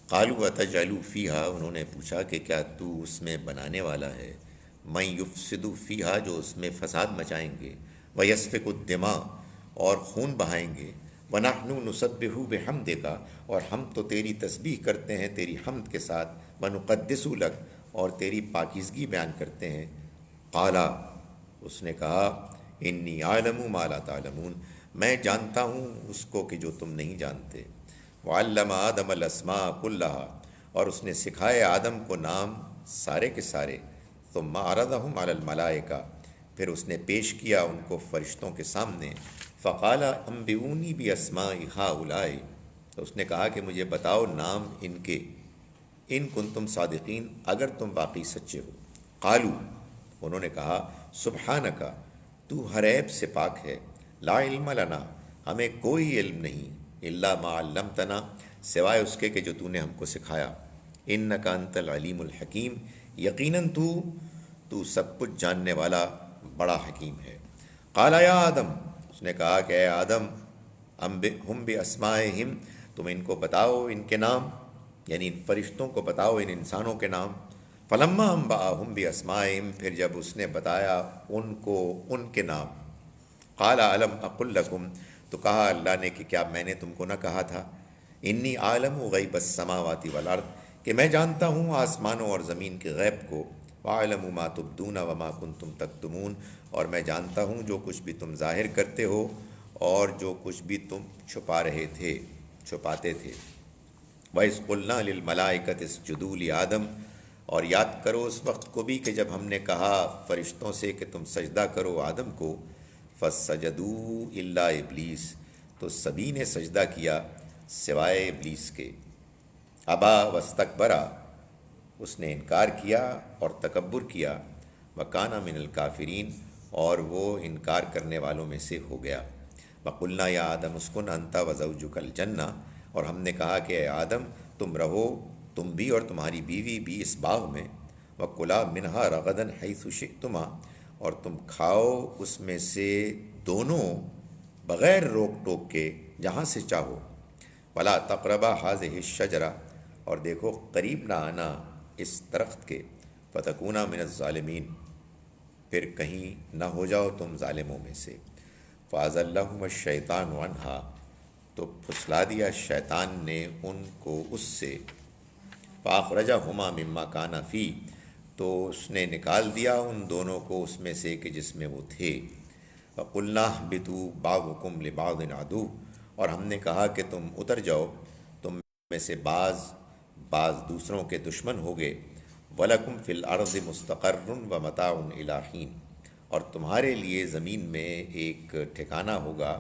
قالوا اتجعل فیہا، انہوں نے پوچھا کہ کیا تو اس میں بنانے والا ہے من یفسد فیہا، جو اس میں فساد مچائیں گے، ویسفک الدماء، اور خون بہائیں گے، ونحن نسبح بحمدک، اور ہم تو تیری تسبیح کرتے ہیں تیری حمد کے ساتھ، ونقدس لک، اور تیری پاکیزگی بیان کرتے ہیں. قالا، اس نے کہا انی اعلم ما لا تعلمون، میں جانتا ہوں اس کو کہ جو تم نہیں جانتے. وعلم آدم الاسماء کلہا، اور اس نے سکھائے آدم کو نام سارے کے سارے. ثم عرضہم علی الملائکہ، پھر اس نے پیش کیا ان کو فرشتوں کے سامنے. فقال انبئونی باسماء ہؤلاء، تو اس نے کہا کہ مجھے بتاؤ نام ان کے، ان کنتم صادقین، اگر تم واقعی سچے ہو. قالو، انہوں نے کہا سبحانک، تو ہر عیب سے پاک ہے، لا علم لنا، ہمیں کوئی علم نہیں، الا ما علمتنا، سوائے اس کے کہ جو تو نے ہم کو سکھایا. انک انت العلیم الحکیم، یقیناً تو سب کچھ جاننے والا بڑا حکیم ہے. قال یا آدم، اس نے کہا کہ اے آدم، ہم باسمائہم، تم ان کو بتاؤ ان کے نام، یعنی ان فرشتوں کو بتاؤ ان انسانوں کے نام. فلما انبأہم باسمائہم، پھر جب اس نے بتایا ان کو ان کے نام. قال الم اقل لکم، تو کہا اللہ نے کہ کیا میں نے تم کو نہ کہا تھا، انی عالم غیب السماوات والارض، کہ میں جانتا ہوں آسمانوں اور زمین کے غیب کو. وعلم ما تبدون وما کنتم تکتمون، اور میں جانتا ہوں جو کچھ بھی تم ظاہر کرتے ہو اور جو کچھ بھی تم چھپاتے تھے. وَإِذْ قُلْنَا لِلْمَلَائِكَةِ اسْجُدُوا لِآدَمَ، اور یاد کرو اس وقت کو بھی کہ جب ہم نے کہا فرشتوں سے کہ تم سجدہ کرو آدم کو. فَسَجَدُوا إِلَّا إِبْلِيسَ، تو سبھی نے سجدہ کیا سوائے ابلیس کے. ابا واستکبر، اس نے انکار کیا اور تکبر کیا. وَكَانَ مِنَ الْكَافِرِينَ، اور وہ انکار کرنے والوں میں سے ہو گیا. وَقُلْنَا يَا آدَمُ اسْكُنْ أَنْتَ وَزَوْجُكَ الْجَنَّةَ، اور ہم نے کہا کہ اے آدم تم رہو، تم بھی اور تمہاری بیوی بھی اس باغ میں. وَكُلَا مِنْهَا رَغَدًا حَيْثُ شِئْتُمَا، اور تم کھاؤ اس میں سے دونوں بغیر روک ٹوک کے جہاں سے چاہو. وَلَا تَقْرَبَا هَٰذِهِ الشَّجَرَةَ، اور دیکھو قریب نہ آنا اس درخت کے. فَتَكُونَا مِنَ الظَّالِمِينَ، پھر کہیں نہ ہو جاؤ تم ظالموں میں سے. فَأَزَلَّهُمَا الشَّيْطَانُ عَنْهَا، تو پھسلا دیا شیطان نے ان کو اس سے. فَأَخْرَجَهُمَا مِمَّا كَانَ فِيهِ، تو اس نے نکال دیا ان دونوں کو اس میں سے کہ جس میں وہ تھے. وَقُلْنَا اهْبِطُوا بَعْضُكُمْ لِبَعْضٍ عَدُوٌّ، اور ہم نے کہا کہ تم اتر جاؤ، تم میں سے بعض دوسروں کے دشمن ہوگے. وَلَكُمْ فِي الْأَرْضِ مُسْتَقَرٌّ وَمَتَاعٌ إِلَىٰ حِينٍ، اور تمہارے لیے زمین میں ایک ٹھکانہ ہوگا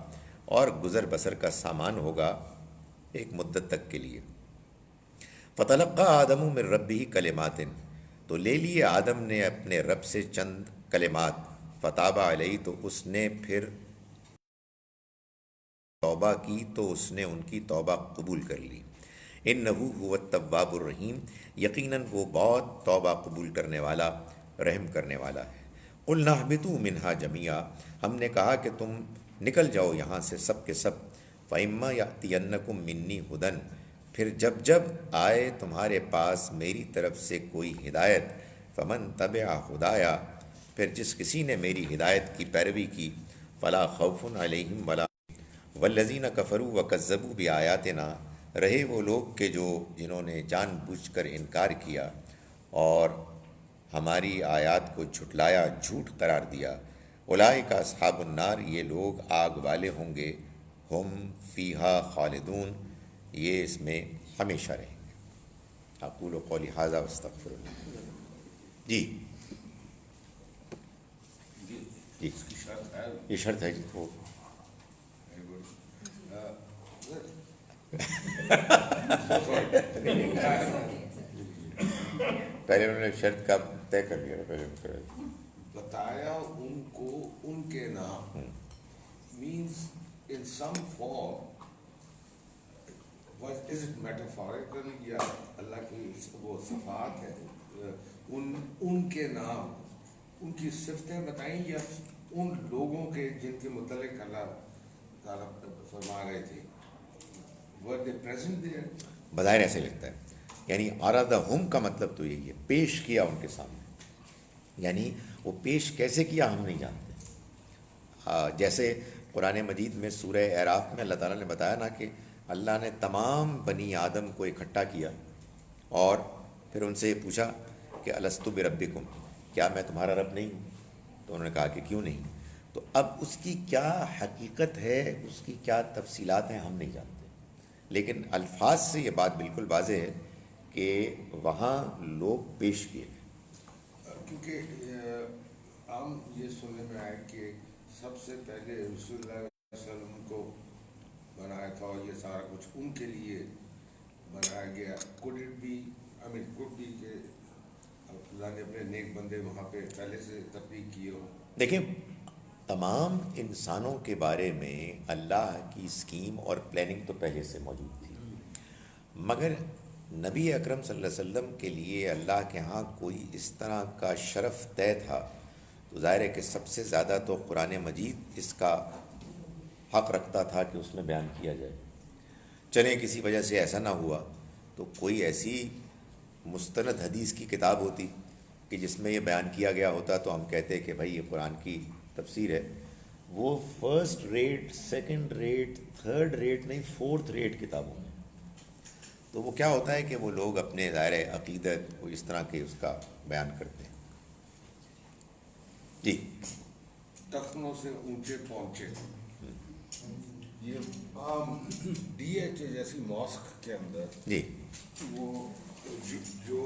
اور گزر بسر کا سامان ہوگا ایک مدت تک کے لیے. فَتَلَقَّىٰ آدَمُ مِن رَبِّهِ كَلِمَاتٍ، تو لے لیے آدم نے اپنے رب سے چند کلمات. فَتَابَ عَلَيْهِ، تو اس نے پھر توبہ کی تو اس نے ان کی توبہ قبول کر لی. اِنَّهُ هُوَ التَّوَّابُ الرَّحِيمُ، یقیناً وہ بہت توبہ قبول کرنے والا، رحم کرنے والا ہے. قُلْنَا اهْبِطُوا مِنْهَا جَمِيعًا، ہم نے کہا کہ تم نکل جاؤ یہاں سے سب کے سب. فَإِمَّا يَأْتِيَنَّكُم مِّنِّي هُدًى، پھر جب آئے تمہارے پاس میری طرف سے کوئی ہدایت. فَمَن تَبِعَ هُدَايَا، پھر جس کسی نے میری ہدایت کی پیروی کی فلا خوف علیہم ولا والذین کفروا وکذبوا بآیاتنا، رہے وہ لوگ کہ جنہوں نے جان بوجھ کر انکار کیا اور ہماری آیات کو جھٹلایا، جھوٹ قرار دیا، اولئک اصحاب النار، یہ لوگ آگ والے ہوں گے، ہم فیہا خالدون، یہ اس میں ہمیشہ رہیں گے۔ اقول قولی ھذا واستغفر اللہ۔ جی جی اس کی شرط ہے، یہ شرط ہے جی وہ پہلے انہوں نے شرط کا طے کر لیا، پہلے بتایا ان کو ان کے نام means in some form was is it metaphorical یا اللہ کی وہ صفات ہے، ان کے نام ان کی صفتیں بتائیں یا ان لوگوں کے جن کے متعلق اللہ تعالیٰ فرما رہے تھے were they present there؟ بظاہر ایسے لگتا ہے، یعنی عرضہم کا مطلب تو یہی ہے پیش کیا ان کے سامنے، یعنی وہ پیش کیسے کیا ہم نہیں جانتے۔ جیسے قرآن مجید میں سورہ اعراف میں اللہ تعالیٰ نے بتایا نا کہ اللہ نے تمام بنی آدم کو اکٹھا کیا اور پھر ان سے یہ پوچھا کہ الست بربکم، کیا میں تمہارا رب نہیں ہوں؟ تو انہوں نے کہا کہ کیوں نہیں۔ تو اب اس کی کیا حقیقت ہے، اس کی کیا تفصیلات ہیں ہم نہیں جانتے، لیکن الفاظ سے یہ بات بالکل واضح ہے کہ وہاں لوگ پیش کیے گئے۔ کیونکہ عام یہ سننے میں آئے کہ سب سے پہلے رسول اللہ علیہ وسلم کو بنایا تھا اور یہ سارا کچھ ان کے لیے بنایا گیا۔ could be کہ اللہ نے اپنے نیک بندے وہاں پہ پہلے سے تخلیق کیے ہوں۔ دیکھیں تمام انسانوں کے بارے میں اللہ کی اسکیم اور پلاننگ تو پہلے سے موجود تھی، مگر نبی اکرم صلی اللہ علیہ وسلم کے لیے اللہ کے ہاں کوئی اس طرح کا شرف طے تھا تو ظاہر ہے کہ سب سے زیادہ تو قرآن مجید اس کا حق رکھتا تھا کہ اس میں بیان کیا جائے۔ چلیں کسی وجہ سے ایسا نہ ہوا تو کوئی ایسی مستند حدیث کی کتاب ہوتی کہ جس میں یہ بیان کیا گیا ہوتا تو ہم کہتے کہ بھائی یہ قرآن کی تفسیر ہے۔ وہ first rate, second rate, third rate نہیں، فورتھ ریٹ کتابوں میں، تو وہ کیا ہوتا ہے کہ وہ لوگ اپنے ظاہر عقیدت کو اس طرح کے اس کا بیان کرتے ہیں۔ جی ٹخنوں سے اونچے پہنچے، یہ عام ڈی ایچ اے جیسی ماسک کے اندر جی وہ جو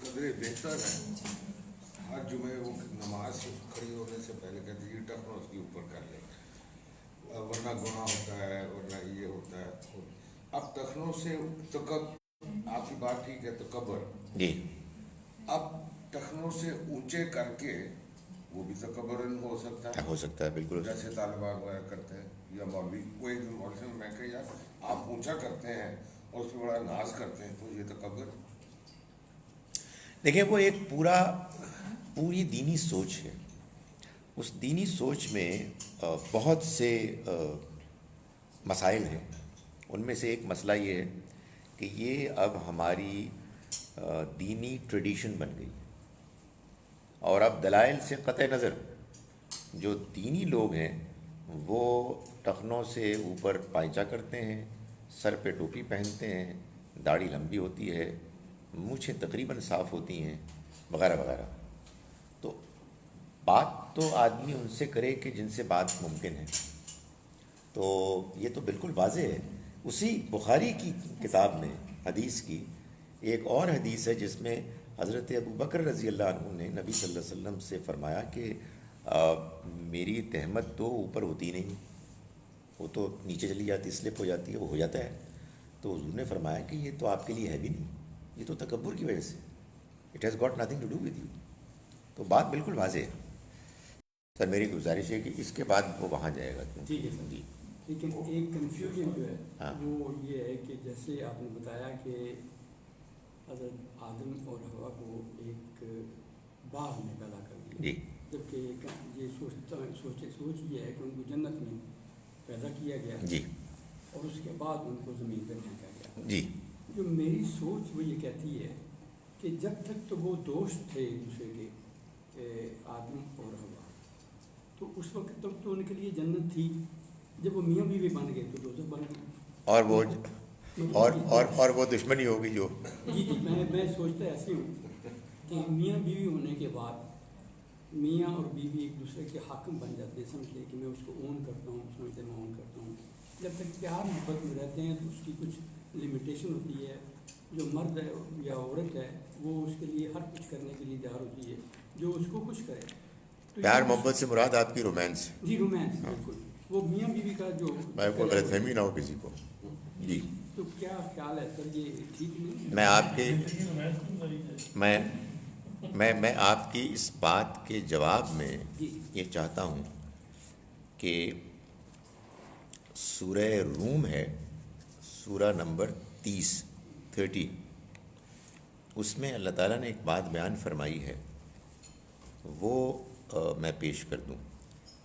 قدرے بہتر ہیں ہر جمعے وہ نماز کھڑی ہونے سے پہلے کہتے ہیں یہ ٹخنوں کے اوپر کر لیں ورنہ گناہ ہوتا ہے، ورنہ یہ ہوتا ہے۔ اب ٹخنوں سے آپ کی بات ٹھیک ہے، تکبر جی اب ٹخنوں سے اونچے کر کے وہ بھی تکبرن ہو سکتا ہے، ہو سکتا ہے، بالکل جیسے طالبان وغیرہ کرتے ہیں یا مولوی کوئی مولوی سے میں کہ یار آپ اونچا کرتے ہیں اور اس پہ بڑا ناز کرتے ہیں تو یہ تکبر۔ دیکھیں وہ ایک پوری دینی سوچ ہے، اس دینی سوچ میں بہت سے مسائل ہیں، ان میں سے ایک مسئلہ یہ ہے کہ یہ اب ہماری دینی ٹریڈیشن بن گئی اور اب دلائل سے قطع نظر جو دینی لوگ ہیں وہ ٹخنوں سے اوپر پائچہ کرتے ہیں، سر پہ ٹوپی پہنتے ہیں، داڑھی لمبی ہوتی ہے، مونچھیں تقریباً صاف ہوتی ہیں وغیرہ وغیرہ۔ تو بات تو آدمی ان سے کرے کہ جن سے بات ممکن ہے، تو یہ تو بالکل واضح ہے۔ اسی بخاری کی کتاب میں حدیث کی ایک اور حدیث ہے جس میں حضرت ابو بکر رضی اللہ عنہ نے نبی صلی اللہ علیہ وسلم سے فرمایا کہ میری تہمت تو اوپر ہوتی نہیں، وہ تو نیچے چلی جاتی، سلپ ہو جاتی ہے، وہ ہو جاتا ہے۔ تو حضور نے فرمایا کہ یہ تو آپ کے لیے ہے بھی نہیں، یہ تو تکبر کی وجہ سے، it has got nothing to do with you. تو بات بالکل واضح ہے۔ سر میری گزارش ہے کہ اس کے بعد وہ وہاں جائے گا۔ ٹھیک ہے سر جی لیکن ایک کنفیوژن جو ہے ہاں وہ یہ ہے کہ جیسے آپ نے بتایا کہ حضرت آدم اور حوا کو ایک باغ میں پیدا کر دیا، جی جبکہ یہ سوچ یہ ہے کہ ان کو جنت میں پیدا کیا گیا جی اور اس کے بعد ان کو زمین پہ پھینکا گیا۔ جی جو میری سوچ وہ یہ کہتی ہے کہ جب تک تو وہ دوست تھے ایک دوسرے کے، آدم اور حوا، تو اس وقت تک تو ان کے لیے جنت تھی، جب وہ میاں بیوی بن گئے تو دوزخ بن گئی. اور وہ مطلب وہ دشمنی ہوگی جو جی میں سوچتا ایسے ہوں کہ میاں بیوی ہونے کے بعد میاں اور بیوی ایک دوسرے کے حاکم بن جاتے ہیں، سمجھتے کہ میں اس کو اون کرتا ہوں، سمجھتے میں اون کرتا ہوں. جب تک پیار محبت میں رہتے ہیں تو اس کی کچھ لمیٹیشن ہوتی ہے. جو مرد ہے یا عورت ہے وہ اس کے لیے ہر کچھ کرنے کے لیے تیار ہوتی ہے جو اس کو خوش کرے. تو پیار یہ محبت سے مراد آپ کی رومانس. جی رومانس، بالکل وہ میاں بیوی کا جو میں کوئی غلط فہمی نہ ہو کسی کو. جی تو کیا خیال ہے سر، یہ ٹھیک نہیں؟ میں آپ کے میں آپ کی اس بات کے جواب میں یہ چاہتا ہوں کہ سورہ روم ہے، سورہ نمبر 30، اس میں اللہ تعالیٰ نے ایک بات بیان فرمائی ہے، وہ میں پیش کر دوں.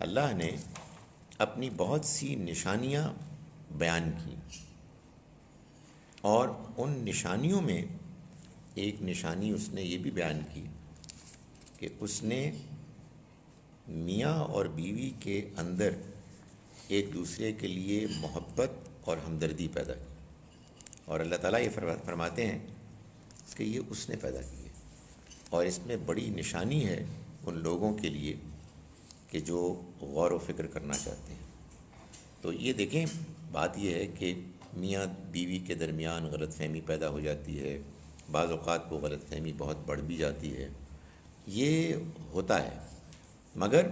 اللہ نے اپنی بہت سی نشانیاں بیان کی، اور ان نشانیوں میں ایک نشانی اس نے یہ بھی بیان کی کہ اس نے میاں اور بیوی کے اندر ایک دوسرے کے لیے محبت اور ہمدردی پیدا کی. اور اللہ تعالیٰ یہ فرماتے ہیں کہ یہ اس نے پیدا کی ہے، اور اس میں بڑی نشانی ہے ان لوگوں کے لیے کہ جو غور و فکر کرنا چاہتے ہیں. تو یہ دیکھیں، بات یہ ہے کہ میاں بیوی کے درمیان غلط فہمی پیدا ہو جاتی ہے، بعض اوقات وہ غلط فہمی بہت بڑھ بھی جاتی ہے، یہ ہوتا ہے. مگر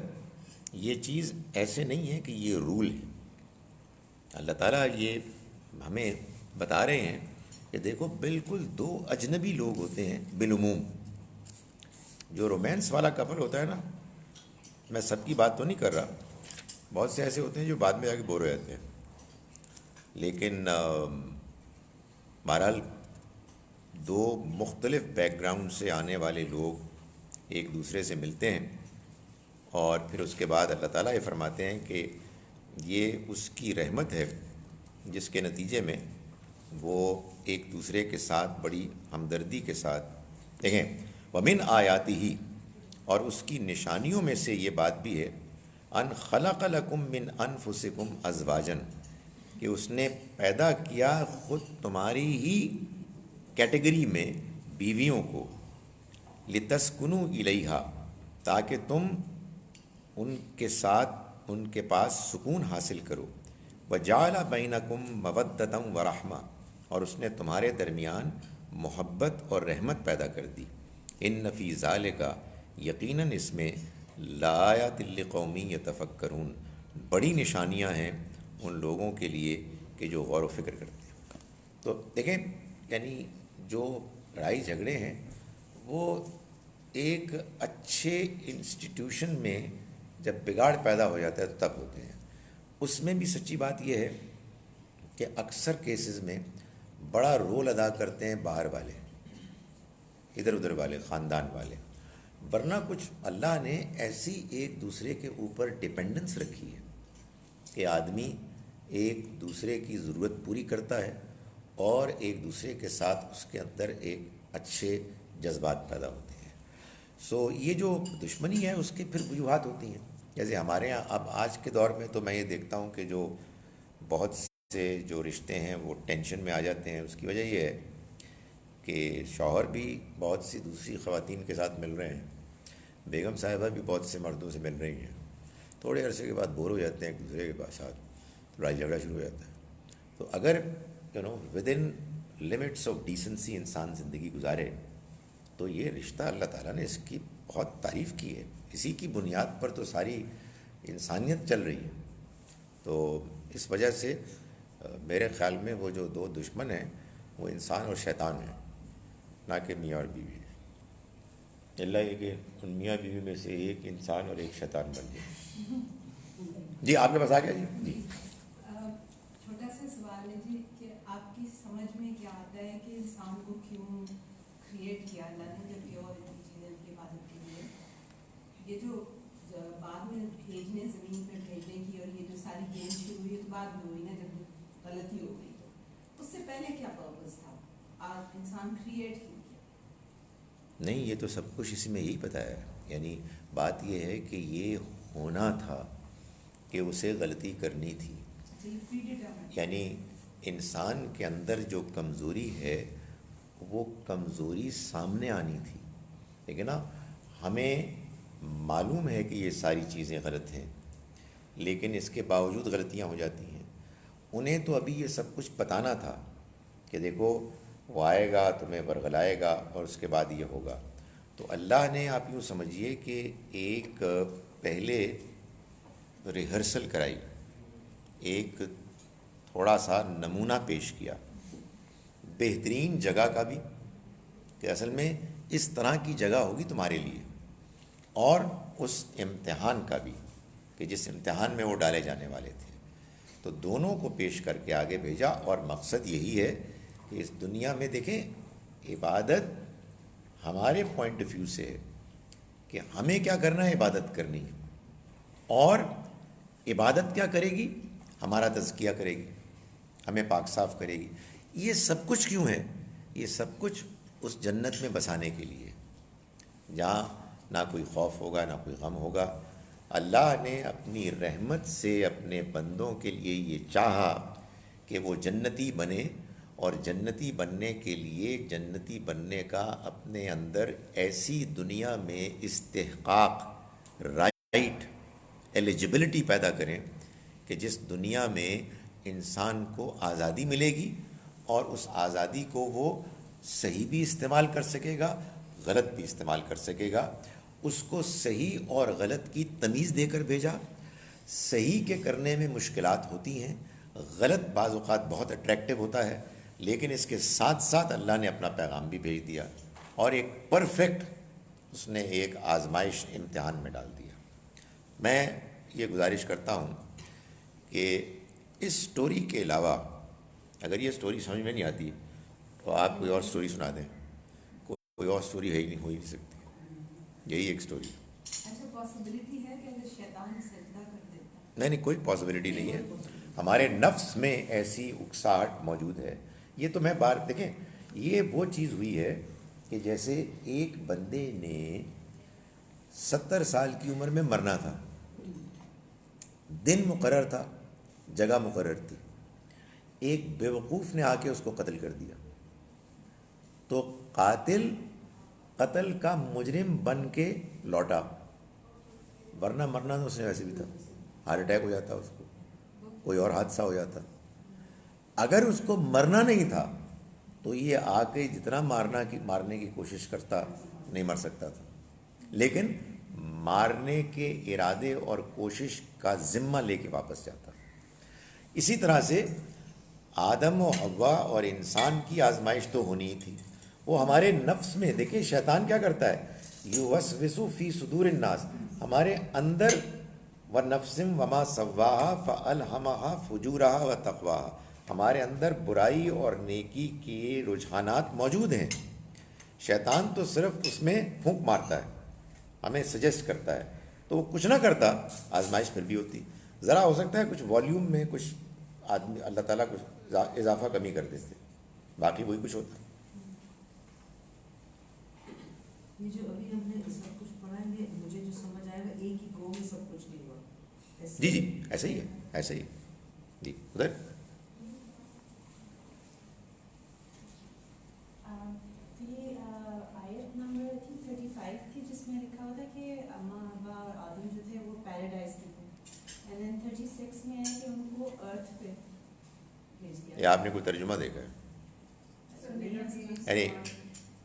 یہ چیز ایسے نہیں ہے کہ یہ رول ہے. اللہ تعالیٰ یہ ہمیں بتا رہے ہیں کہ دیکھو بالکل دو اجنبی لوگ ہوتے ہیں بالعموم. جو رومانس والا کپل ہوتا ہے نا، میں سب کی بات تو نہیں کر رہا، بہت سے ایسے ہوتے ہیں جو بعد میں جا کے بور ہو جاتے ہیں، لیکن بہرحال دو مختلف بیک گراؤنڈ سے آنے والے لوگ ایک دوسرے سے ملتے ہیں، اور پھر اس کے بعد اللہ تعالیٰ یہ فرماتے ہیں کہ یہ اس کی رحمت ہے جس کے نتیجے میں وہ ایک دوسرے کے ساتھ بڑی ہمدردی کے ساتھ. دیکھیں، ومن آیاتی ہی، اور اس کی نشانیوں میں سے یہ بات بھی ہے، ان خلق لکم من انفسکم ازواجن، کہ اس نے پیدا کیا خود تمہاری ہی کیٹیگری میں بیویوں کو، لتسکنوا الیہا، تاکہ تم ان کے ساتھ ان کے پاس سکون حاصل کرو. وجعل بینکم مودۃ ورحمہ، اور اس نے تمہارے درمیان محبت اور رحمت پیدا کر دی. ان فی ذالک، یقیناً اس میں لآیات لقوم یتفکرون، بڑی نشانیاں ہیں ان لوگوں کے لیے کہ جو غور و فکر کرتے ہیں. تو دیکھیں، یعنی جو لڑائی جھگڑے ہیں وہ ایک اچھے انسٹیٹیوشن میں جب بگاڑ پیدا ہو جاتا ہے تو تب ہوتے ہیں. اس میں بھی سچی بات یہ ہے کہ اکثر کیسز میں بڑا رول ادا کرتے ہیں باہر والے، ادھر ادھر والے، خاندان والے، ورنہ کچھ اللہ نے ایسی ایک دوسرے کے اوپر ڈپینڈنس رکھی ہے کہ آدمی ایک دوسرے کی ضرورت پوری کرتا ہے، اور ایک دوسرے کے ساتھ اس کے اندر ایک اچھے جذبات پیدا ہوتے ہیں. سو یہ جو دشمنی ہے اس کی پھر وجوہات ہوتی ہیں. جیسے ہمارے یہاں اب آج کے دور میں تو میں یہ دیکھتا ہوں کہ جو بہت سے جو رشتے ہیں وہ ٹینشن میں آ جاتے ہیں. اس کی وجہ یہ ہے کہ شوہر بھی بہت سی دوسری خواتین کے ساتھ مل رہے ہیں، بیگم صاحبہ بھی بہت سے مردوں سے مل رہی ہیں، تھوڑے عرصے کے بعد بور ہو جاتے ہیں ایک دوسرے کے ساتھ، لڑائی جھگڑا شروع ہو جاتا ہے. تو اگر with in limits of decency انسان زندگی گزارے تو یہ رشتہ اللہ تعالیٰ نے اس کی بہت تعریف کی ہے. اسی کی بنیاد پر تو ساری انسانیت چل رہی ہے. تو اس وجہ سے میرے خیال میں وہ جو دو دشمن ہیں وہ انسان اور شیطان ہیں، نہ کہ میاں اور بیوی. اللہ یہ کہ ان میاں بیوی میں سے ایک انسان اور ایک شیطان بن جائے. جی آپ کے پاس آ گیا. جی چھوٹا سا سوال ہے جی، کہ آپ کی سمجھ میں کیا آتا ہے کہ انسان کو کیوں کریٹ کیا اللہ نے، جو پیور اتنی چیزیں کی عبادت کے لیے، یہ جو بعد میں بھیجنے زمین پہ بھیجنے کی، اور یہ جو ساری گیم شروع ہوئی تو بعد میں ہوئی نا جب غلطی ہو گئی، تو اس سے پہلے کیا پرپز تھا؟ آج انسان کریٹ کیوں کیا؟ نہیں، یہ تو سب کچھ اسی میں یہی بتایا ہے. یعنی بات یہ ہے کہ یہ ہونا تھا کہ اسے غلطی کرنی تھی. یعنی انسان کے اندر جو کمزوری ہے وہ کمزوری سامنے آنی تھی. لیکن نا ہمیں معلوم ہے کہ یہ ساری چیزیں غلط ہیں، لیکن اس کے باوجود غلطیاں ہو جاتی ہیں. انہیں تو ابھی یہ سب کچھ بتانا تھا کہ دیکھو وہ آئے گا، تمہیں ورغلائے گا اور اس کے بعد یہ ہوگا. تو اللہ نے آپ یوں سمجھیے کہ ایک پہلے ریہرسل کرائی، ایک تھوڑا سا نمونہ پیش کیا بہترین جگہ کا بھی، کہ اصل میں اس طرح کی جگہ ہوگی تمہارے لیے، اور اس امتحان کا بھی کہ جس امتحان میں وہ ڈالے جانے والے تھے. تو دونوں کو پیش کر کے آگے بھیجا، اور مقصد یہی ہے کہ اس دنیا میں دیکھیں عبادت ہمارے پوائنٹ آف ویو سے ہے کہ ہمیں کیا کرنا ہے، عبادت کرنی ہے. اور عبادت کیا کرے گی، ہمارا تزکیہ کرے گی، ہمیں پاک صاف کرے گی. یہ سب کچھ کیوں ہے؟ یہ سب کچھ اس جنت میں بسانے کے لیے، جہاں نہ کوئی خوف ہوگا نہ کوئی غم ہوگا. اللہ نے اپنی رحمت سے اپنے بندوں کے لیے یہ چاہا کہ وہ جنتی بنے، اور جنتی بننے کے لیے جنتی بننے کا اپنے اندر ایسی دنیا میں استحقاق، رائٹ، ایلیجبلٹی پیدا کریں کہ جس دنیا میں انسان کو آزادی ملے گی، اور اس آزادی کو وہ صحیح بھی استعمال کر سکے گا، غلط بھی استعمال کر سکے گا. اس کو صحیح اور غلط کی تمیز دے کر بھیجا. صحیح کے کرنے میں مشکلات ہوتی ہیں، غلط بعض اوقات بہت اٹریکٹیو ہوتا ہے، لیکن اس کے ساتھ ساتھ اللہ نے اپنا پیغام بھی بھیج دیا، اور ایک پرفیکٹ اس نے ایک آزمائش امتحان میں ڈال دیا. میں یہ گزارش کرتا ہوں کہ اس سٹوری کے علاوہ اگر یہ سٹوری سمجھ میں نہیں آتی تو آپ کوئی اور سٹوری سنا دیں. کوئی اور سٹوری ہے ہی نہیں، ہو ہی نہیں سکتی. یہی ایک سٹوری. اچھا، پاسبلٹی ہے کہ اگر شیطان سجدہ کر دیتا؟ نہیں، کوئی پاسبلٹی نہیں ہے. ہمارے نفس میں ایسی اکساہٹ موجود ہے. یہ تو میں بار دیکھیں، یہ وہ چیز ہوئی ہے کہ جیسے ایک بندے نے 70 سال کی عمر میں مرنا تھا، دن مقرر تھا، جگہ مقرر تھی، ایک بیوقوف نے آ کے اس کو قتل کر دیا. تو قاتل قتل کا مجرم بن کے لوٹا، ورنہ مرنا تو اس نے ویسے بھی تھا. ہارٹ اٹیک ہو جاتا، اس کو کوئی اور حادثہ ہو جاتا. اگر اس کو مرنا نہیں تھا تو یہ آ کے جتنا مارنے کی کوشش کرتا نہیں مر سکتا تھا، لیکن مارنے کے ارادے اور کوشش کا ذمہ لے کے واپس جاتا. اسی طرح سے آدم و حوا اور انسان کی آزمائش تو ہونی ہی تھی. وہ ہمارے نفس میں، دیکھیں شیطان کیا کرتا ہے، یوسوس فی صدور الناس، ہمارے اندر، وَنَفْسٍ وَمَا سَوَّاهَا فَأَلْهَمَهَا فُجُورَهَا وَتَقْوَاهَا، ہمارے اندر برائی اور نیکی کے رجحانات موجود ہیں. شیطان تو صرف اس میں پھونک مارتا ہے، ہمیں سجیسٹ کرتا ہے. تو وہ کچھ نہ کرتا، آزمائش پھر بھی ہوتی. ذرا ہو سکتا ہے کچھ والیوم میں کچھ آدمی اللہ تعالیٰ کچھ اضافہ کمی کر دیتے، باقی وہی کچھ ہوتا. یہ جو ابھی ہم نے سب کچھ پڑھا ہے، مجھے جو سمجھ آئے گا ایک ہی گو میں سب کچھ نہیں ہوا. جی جی ایسا ہی ہے، ایسا ہی. جی ادھر یہ آیت نمبر 35 تھی جس میں لکھا ہوتا ہے کہ اماں ابا اور آدم جو تھے وہ پیراڈائز میں تھے، اینڈ دین 36 میں ہے کہ ان کو ارتھ پہ بھیج دیا. یہ آپ نے کوئی ترجمہ دیکھا ہے؟ یعنی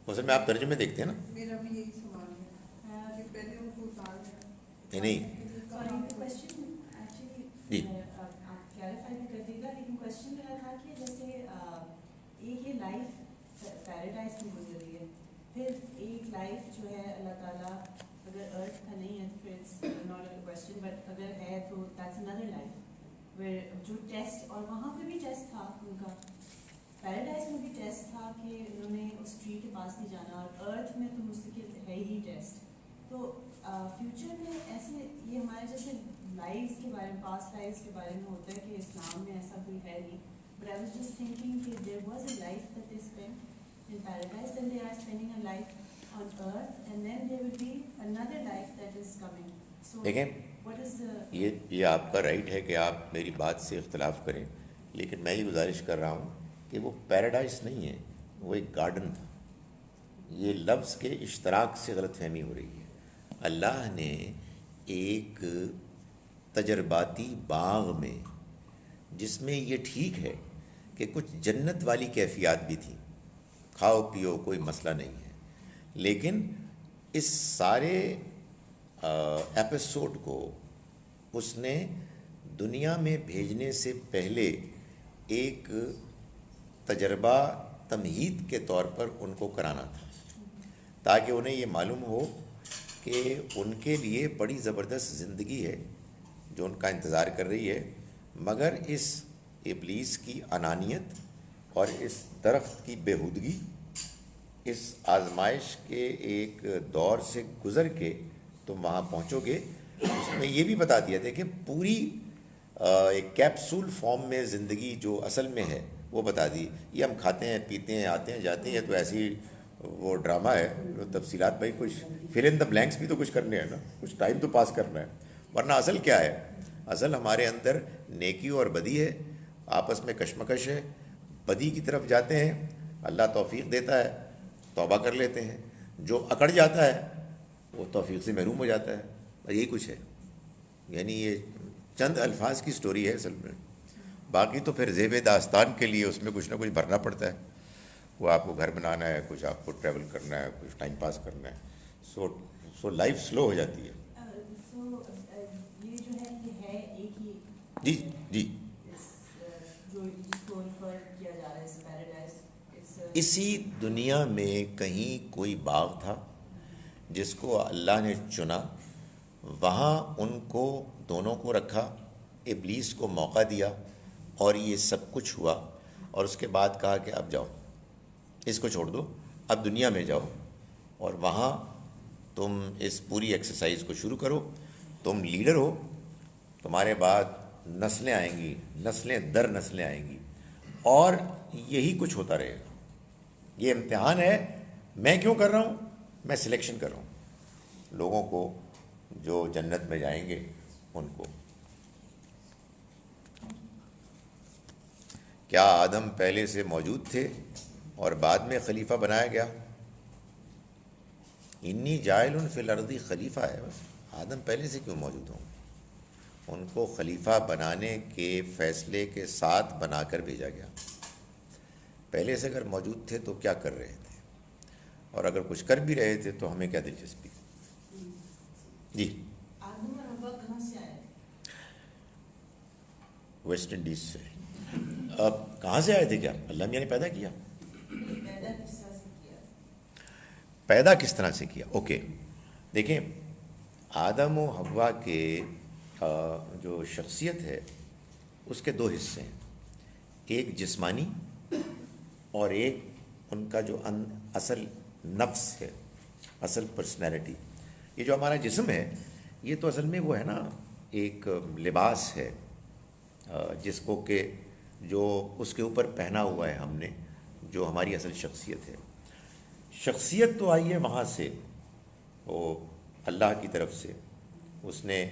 اصل میں آپ ترجمے دیکھتے ہیں نا؟ میرا بھی یہی سوال ہے کہ پہلے ان کو اتار دیا. نہیں سوری، کوشچن ایکچولی جی آپ کلیریفائی بھی کر دیے گا، لیکن کوشچن میرا تھا کہ جیسے ایک یہ لائف پیراڈائز میں گزری ہے، پھر ایک لائف جو ہے اللہ تعالیٰ اگر ارتھ کا نہیں ہے تو پھر it's not a question, but اگر ہے تو دیٹس اندر لائف ویئر جو ٹیسٹ، اور وہاں پہ بھی ٹیسٹ تھا ان کا، پیراڈائز میں بھی ٹیسٹ تھا کہ انہوں نے اس ٹری کے پاس نہیں جانا، اور ارتھ میں تو مستقل ہے ہی ٹیسٹ. تو فیوچر میں ایسے یہ ہمارے جیسے لائفس کے بارے میں، پاسٹ لائفس کے بارے میں ہوتا ہے کہ اسلام میں ایسا کوئی ہے نہیں، but I was just thinking کہ there was a life that they spend in paradise and they are spending a life on earth, and then there will be another life that is coming. So دیکھیں what is the یہ آپ کا right ہے کہ آپ میری بات سے اختلاف کریں، لیکن میں یہ گزارش کر رہا ہوں کہ وہ پیراڈائز نہیں ہے، وہ ایک گارڈن تھا. یہ لفظ کے اشتراک سے غلط فہمی ہو رہی ہے. اللہ نے ایک تجرباتی باغ میں، جس میں یہ ٹھیک ہے کہ کچھ جنت والی کیفیات بھی تھیں، کھاؤ پیو کوئی مسئلہ نہیں ہے، لیکن اس سارے ایپیسوڈ کو اس نے دنیا میں بھیجنے سے پہلے ایک تجربہ تمہید کے طور پر ان کو کرانا تھا، تاکہ انہیں یہ معلوم ہو کہ ان کے لیے بڑی زبردست زندگی ہے جو ان کا انتظار کر رہی ہے، مگر اس ابلیس کی انانیت اور اس درخت کی بیہودگی، اس آزمائش کے ایک دور سے گزر کے تم وہاں پہنچو گے. اس میں یہ بھی بتا دیا تھا کہ پوری ایک کیپسول فارم میں زندگی جو اصل میں ہے وہ بتا دی. یہ ہم کھاتے ہیں پیتے ہیں آتے ہیں جاتے ہیں، تو ایسی وہ ڈرامہ ہے. تفصیلات بھائی کچھ فل ان دا بلینکس بھی تو کچھ کرنے ہیں نا، کچھ ٹائم تو پاس کرنا ہے، ورنہ اصل کیا ہے؟ اصل ہمارے اندر نیکی اور بدی ہے، آپس میں کشمکش ہے، بدی کی طرف جاتے ہیں، اللہ توفیق دیتا ہے، توبہ کر لیتے ہیں، جو اکڑ جاتا ہے وہ توفیق سے محروم ہو جاتا ہے. اور یہی کچھ ہے. یعنی یہ چند الفاظ کی سٹوری ہے اصل میں، باقی تو پھر زیب داستان کے لیے اس میں کچھ نہ کچھ بھرنا پڑتا ہے. وہ آپ کو گھر بنانا ہے، کچھ آپ کو ٹریول کرنا ہے، کچھ ٹائم پاس کرنا ہے. سو لائف سلو ہو جاتی ہے. یہ جو ہے یہ ہے ایک ہی جی جی جو جس کو ریفر کیا جا رہا ہے اس پیراڈائز. اسی دنیا میں کہیں کوئی باغ تھا جس کو اللہ نے چنا، وہاں ان کو دونوں کو رکھا، ابلیس کو موقع دیا، اور یہ سب کچھ ہوا. اور اس کے بعد کہا کہ اب جاؤ، اس کو چھوڑ دو، اب دنیا میں جاؤ اور وہاں تم اس پوری ایکسرسائز کو شروع کرو. تم لیڈر ہو، تمہارے بعد نسلیں آئیں گی، نسلیں در نسلیں آئیں گی، اور یہی کچھ ہوتا رہے گا. یہ امتحان ہے. میں کیوں کر رہا ہوں؟ میں سلیکشن کر رہا ہوں لوگوں کو جو جنت میں جائیں گے ان کو. کیا آدم پہلے سے موجود تھے اور بعد میں خلیفہ بنایا گیا؟ انی جاعل فی الارض خلیفہ ہے بس. آدم پہلے سے کیوں موجود ہوں؟ ان کو خلیفہ بنانے کے فیصلے کے ساتھ بنا کر بھیجا گیا. پہلے سے اگر موجود تھے تو کیا کر رہے تھے، اور اگر کچھ کر بھی رہے تھے تو ہمیں کیا دلچسپی؟ جی آدم اور حوا کہاں سے آئے؟ ویسٹ انڈیز سے. اب کہاں سے آئے تھے؟ کیا اللہ میاں نے پیدا کیا؟ پیدا کس طرح سے کیا؟ پیدا کس طرح سے کیا؟ اوکے، دیکھیں آدم و حوا کے جو شخصیت ہے اس کے دو حصے ہیں، ایک جسمانی اور ایک ان کا جو اصل نفس ہے، اصل پرسنالٹی. یہ جو ہمارا جسم ہے یہ تو اصل میں وہ ہے نا، ایک لباس ہے جس کو کہ جو اس کے اوپر پہنا ہوا ہے ہم نے، جو ہماری اصل شخصیت ہے. شخصیت تو آئی ہے وہاں سے، وہ اللہ کی طرف سے. اس نے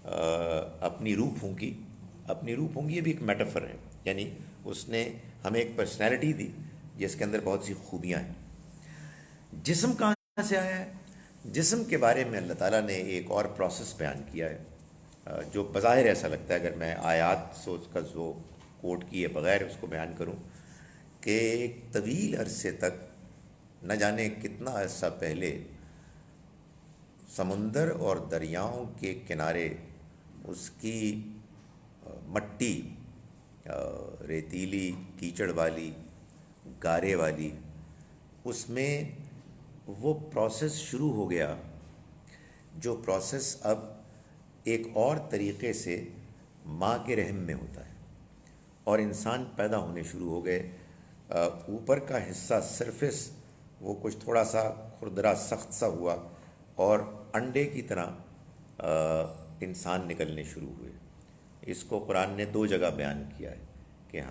اپنی روح پھونکی. اپنی روح پھونکی یہ بھی ایک میٹافر ہے، یعنی اس نے ہمیں ایک پرسنالٹی دی جس کے اندر بہت سی خوبیاں ہیں. جسم کہاں سے آیا ہے؟ جسم کے بارے میں اللہ تعالیٰ نے ایک اور پروسیس بیان کیا ہے جو بظاہر ایسا لگتا ہے، اگر میں آیات سوچ کر جو کوٹ کیے بغیر اس کو بیان کروں، کہ ایک طویل عرصے تک، نہ جانے کتنا عرصہ پہلے، سمندر اور دریاؤں کے کنارے اس کی مٹی ریتیلی، کیچڑ والی، گارے والی، اس میں وہ پروسیس شروع ہو گیا جو پروسیس اب ایک اور طریقے سے ماں کے رحم میں ہوتا ہے، اور انسان پیدا ہونے شروع ہو گئے. اوپر کا حصہ سرفیس وہ کچھ تھوڑا سا کھردرا سخت سا ہوا، اور انڈے کی طرح انسان نکلنے شروع ہوئے. اس کو قرآن نے دو جگہ بیان کیا ہے کہ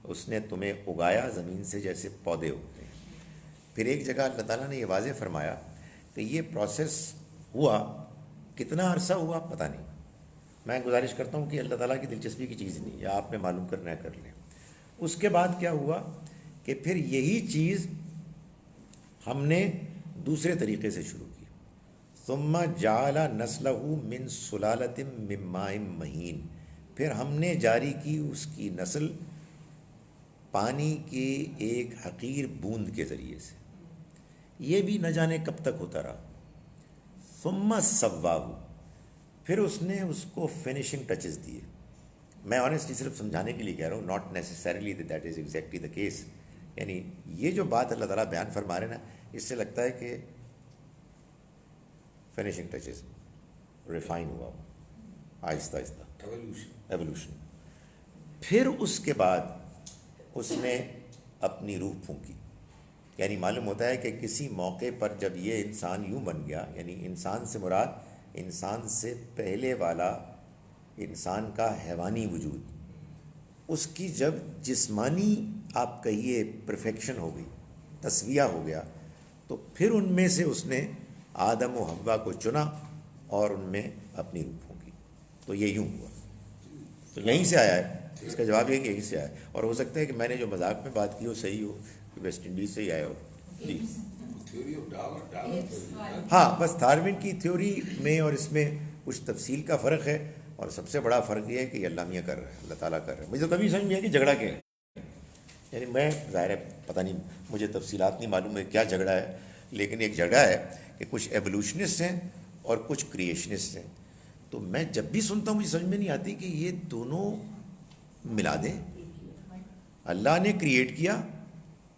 اس نے تمہیں اگایا زمین سے جیسے پودے اگتے ہیں. پھر ایک جگہ اللہ تعالیٰ نے یہ واضح فرمایا کہ یہ پروسیس ہوا، کتنا عرصہ ہوا پتہ نہیں. میں گزارش کرتا ہوں کہ اللہ تعالیٰ کی دلچسپی کی چیز نہیں، یا آپ نے معلوم کرنا ہے کر لیں. اس کے بعد کیا ہوا کہ پھر یہی چیز ہم نے دوسرے طریقے سے شروع کی. ثم جعل نسلہ من سلالۃ من ماء مہین، پھر ہم نے جاری کی اس کی نسل پانی کے ایک حقیر بوند کے ذریعے سے. یہ بھی نہ جانے کب تک ہوتا رہا. ثم سواہ، پھر اس نے اس کو فنیشنگ ٹچز دیے. میں آنیسٹلی صرف سمجھانے کے لیے کہہ رہا ہوں، not necessarily that is exactly the case. یعنی یہ جو بات اللہ تعالیٰ بیان فرما رہے ہیں نا، اس سے لگتا ہے کہ فنیشنگ ٹچز ریفائن ہوا آہستہ آہستہ ایولیوشن. پھر اس کے بعد اس نے اپنی روح پھونکی. یعنی معلوم ہوتا ہے کہ کسی موقع پر جب یہ انسان یوں بن گیا، یعنی انسان سے مراد انسان سے پہلے والا انسان کا حیوانی وجود، اس کی جب جسمانی آپ کہیے پرفیکشن ہو گئی، تسویہ ہو گیا، تو پھر ان میں سے اس نے آدم و حوا کو چنا اور ان میں اپنی روح پھونکی. تو یہ یوں ہوا. تو یہیں سے آیا ہے، اس کا جواب یہ کہ یہیں سے آیا ہے. اور ہو سکتا ہے کہ میں نے جو مذاق میں بات کی وہ صحیح ہو، کہ ویسٹ انڈیز سے ہی آیا ہو. جی تھیوری آف ڈارون. ہاں، بس ڈارون کی تھیوری میں اور اس میں کچھ تفصیل کا فرق ہے، اور سب سے بڑا فرق یہ ہے کہ یہ اللہ میاں کر رہا ہے، اللہ تعالیٰ کر رہا ہے. مجھے تو کبھی سمجھ نہیں آیا کہ جھگڑا کیا ہے. یعنی میں ظاہر ہے پتہ نہیں، مجھے تفصیلات نہیں معلوم ہے کیا جھگڑا ہے، لیکن ایک جھگڑا ہے کہ کچھ ایولیوشنسٹ ہیں اور کچھ کریشنسٹ ہیں. تو میں جب بھی سنتا ہوں مجھے سمجھ میں نہیں آتی کہ یہ دونوں ملا دیں. اللہ نے کریٹ کیا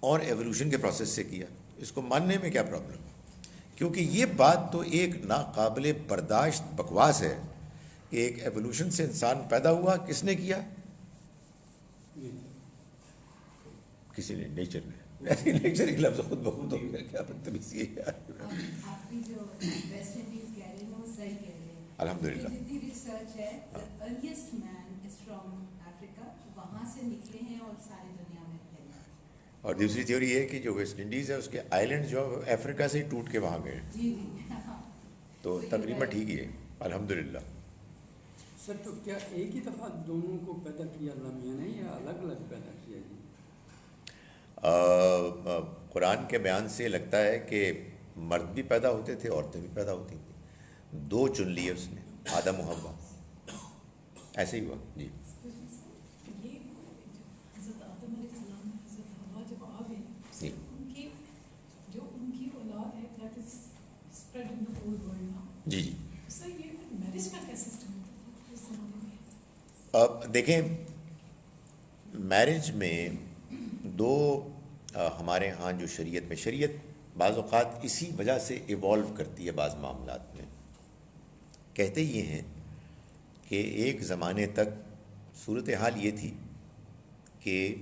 اور ایولیوشن کے پروسیس سے کیا، اس کو ماننے میں کیا پرابلم ہے؟ کیونکہ یہ بات تو ایک ناقابل برداشت بکواس ہے کہ ایک ایولیوشن سے انسان پیدا ہوا، کس نے کیا؟ کسی نے، نیچر نے. نیچر ایک لفظ خود بخود ہو گیا، کیا بدتمیزی ہے یار. آپ کی جو ویسٹ انڈیز کہہ رہے ہیں وہ صحیح کہہ رہے ہیں. الحمدللہ. جتنی ریسرچ ہے earliest main is from Africa, وہاں سے نکلے ہیں اور ساری دنیا میں پھیلے. اور دوسری تھیوری یہ ہے کہ جو ویسٹ انڈیز ہے اس کے آئلینڈ جو افریقہ سے ہی ٹوٹ کے وہاں گئے. جی جی. تو تقریباً ٹھیک ہی ہے الحمدللہ. سر تو کیا ایک ہی دفعہ دونوں کو پیدا کیا اللہ میاں نے یا الگ الگ پیدا کیا جی؟ قرآن کے بیان سے لگتا ہے کہ مرد بھی پیدا ہوتے تھے، عورتیں بھی پیدا ہوتی تھیں. دو چن لیے اس نے، آدم و حوا. ایسے ہی ہوا. جی یہ حضرت آدم علیہ السلام نے حضرت حوا جب آ گئے، جی. ان کی جو ان کی اولاد ہے that is spread in the whole world now. جی جی. سر یہ میرج کا کیا سسٹم ہوتا تھا اس زمانے میں؟ اب دیکھیں، میرج میں دو ہمارے ہاں جو شریعت میں، شریعت بعض اوقات اسی وجہ سے ایوالو کرتی ہے بعض معاملات میں. کہتے یہ ہیں کہ ایک زمانے تک صورتحال یہ تھی کہ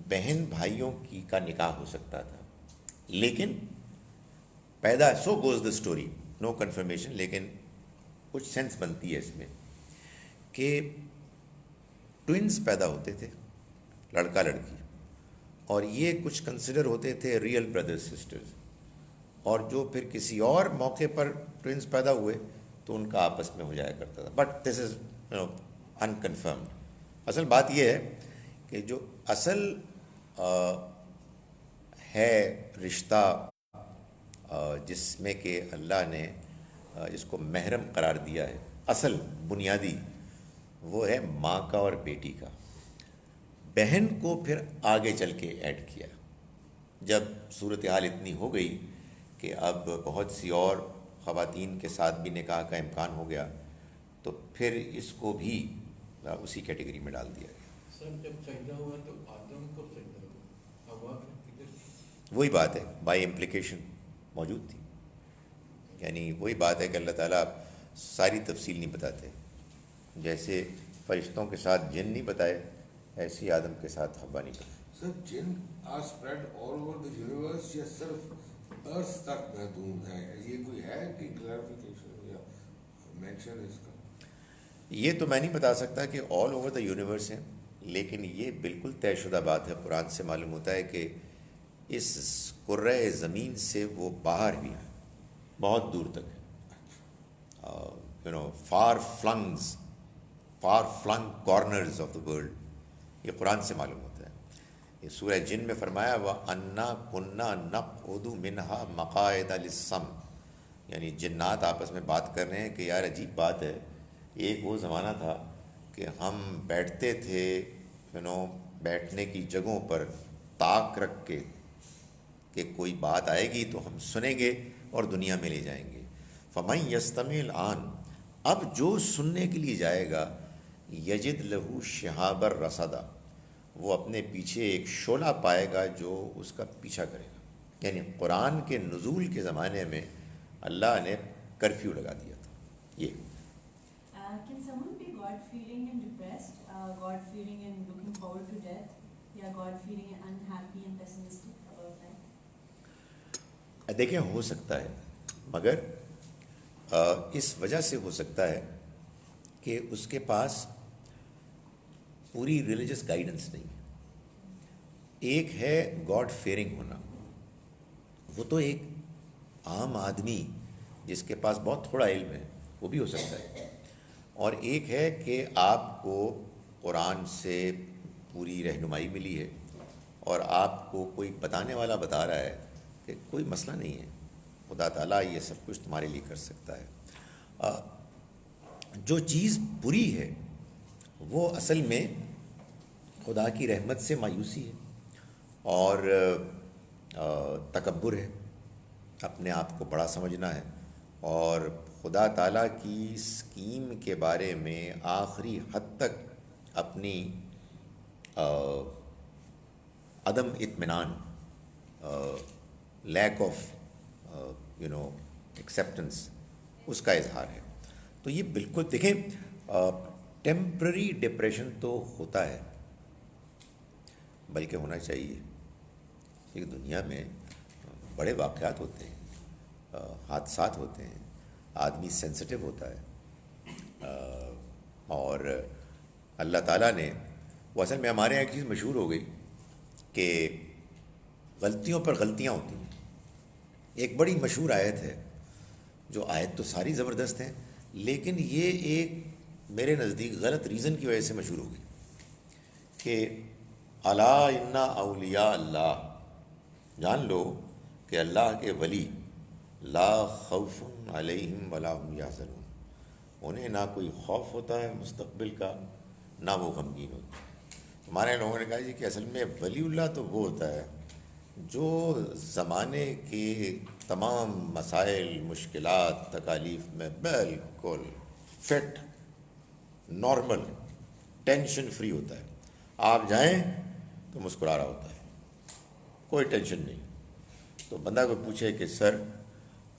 بہن بھائیوں کی کا نکاح ہو سکتا تھا، لیکن پیدا، so goes the story, no confirmation, لیکن کچھ سینس بنتی ہے اس میں کہ ٹوئنز پیدا ہوتے تھے، لڑکا لڑکی، اور یہ کچھ کنسیڈر ہوتے تھے ریئل بردر سسٹرز. اور جو پھر کسی اور موقع پر ٹوئنز پیدا ہوئے تو ان کا آپس میں ہو جایا کرتا تھا. بٹ دس از انکنفرمڈ. اصل بات یہ ہے کہ جو اصل ہے رشتہ جس میں کہ اللہ نے جس کو محرم قرار دیا ہے، اصل بنیادی وہ ہے ماں کا اور بیٹی کا. بہن کو پھر آگے چل کے ایڈ کیا جب صورتحال اتنی ہو گئی کہ اب بہت سی اور خواتین کے ساتھ بھی نکاح کا امکان ہو گیا، تو پھر اس کو بھی اسی کیٹیگری میں ڈال دیا گیا. سر جب سجدہ ہوا تو آدم کو سجدہ ہوا، حوا کدھر؟ وہی بات ہے، بائی امپلیکیشن موجود تھی. یعنی وہی بات ہے کہ اللہ تعالیٰ ساری تفصیل نہیں بتاتے. جیسے فرشتوں کے ساتھ جن نہیں بتائے، ایسی آدم کے ساتھ حوا نہیں بتائے. سر جن are spread all over the universe یا صرف ارتھ تک محدود ہے؟ یہ کوئی ہے کہ کلیریفیکیشن یا مینشن اس کا؟ یہ تو میں نہیں بتا سکتا کہ آل اوور دا یونیورس ہیں، لیکن یہ بالکل طے شدہ بات ہے. قرآن سے معلوم ہوتا ہے کہ اس کرۂ زمین سے وہ باہر بھی ہے، بہت دور تک ہے، for filling corners of the world, یہ قرآن سے معلوم ہوتا ہے۔ یہ سورہ جن میں فرمایا وَأَنَّا كُنَّا نَقْعُدُ مِنْهَا مَقَاعِدَ لِلسَّمْعِ، یعنی جنات آپس میں بات کر رہے ہیں کہ یار عجیب بات ہے، ایک وہ زمانہ تھا کہ ہم بیٹھتے تھے بیٹھنے کی جگہوں پر طاق رکھ کے کہ کوئی بات آئے گی تو ہم سنیں گے اور دنیا میں لے جائیں گے۔ فَمَن يَسْتَمِعِ الْآنَ، اب جو سننے کے لیے جائے گا، یجد لہو شہاب الرصدا، وہ اپنے پیچھے ایک شعلہ پائے گا جو اس کا پیچھا کرے گا۔ یعنی قرآن کے نزول کے زمانے میں اللہ نے کرفیو لگا دیا تھا۔ یہ Can someone be God fearing and depressed, God fearing and looking forward to death, یا God fearing and unhappy and pessimistic about life? دیکھیں ہو سکتا ہے، مگر اس وجہ سے ہو سکتا ہے کہ اس کے پاس پوری ریلیجس گائیڈنس نہیں ہے۔ ایک ہے گاڈ فیئرنگ ہونا، وہ تو ایک عام آدمی جس کے پاس بہت تھوڑا علم ہے وہ بھی ہو سکتا ہے، اور ایک ہے کہ آپ کو قرآن سے پوری رہنمائی ملی ہے اور آپ کو کوئی بتانے والا بتا رہا ہے کہ کوئی مسئلہ نہیں ہے، خدا تعالیٰ یہ سب کچھ تمہارے لیے کر سکتا ہے۔ جو چیز بری ہے وہ اصل میں خدا کی رحمت سے مایوسی ہے اور تکبر ہے، اپنے آپ کو بڑا سمجھنا ہے، اور خدا تعالیٰ کی اسکیم کے بارے میں آخری حد تک اپنی عدم اطمینان، لیک آف ایکسیپٹنس، اس کا اظہار ہے۔ تو یہ بالکل دیکھیں، ٹیمپرری ڈپریشن تو ہوتا ہے، بلکہ ہونا چاہیے، ایک دنیا میں بڑے واقعات ہوتے ہیں، حادثات ہوتے ہیں، آدمی سینسٹیو ہوتا ہے، اور اللہ تعالیٰ نے وہ اصل میں ہمارے یہاں ایک چیز مشہور ہو گئی کہ غلطیوں پر غلطیاں ہوتی ہیں۔ ایک بڑی مشہور آیت ہے، جو آیت تو ساری زبردست ہیں، لیکن یہ ایک میرے نزدیک غلط ریزن کی وجہ سے مشہور ہو گئی کہ الا ان اولیاء اللہ، جان لو کہ اللہ کے ولی لا خوف علیہم ولا هم یحزنون، انہیں نہ کوئی خوف ہوتا ہے مستقبل کا، نہ وہ غمگین ہوتے ہیں۔ ہمارے لوگوں نے کہا جی کہ اصل میں ولی اللہ تو وہ ہوتا ہے جو زمانے کے تمام مسائل، مشکلات، تکالیف میں بالکل فٹ، نارمل، ٹینشن فری ہوتا ہے، آپ جائیں تو مسکرا رہا ہوتا ہے، کوئی ٹینشن نہیں۔ تو بندہ کو پوچھے کہ سر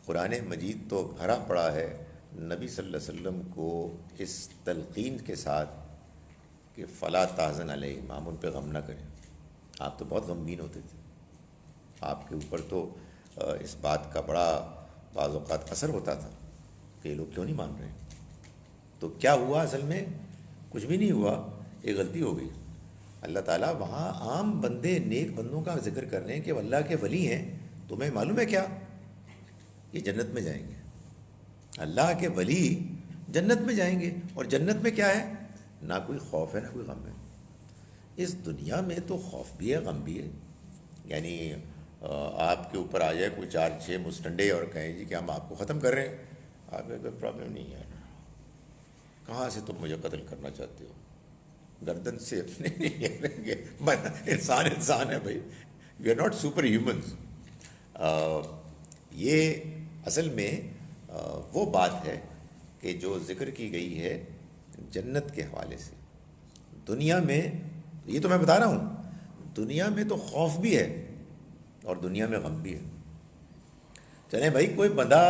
قرآن مجید تو بھرا پڑا ہے نبی صلی اللہ علیہ وسلم کو اس تلقین کے ساتھ کہ فلا تحزن علیہم، آپ ان پہ غم نہ کریں، آپ تو بہت غمگین ہوتے تھے، آپ کے اوپر تو اس بات کا بڑا بعض اوقات اثر ہوتا تھا کہ یہ لوگ کیوں نہیں مان رہے۔ تو کیا ہوا؟ اصل میں کچھ بھی نہیں ہوا، ایک غلطی ہو گئی۔ اللہ تعالیٰ وہاں عام بندے، نیک بندوں کا ذکر کر رہے ہیں کہ وہ اللہ کے ولی ہیں، تمہیں معلوم ہے کیا؟ یہ جنت میں جائیں گے، اللہ کے ولی جنت میں جائیں گے، اور جنت میں کیا ہے؟ نہ کوئی خوف ہے، نہ کوئی غم ہے۔ اس دنیا میں تو خوف بھی ہے، غم بھی ہے، یعنی آپ کے اوپر آ جائے کوئی 4-6 مسٹنڈے اور کہیں جی کہ ہم آپ کو ختم کر رہے ہیں، آپ کو کوئی پرابلم نہیں ہے، کہاں سے تم مجھے قتل کرنا چاہتے ہو؟ گردن سے اپنے نہیں کریں گے، انسان ہے بھائی، we are not super humans. یہ اصل میں وہ بات ہے کہ جو ذکر کی گئی ہے جنت کے حوالے سے۔ دنیا میں یہ تو میں بتا رہا ہوں، دنیا میں تو خوف بھی ہے اور دنیا میں غم بھی ہے۔ چلیں بھائی، کوئی بندہ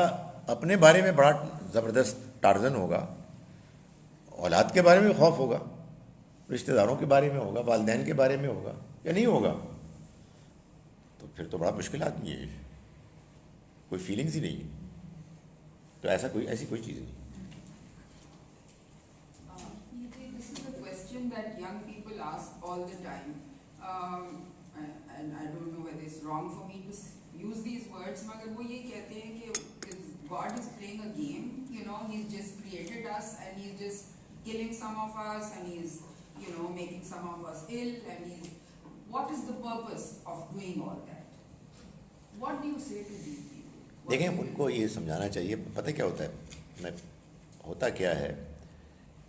اپنے بارے میں بڑا زبردست ٹارزن ہوگا، اولاد کے بارے میں خوف ہوگا، رشتہ داروں کے بارے میں ہوگا، والدین کے بارے میں ہوگا، یا نہیں ہوگا؟ تو پھر تو بڑا مشکل آدمی ہے، کوئی فیلنگز ہی نہیں ہے۔ تو ایسی کوئی چیز نہیں۔ This is a question that young people ask all the time. and I don't know whether it's wrong for me to use these words, مگر وہ یہ کہتے ہیں کہ God is playing a game, you know, he's just created us and he's just killing some of us and he's, you know, making some of us ill and he's, what is the purpose of doing all that? What do you say to these people? دیکھیں ان کو یہ سمجھانا چاہیے، پتہ کیا ہوتا ہے، ہوتا کیا ہے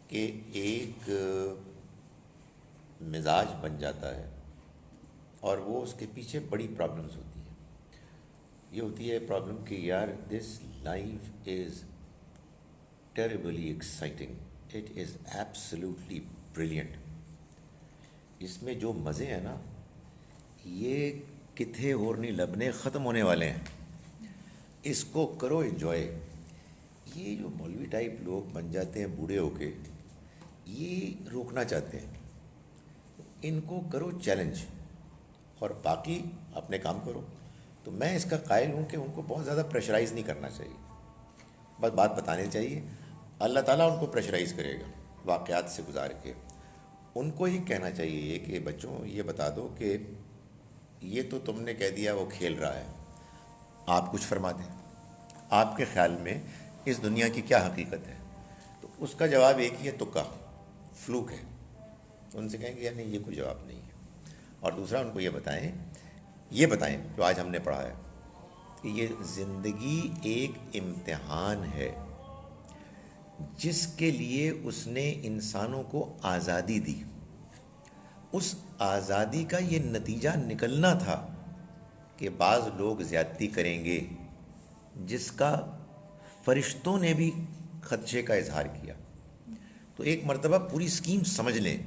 کہ ایک مزاج بن جاتا ہے اور وہ اس کے پیچھے بڑی پرابلمز ہوتی ہیں. یہ ہوتی ہے پرابلم کہ یار this life is terribly exciting, it is absolutely brilliant. اس میں جو مزے ہیں نا یہ کتھے اور نہیں لبنے ختم ہونے والے ہیں، اس کو کرو انجوائے. یہ جو مولوی ٹائپ لوگ بن جاتے ہیں بوڑھے ہو کے، یہ روکنا چاہتے ہیں. ان کو کرو چیلنج اور باقی اپنے کام کرو. تو میں اس کا قائل ہوں کہ ان کو بہت زیادہ پریشرائز نہیں کرنا چاہیے، بس بات بتانے چاہیے. اللہ تعالیٰ ان کو پریشرائز کرے گا واقعات سے گزار کے. ان کو ہی کہنا چاہیے کہ بچوں یہ بتا دو کہ یہ تو تم نے کہہ دیا وہ کھیل رہا ہے، آپ کچھ فرما دیں، آپ کے خیال میں اس دنیا کی کیا حقیقت ہے؟ تو اس کا جواب ایک ہی ہے، تکا، فلوک ہے. ان سے کہیں گے یار نہیں یہ کوئی جواب نہیں ہے. اور دوسرا ان کو یہ بتائیں جو آج ہم نے پڑھا ہے کہ یہ زندگی ایک امتحان ہے جس کے لیے اس نے انسانوں کو آزادی دی. اس آزادی کا یہ نتیجہ نکلنا تھا کہ بعض لوگ زیادتی کریں گے، جس کا فرشتوں نے بھی خدشے کا اظہار کیا. تو ایک مرتبہ پوری اسکیم سمجھ لیں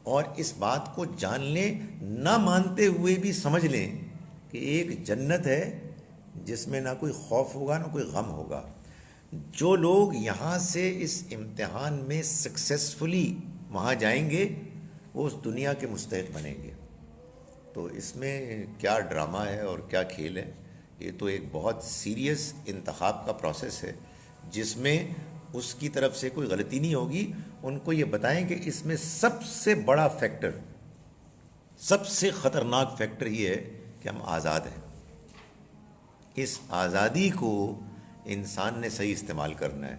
اور اس بات کو جان لیں، نہ مانتے ہوئے بھی سمجھ لیں کہ ایک جنت ہے جس میں نہ کوئی خوف ہوگا نہ کوئی غم ہوگا. جو لوگ یہاں سے اس امتحان میں سکسیسفلی وہاں جائیں گے وہ اس دنیا کے مستحق بنیں گے. تو اس میں کیا ڈرامہ ہے اور کیا کھیل ہے؟ یہ تو ایک بہت سیریس انتخاب کا پروسیس ہے جس میں اس کی طرف سے کوئی غلطی نہیں ہوگی. ان کو یہ بتائیں کہ اس میں سب سے بڑا فیکٹر، سب سے خطرناک فیکٹر یہ ہے کہ ہم آزاد ہیں. اس آزادی کو انسان نے صحیح استعمال کرنا ہے.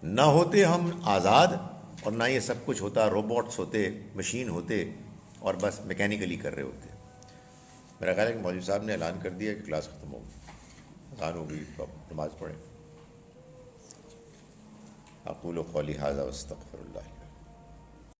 نہ ہوتے ہم آزاد اور نہ یہ سب کچھ ہوتا، روبوٹس ہوتے، مشین ہوتے اور بس میکینیکلی کر رہے ہوتے. میرا خیال ہے کہ مولوی صاحب نے اعلان کر دیا کہ کلاس ختم ہو گئی، اذان ہو گئی، تو اب نماز پڑھیں. اقول قولی ھذا واستغفر اللہ.